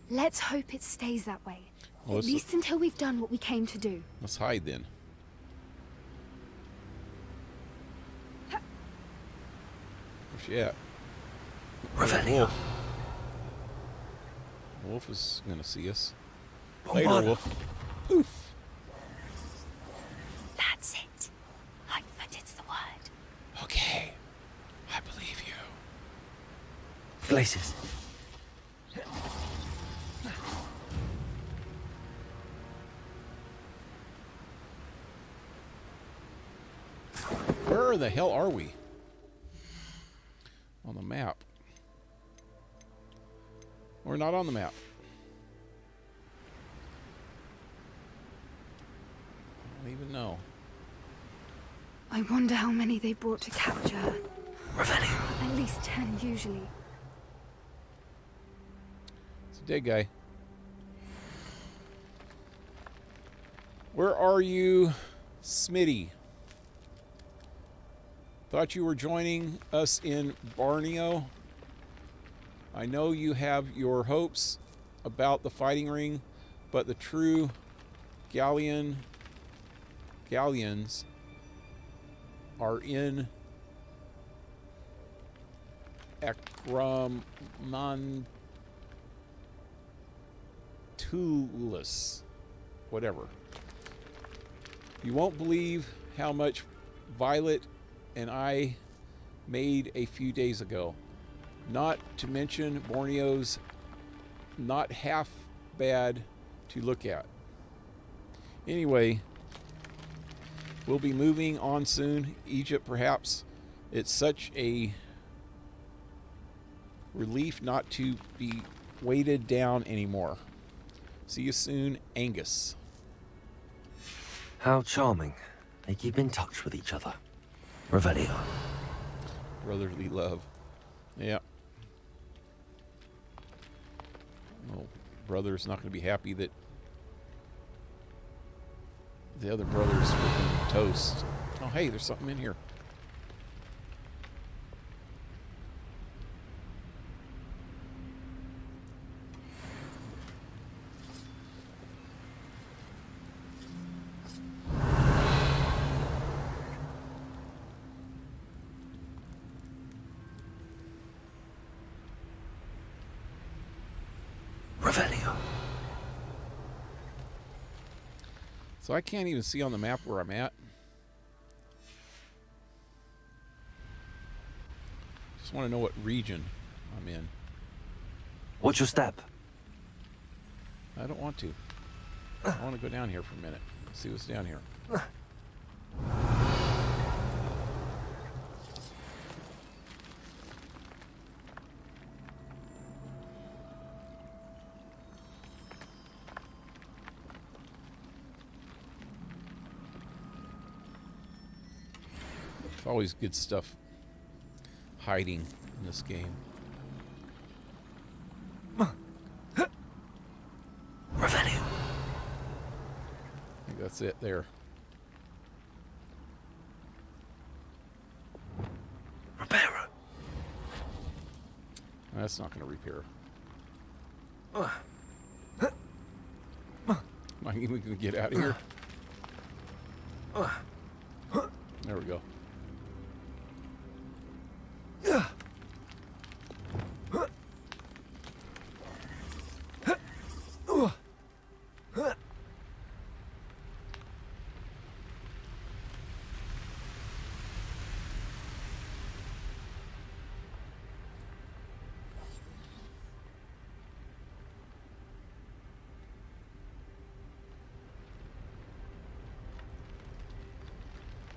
Let's hope it stays that way. Well, At least until we've done what we came to do. Let's hide then. Where's she at? Revelio. Wolf is gonna see us. Later, Wolf. Poof. That's it. Lightfoot, it's the word. Okay. I believe you. Glacis. Where the hell are we? On the map. We're not on the map. I don't even know. I wonder how many they brought to capture. Revelio. At least 10 usually. It's a dead guy. Where are you, Smitty? Thought you were joining us in Borneo. I know you have your hopes about the fighting ring, but the true galleons are in Akramantulis. Whatever. You won't believe how much Violet and I made a few days ago. Not to mention Borneo's not half bad to look at. Anyway, we'll be moving on soon. Egypt, perhaps. It's such a relief not to be weighted down anymore. See you soon, Angus. How charming. They keep in touch with each other. Revelio. Brotherly love. Yeah. Well, brother's not going to be happy that the other brother's freaking toast. Oh, hey, there's something in here. Revelio. So I can't even see on the map where I'm at. Just want to know what region I'm in. What's your step? I don't want to. I want to go down here for a minute. See what's down here. There's always good stuff hiding in this game. Revelio. I think that's it there. Reparo. That's not going to repair. Am I even going to get out of here? There we go.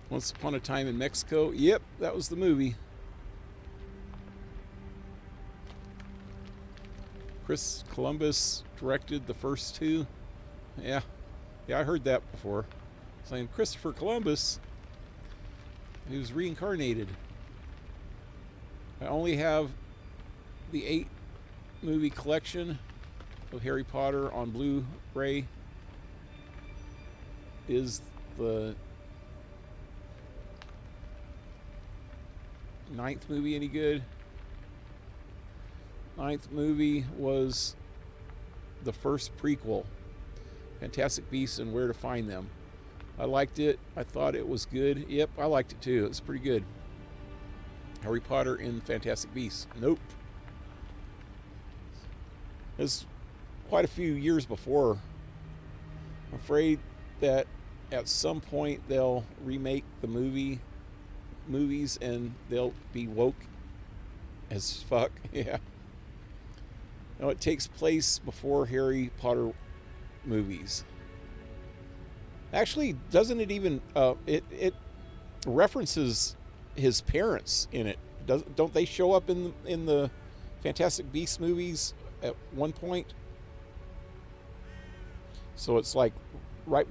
Once Upon a Time in Mexico. Yep, that was the movie. Chris Columbus directed the first two. Yeah, I heard that before. Saying Christopher Columbus, he was reincarnated. I only have the 8-movie collection of Harry Potter on Blu-ray. Is the 9th movie any good? 9th movie was the first prequel, Fantastic Beasts and Where to Find Them. I liked it. I thought it was good. Yep, I liked it too. It was pretty good. Harry Potter and Fantastic Beasts. Nope. It was quite a few years before. I'm afraid that at some point they'll remake the movies and they'll be woke as fuck. Yeah. No, it takes place before Harry Potter movies. Actually, doesn't it even it references his parents in it? Don't they show up in the Fantastic Beasts movies at one point? So it's like right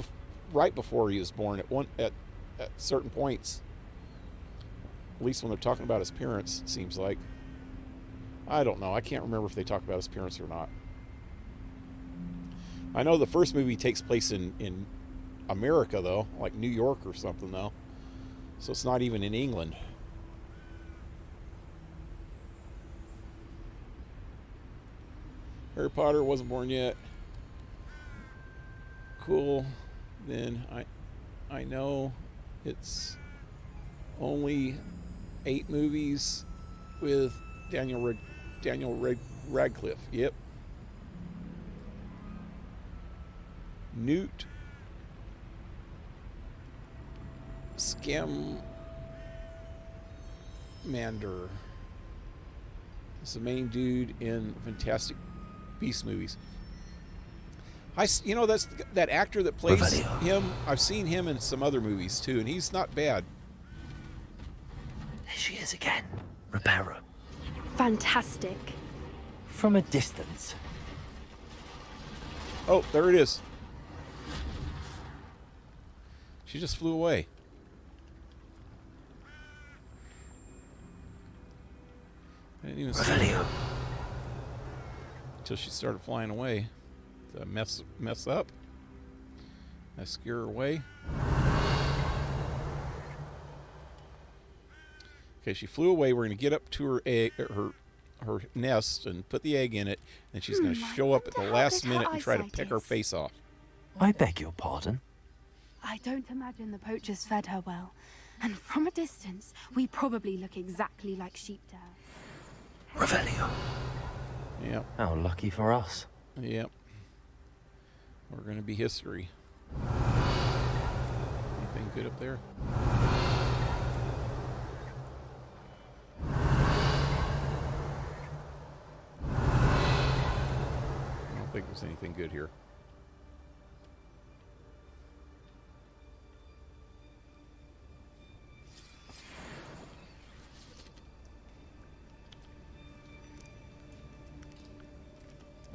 before he was born at certain points. At least when they're talking about his parents, it seems like. I don't know. I can't remember if they talk about his parents or not. I know the first movie takes place in America, though, like New York or something, though. So it's not even in England. Harry Potter wasn't born yet. Cool. Then I know it's only 8 movies with Daniel Radcliffe. Yep. Newt Scamander is the main dude in Fantastic Beasts movies. That's that actor that plays him. I've seen him in some other movies too, and he's not bad. There she is again. Reparo. Fantastic. From a distance. Oh, there it is. She just flew away. I didn't even see her until she started flying away. To mess up. I scare her away. Okay, she flew away. We're going to get up to her egg, her nest, and put the egg in it, and she's going to show up at the last minute and try to pick her face off. I beg your pardon. I don't imagine the poachers fed her well. And from a distance, we probably look exactly like sheep to her. Revelio. Yep. How lucky for us. Yep. We're going to be history. Anything good up there? I don't think there's anything good here.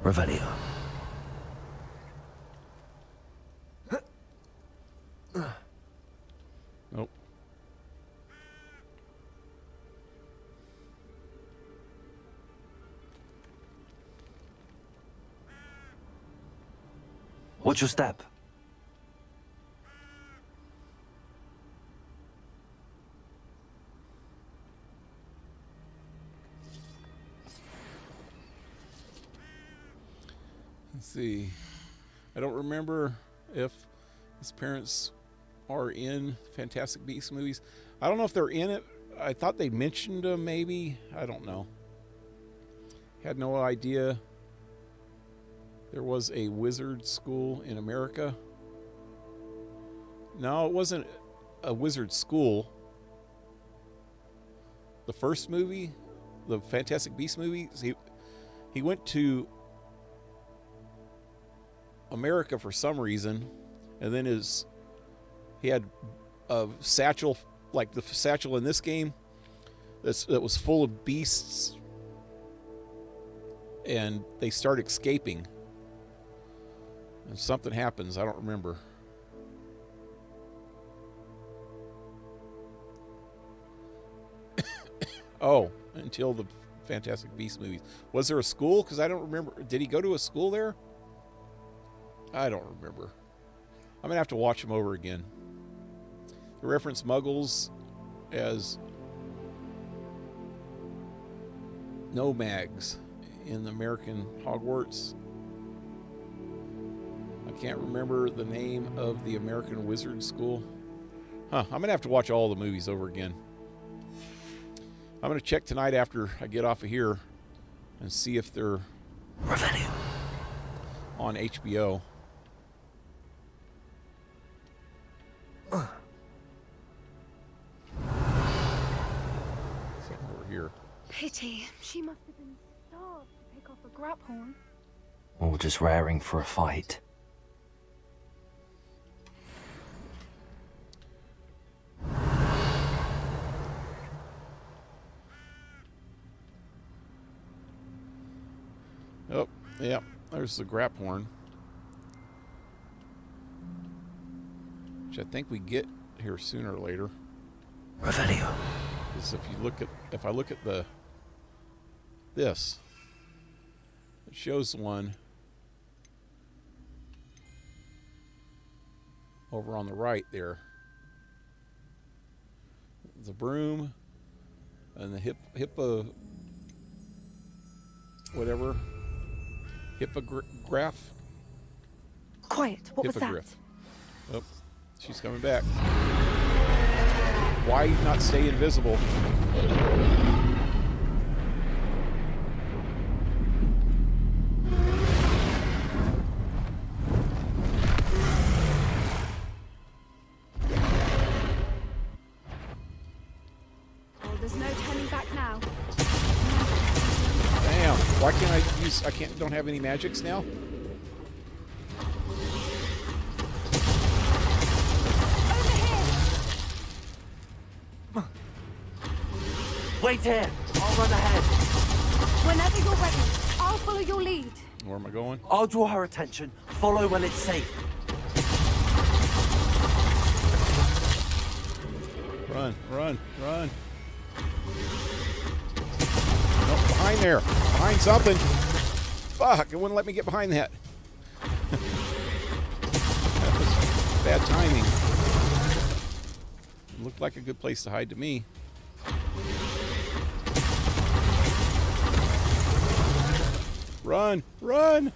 Revelio. Nope. What's your step? Let's see. I don't remember if his parents are in Fantastic Beasts movies. I don't know if they're in it. I thought they mentioned them, maybe. I don't know. Had no idea there was a wizard school in America. No, it wasn't a wizard school. The first movie, the Fantastic Beasts movies, he went to America for some reason, and then he had a satchel, like the satchel in this game, that was full of beasts, and they start escaping, and something happens. I don't remember. Oh, until the Fantastic Beasts movies. Was there a school? Because I don't remember. Did he go to a school there? I don't remember. I'm going to have to watch them over again. They reference Muggles as nomads in the American Hogwarts. I can't remember the name of the American Wizard School. Huh, I'm gonna have to watch all the movies over again. I'm gonna check tonight after I get off of here and see if they're on HBO. Over here. Pity. She must have been starved to pick off a graphorn. Or just raring for a fight. Oh, yeah, there's the graphorn. Which I think we get here sooner or later. Revelio. Because if I look at this, it shows one over on the right there. The broom and the hippograph. Quiet. What was that? Hippogriff. Oh, she's coming back. Why not stay invisible? Oh, there's no turning back now. Damn. Why can't I use... don't have any magics now? Wait here. I'll run ahead. Whenever you're ready, I'll follow your lead. Where am I going? I'll draw her attention. Follow when it's safe. Run, run, run. No, behind there. Behind something. Fuck, it wouldn't let me get behind that. That was bad timing. It looked like a good place to hide to me. Run! Run!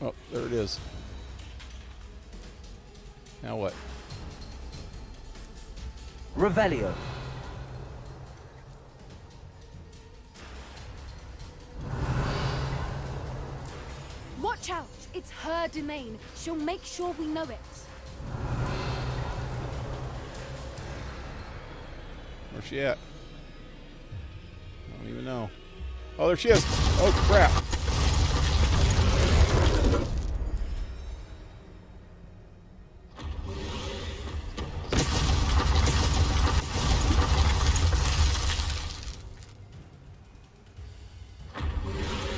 Oh, there it is. Now what? Revelio. Watch out! It's her domain. She'll make sure we know it. Where's she at? I don't even know. Oh, there she is. Oh, crap.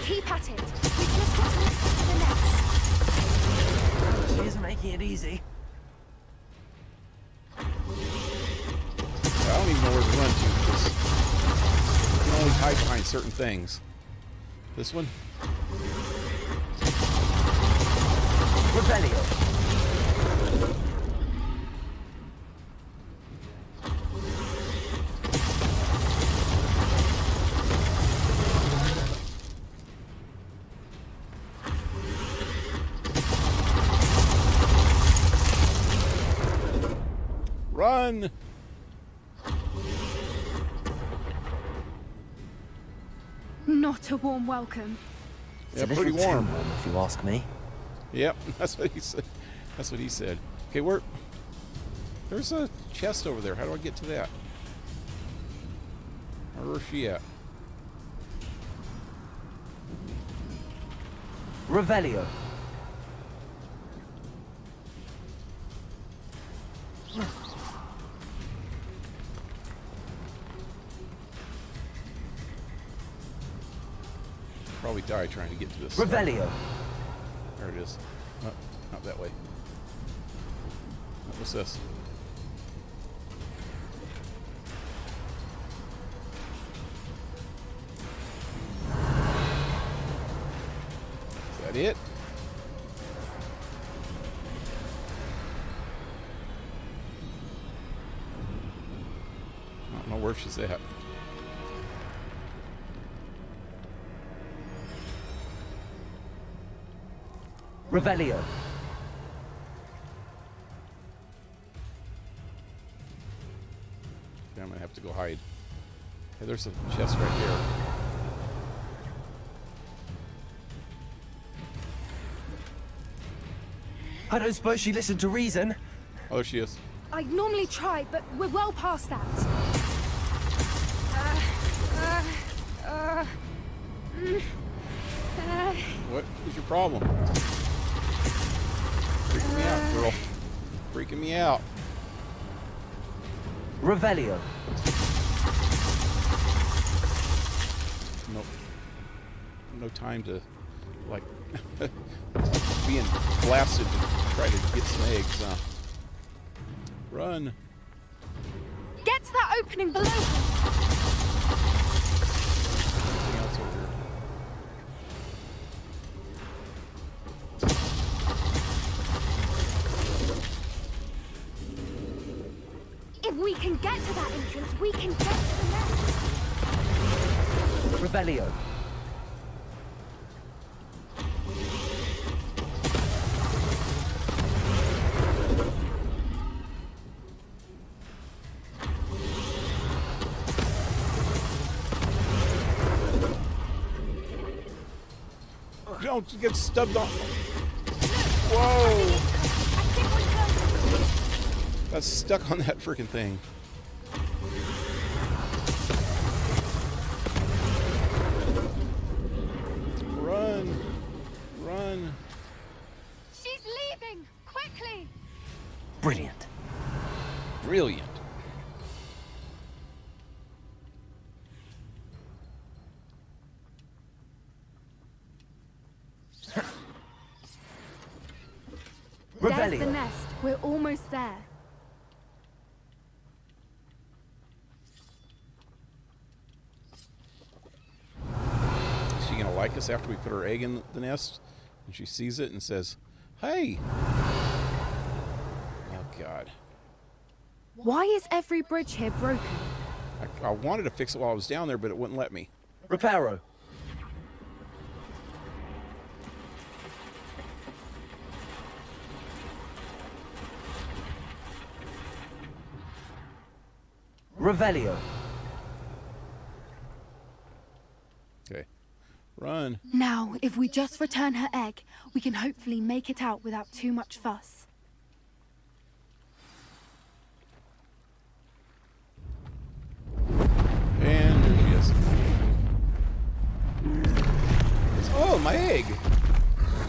Keep at it. We've just got to get to the next. She's making it easy. I don't even know where to run to because you can only hide behind certain things. This one? Revelio. Run! Not a warm welcome. It's Yeah, a little pretty too warm. if you ask me. Yep, that's what he said. That's what he said. Okay, there's a chest over there. How do I get to that? Where's she at? Revelio. Probably die trying to get to this. Revelio. There it is. No, not that way. What's this? Is that it? where she's at. Revelio. Okay, I'm gonna have to go hide. Hey, there's a chest right here. I don't suppose she listened to reason. Oh, there she is. I'd normally try, but we're well past that. What is your problem? Freaking me out, girl. Freaking me out. Revelio. Nope. No time to, like, being blasted to try to get some eggs, huh? Run. Get to that opening below. Anything else over here? If we can get to that entrance, we can get to the nest. Revelio. Don't get stubbed on. Whoa! Got stuck on that freaking thing. Run! Run! She's leaving! Quickly! Brilliant. Brilliant. There's the nest. We're almost there. Is she gonna like us after we put her egg in the nest? And she sees it and says, "Hey!" Oh God. Why is every bridge here broken? I wanted to fix it while I was down there, but it wouldn't let me. Reparo. Revelio. Okay. Run. Now, if we just return her egg, we can hopefully make it out without too much fuss. And there she is. Oh, my egg!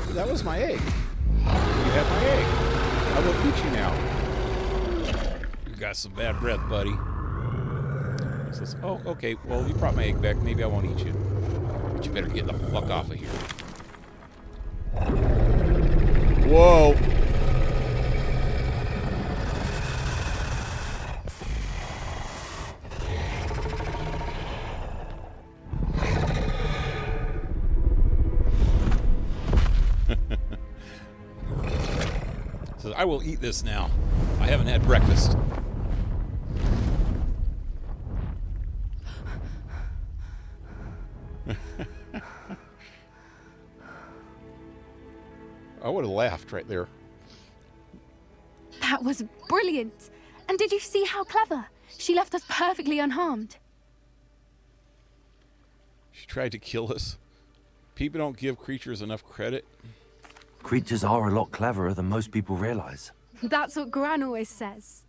That was my egg. You had my egg. I will eat you now. You got some bad breath, buddy. He says, oh, okay, well, you brought my egg back. Maybe I won't eat you. But you better get the fuck off of here. Whoa! Says, I will eat this now. I haven't had breakfast. I would have laughed right there. That was brilliant. And did you see how clever? She left us perfectly unharmed. She tried to kill us. People don't give creatures enough credit. Creatures are a lot cleverer than most people realize. That's what Gran always says.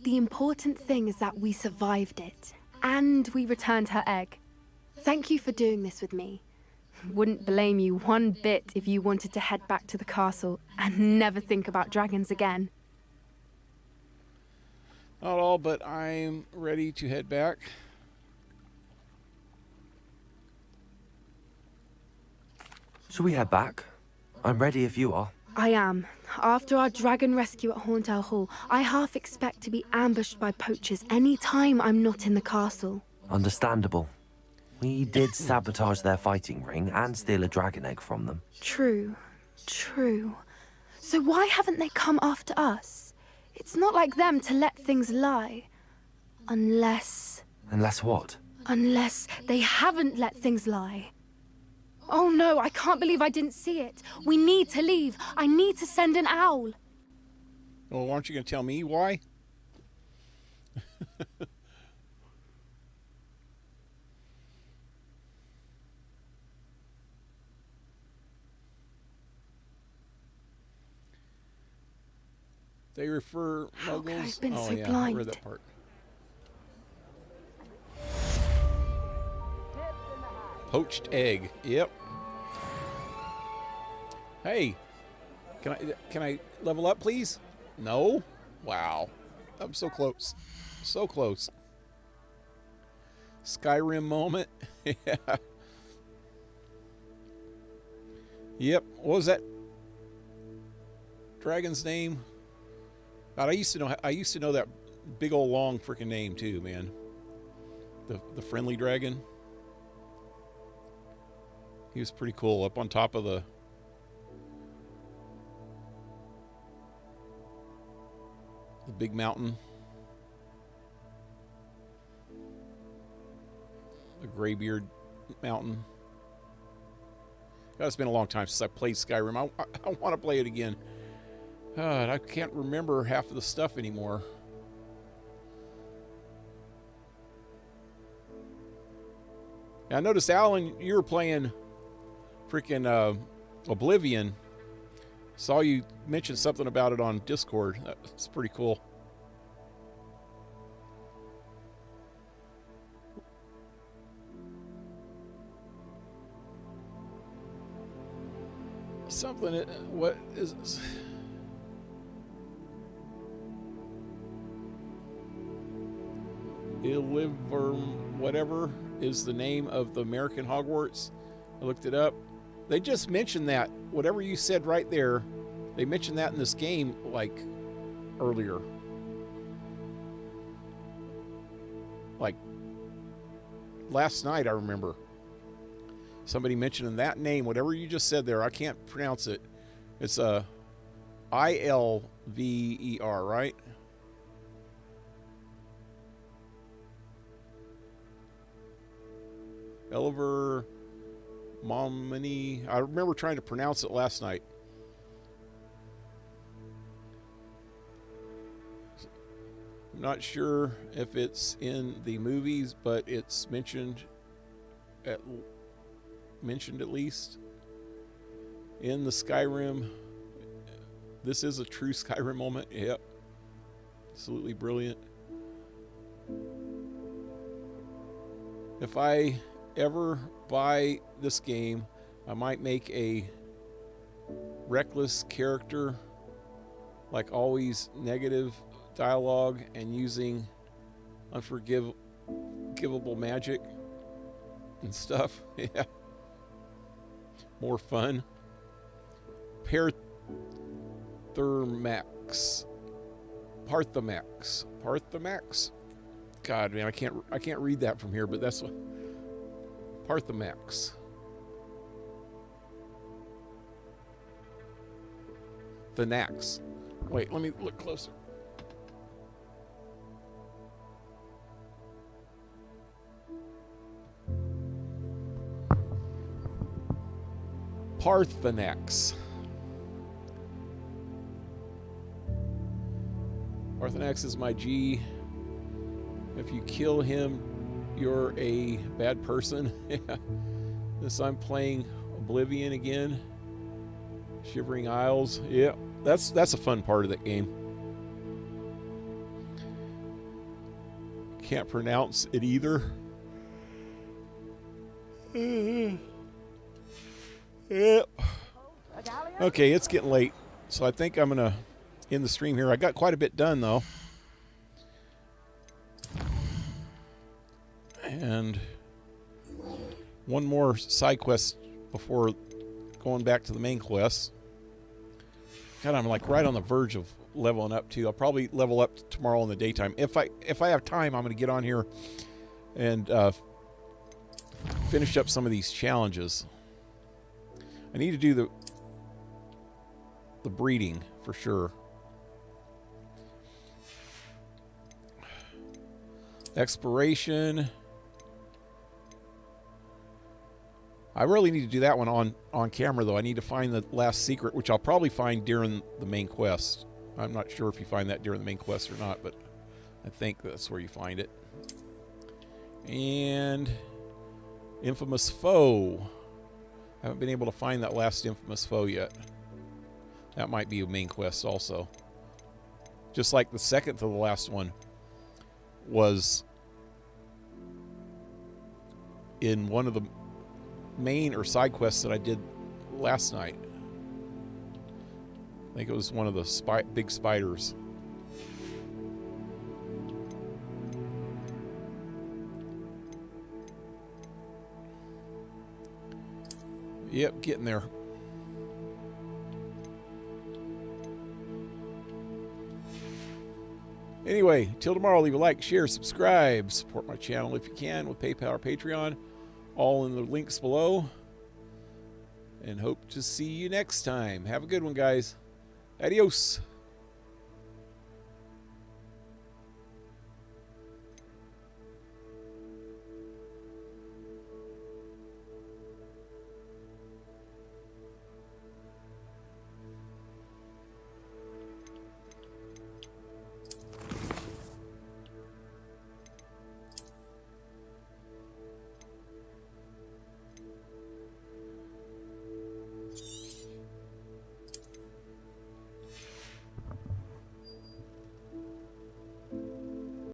The important thing is that we survived it. And we returned her egg. Thank you for doing this with me. Wouldn't blame you one bit if you wanted to head back to the castle and never think about dragons again. Not all, but I'm ready to head back. Shall we head back? I'm ready if you are. I am. After our dragon rescue at Hauntel Hall, I half expect to be ambushed by poachers any time I'm not in the castle. Understandable. We did sabotage their fighting ring and steal a dragon egg from them. True. True. So why haven't they come after us? It's not like them to let things lie. Unless... Unless what? Unless they haven't let things lie. Oh no, I can't believe I didn't see it. We need to leave. I need to send an owl. Well, aren't you going to tell me why? They refer How could I muggles. have been oh so yeah, I blind? read that part. Poached egg. Yep. Hey, can I level up, please? No. Wow, I'm so close. So close. Skyrim moment. Yeah. Yep. What was that dragon's name? God, I used to know that big old long freaking name too, man. The friendly dragon. He was pretty cool up on top of the big mountain. The Graybeard Mountain. God, it's been a long time since I played Skyrim. I want to play it again. God, I can't remember half of the stuff anymore. I noticed, Alan, you were playing freaking Oblivion. Saw you mention something about it on Discord. That's pretty cool. Something, what is this? Illiv or whatever is the name of the American Hogwarts. I looked it up. They just mentioned that. Whatever you said right there, they mentioned that in this game, like, earlier. Like, last night, I remember. Somebody mentioning that name, whatever you just said there. I can't pronounce it. It's I-L-V-E-R, right? Eliver Momini. I remember trying to pronounce it last night. I'm not sure if it's in the movies, but it's mentioned at least in the Skyrim. This is a true Skyrim moment. Yep. Absolutely brilliant. If I ever buy this game, I might make a reckless character, like always negative dialogue and using unforgivable magic and stuff. Yeah. More fun. Parthamax. God, man, I can't read that from here, but that's what Parthamax. The Nax. Wait, let me look closer. Parthanax. Parthanax is my G. If you kill him, you're a bad person. This, I'm playing Oblivion again. Shivering Isles. Yeah, that's a fun part of that game. Can't pronounce it either. Yep. Okay, it's getting late, so I think I'm gonna end the stream here. I got quite a bit done though, and one more side quest before going back to the main quest. God, I'm like right on the verge of leveling up too. I'll probably level up tomorrow in the daytime. If I have time, I'm gonna get on here and finish up some of these challenges. I need to do the breeding for sure. Exploration. I really need to do that one on camera, though. I need to find the last secret, which I'll probably find during the main quest. I'm not sure if you find that during the main quest or not, but I think that's where you find it. And infamous foe. I haven't been able to find that last infamous foe yet. That might be a main quest also. Just like the second to the last one was in one of the main or side quests that I did last night. I think it was one of the big spiders. Yep, getting there. Anyway, till tomorrow, leave a like, share, subscribe, support my channel if you can with PayPal or Patreon. All in the links below. And hope to see you next time. Have a good one, guys. Adios.